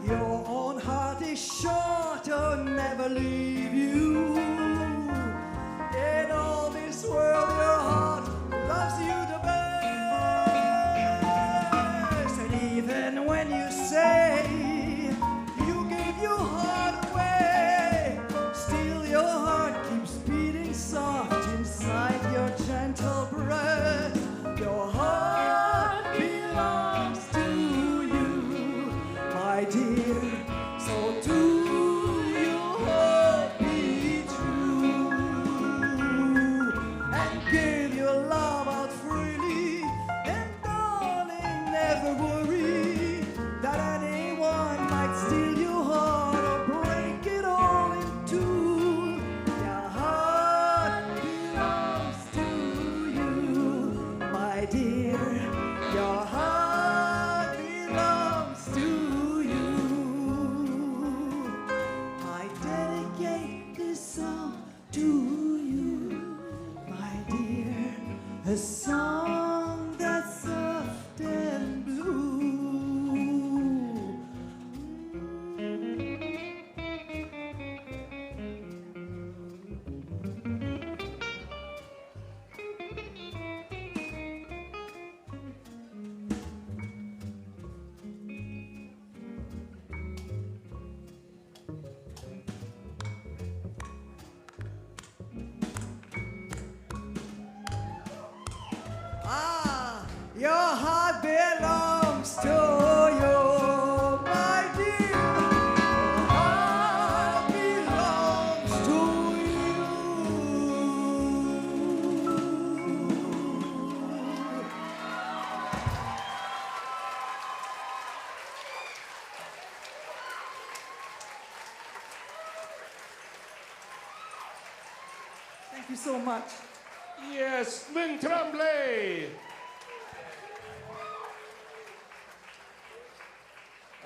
Your own heart is sure to never leave you. In all this world, your heart loves you the best. And even when you say you gave your heart away, still your heart keeps beating soft inside your gentle breast. Your heart belongs to you, my dear. So to your heart be true, and give your love out freely. And darling, never worry that anyone might steal your heart or break it all in two. Your heart belongs to you, my dear. Your heart belongs to you. I dedicate this song to you, my dear. A song that's soft and blue. Your heart belongs to you, my dear. Your heart belongs to you. Thank you so much. Yes, Lynn Tremblay.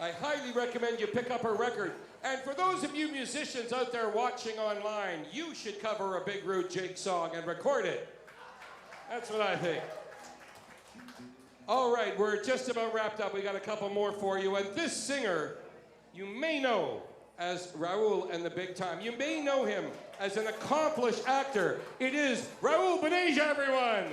I highly recommend you pick up her record. And for those of you musicians out there watching online, you should cover a Big Rude Jake song and record it. That's what I think. All right, we're just about wrapped up. We got a couple more for you. And this singer, you may know as Raoul and the Big Time. You may know him as an accomplished actor. It is Raoul Bhaneja, everyone.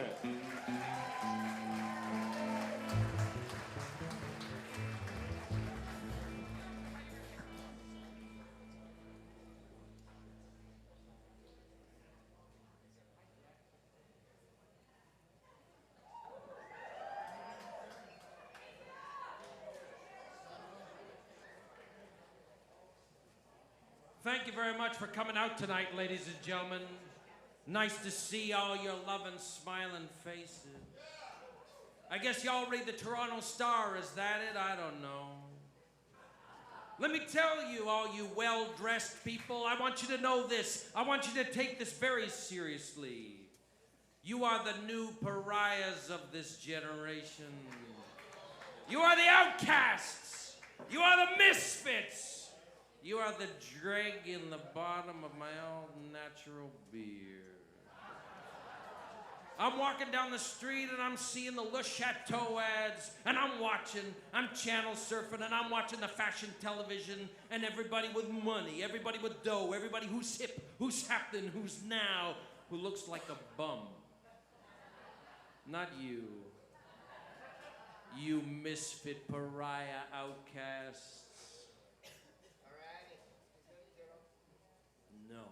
Thank you very much for coming out tonight, ladies and gentlemen. Nice to see all your loving, smiling faces. I guess y'all read the Toronto Star, is that it? I don't know. Let me tell you, all you well-dressed people, I want you to know this. I want you to take this very seriously. You are the new pariahs of this generation. You are the outcasts. You are the misfits. You are the dreg in the bottom of my old natural beer. I'm walking down the street and I'm seeing the Le Chateau ads, and I'm channel surfing, and I'm watching the fashion television, and everybody with money, everybody with dough, everybody who's hip, who's happening, who's now, who looks like a bum. Not you. You misfit pariah outcasts. No.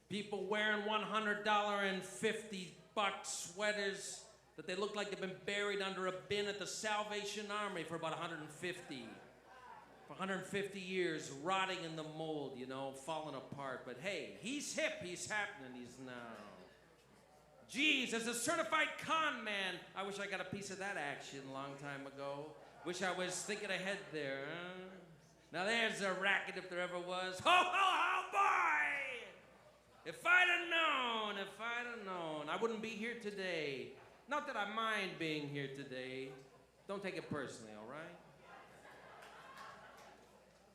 People wearing $100 and $50 sweaters that they look like they've been buried under a bin at the Salvation Army for about 150 years, rotting in the mold, you know, falling apart. But hey, he's hip, he's happening, he's now. Geez, as a certified con man, I wish I got a piece of that action a long time ago. Wish I was thinking ahead there, huh? Now there's a racket if there ever was. Ho, ho, ho, boy! If I'd have known, I wouldn't be here today. Not that I mind being here today. Don't take it personally, all right?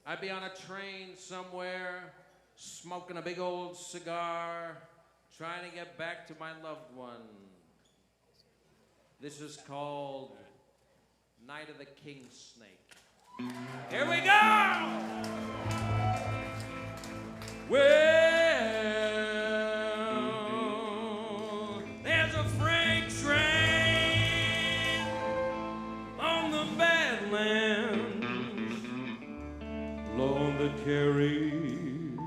I'd be on a train somewhere, smoking a big old cigar, trying to get back to my loved one. This is called Night of the King Snake. Here we go! Well, there's a freight train on the Badlands, Lord, that carries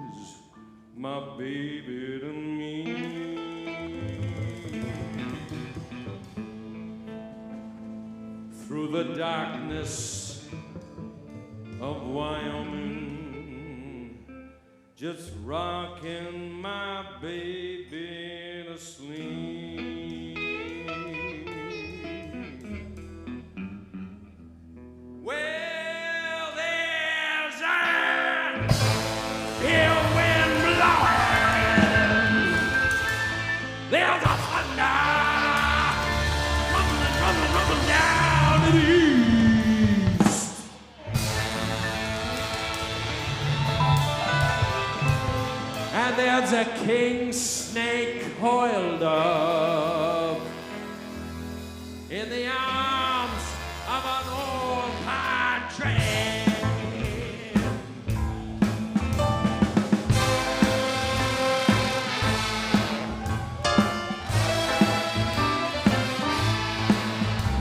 my baby to me. Through the darkness of Wyoming, just rocking my baby to sleep. Well, there's a hill wind blowing. There's a thunder rumbling down to the east. And there's a king snake coiled up in the arms of an old pine tree.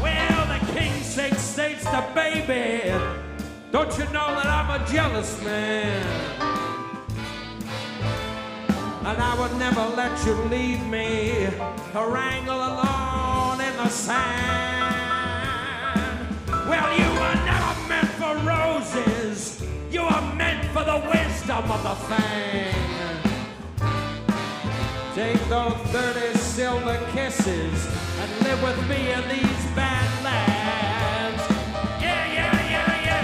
Well, the king snake states to baby, don't you know that I'm a jealous man? And I would never let you leave me to wrangle alone in the sand. Well, you were never meant for roses. You were meant for the wisdom of the fang. Take those 30 silver kisses and live with me in these badlands. Yeah, yeah, yeah, yeah.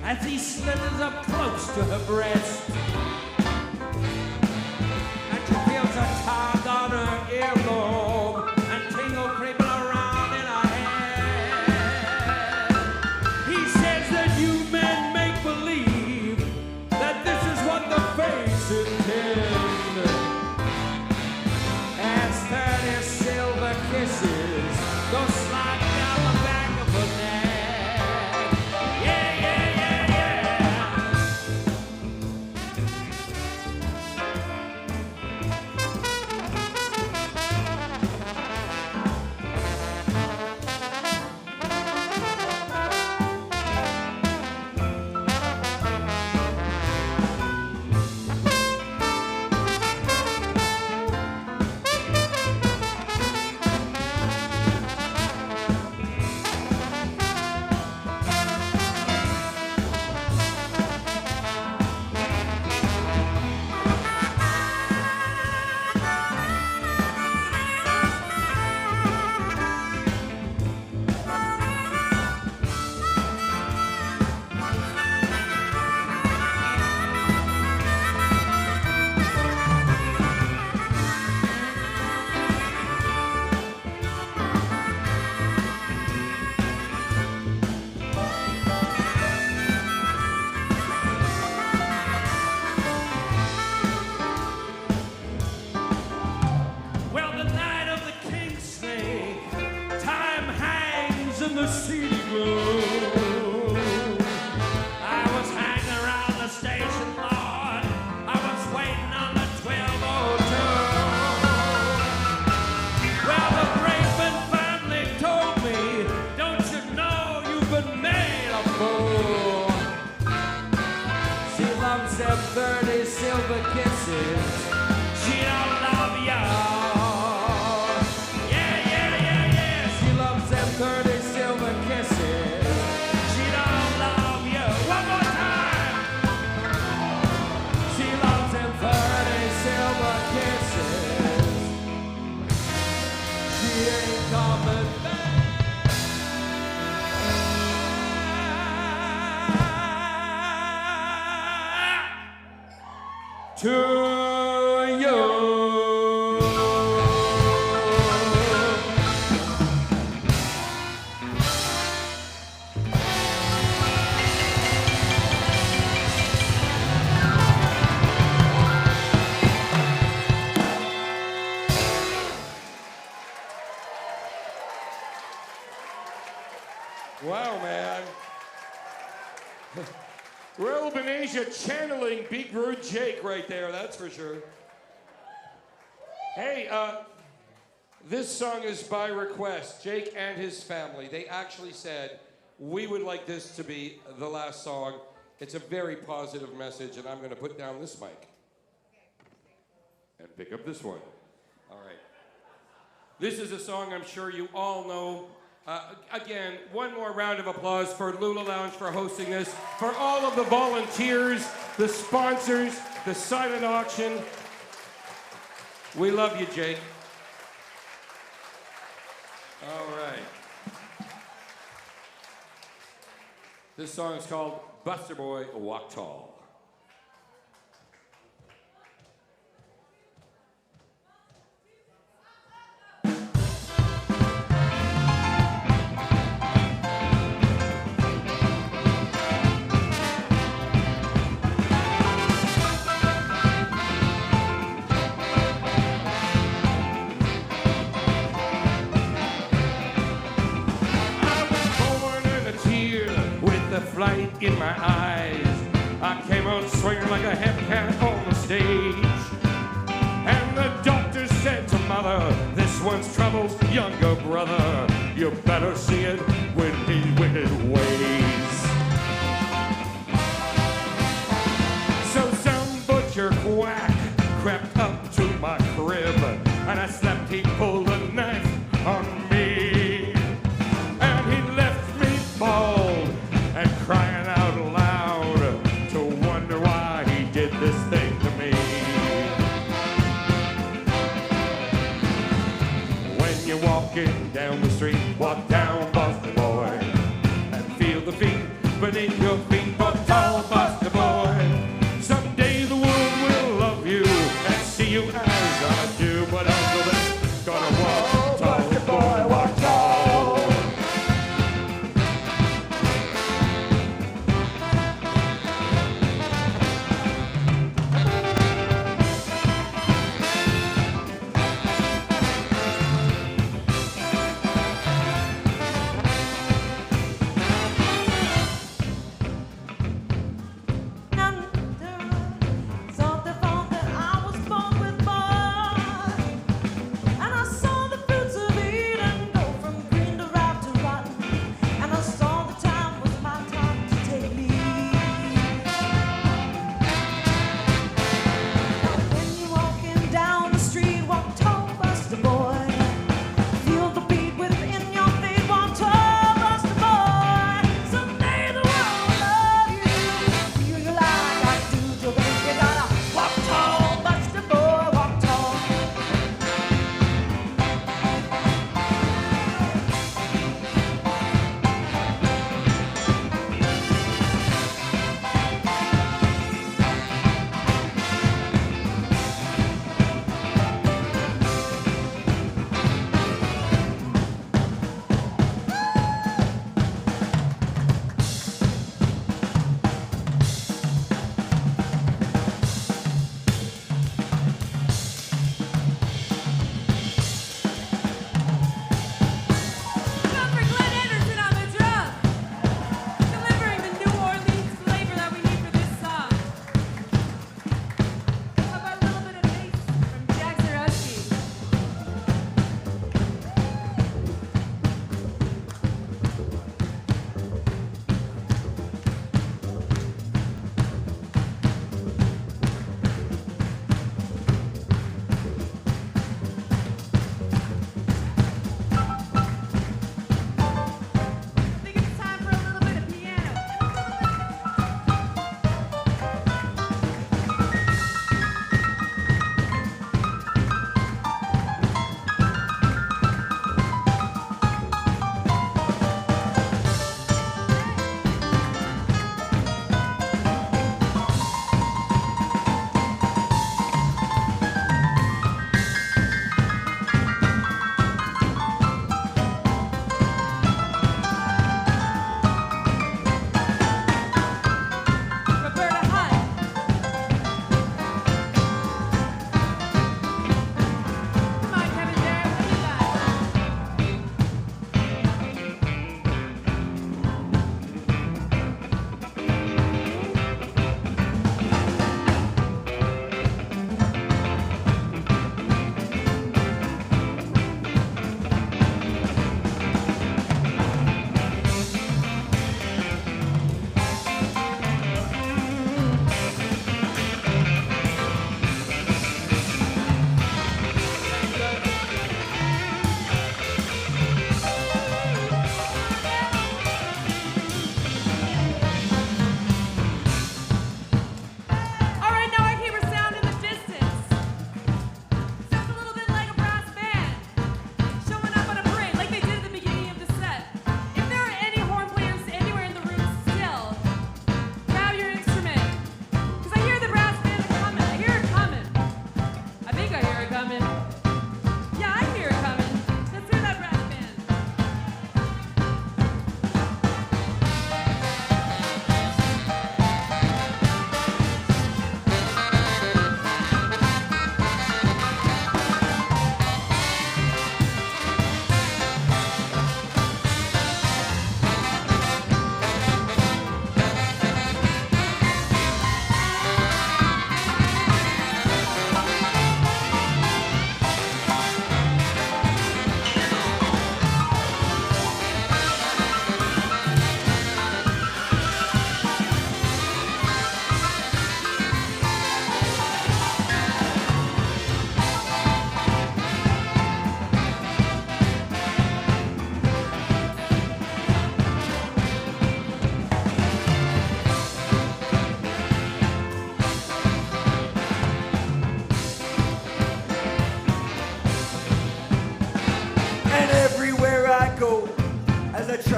As he slithers up close to her breast, and she feels a tug on her earlobe and tingle creeping around in her head. them 30 silver kisses. She don't love y'all. Yeah, yeah, yeah, yeah. She loves them 30 silver kisses. She don't love you. One more time. She loves them 30 silver kisses. She ain't coming back to you. Wow, man. Raoul Bhaneja channeling Big Rude Jake right there, that's for sure. Hey, this song is by request. Jake and his family, they actually said, we would like this to be the last song. It's a very positive message, and I'm going to put down this mic. And pick up this one. All right. This is a song I'm sure you all know. Again, one more round of applause for Lula Lounge for hosting this, for all of the volunteers, the sponsors, the silent auction. We love you, Jake. All right. This song is called Buster Boy Walk Tall. Light in my eyes, I came out swinging like a hepcat on the stage. And the doctor said to mother, this one's trouble's younger brother. You better see it with his wicked ways. So some butcher quack crept up to my crib, and I slept, he pulled a knife on me. And he left me bald and crying out loud to wonder why he did this thing to me. When you're walking down the street, walk down, Buster Boy, and feel the feet beneath your feet. Walk tall, Buster Boy. Someday the world will love you and see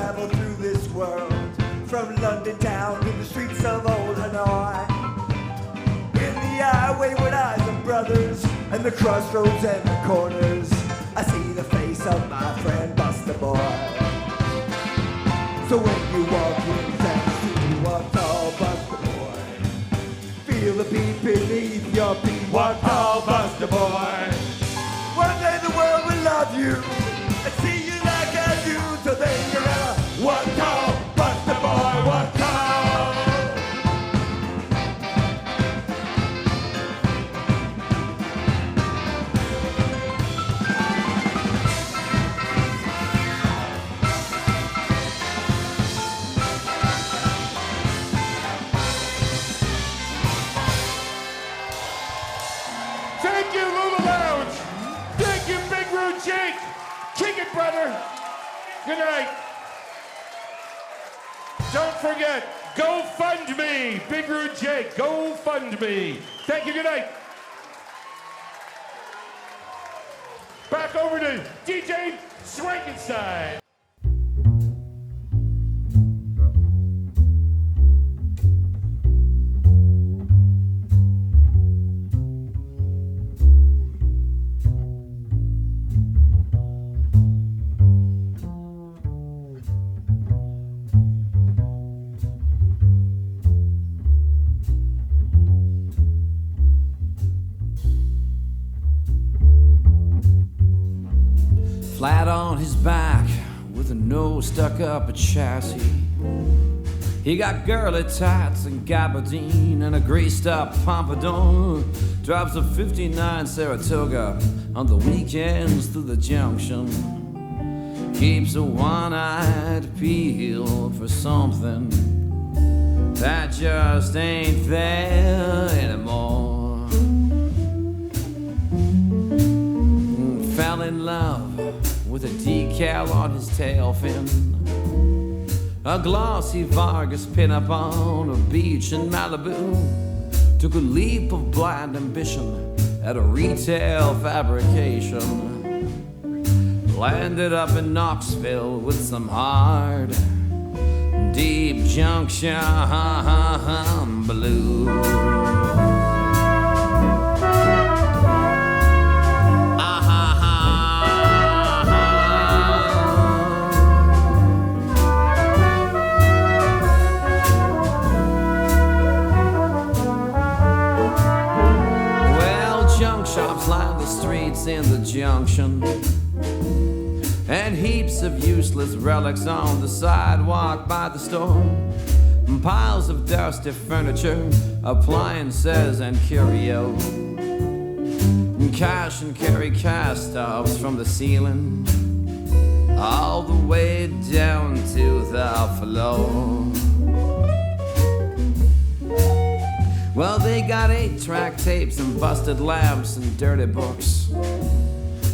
travel through this world, from London town to the streets of old Hanoi. In the eye, wayward eyes of brothers, and the crossroads and the corners, I see the face of my friend Buster Boy. So when you walk in town, you walk tall, Buster Boy. Feel the beat beneath your feet, walk tall, Buster Boy. One day the world will love you and see you like I do. So then you're gonna walk tall, Buster Boy, walk tall. Thank you, Lula Lounge. Thank you, Big Rude Jake. Kick it, brother. Good night. Don't forget, go fund me. Big Rude Jake, go fund me. Thank you, good night. Back over to DJ Swankenstein. Flat on his back with a nose stuck up a chassis. He got girly tats and gabardine and a greased up pompadour. Drives a 59 Saratoga on the weekends through the junction. Keeps a one-eyed peeled for something that just ain't there anymore. Fell in love with a decal on his tail fin, a glossy Vargas pinup on a beach in Malibu. Took a leap of blind ambition at a retail fabrication. Landed up in Knoxville with some hard, deep junction blues. Shops line the streets in the junction, and heaps of useless relics on the sidewalk by the store. And piles of dusty furniture, appliances and curio, and cash and carry cast-offs from the ceiling all the way down to the floor. Well, they got 8-track tapes and busted lamps and dirty books.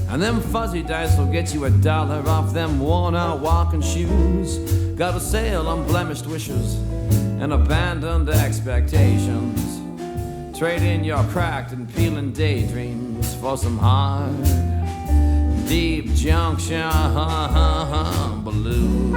And them fuzzy dice will get you $1 off them worn-out walking shoes. Got a sale on blemished wishes and abandoned expectations. Trade in your cracked and peeling daydreams for some hard, deep junction blues.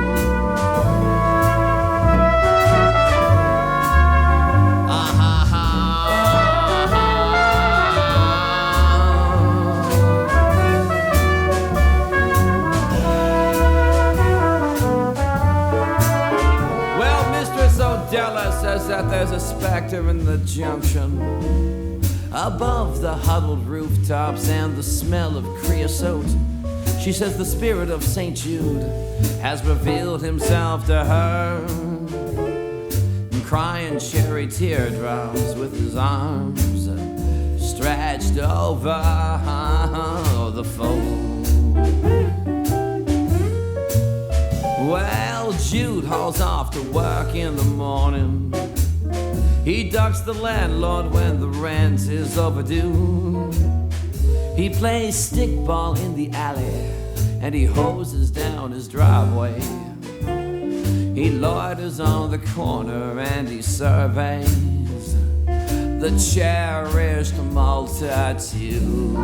Della says that there's a specter in the junction, above the huddled rooftops and the smell of creosote. She says the spirit of St. Jude has revealed himself to her, and crying cherry teardrops with his arms stretched over the fold. Well, Jude hauls off to work in the morning. He ducks the landlord when the rent is overdue. He plays stickball in the alley and he hoses down his driveway. He loiters on the corner and he surveys the cherished multitude.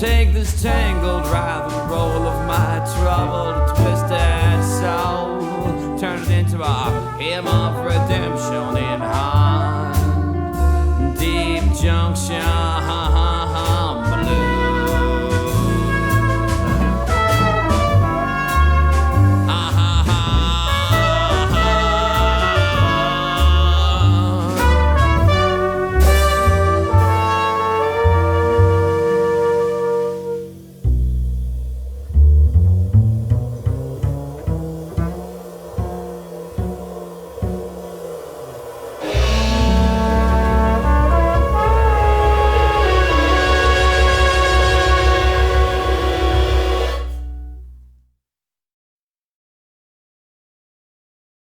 take this tangled rhythm roll of my troubled, twisted soul, turn it into a hymn of redemption in heart, deep junction.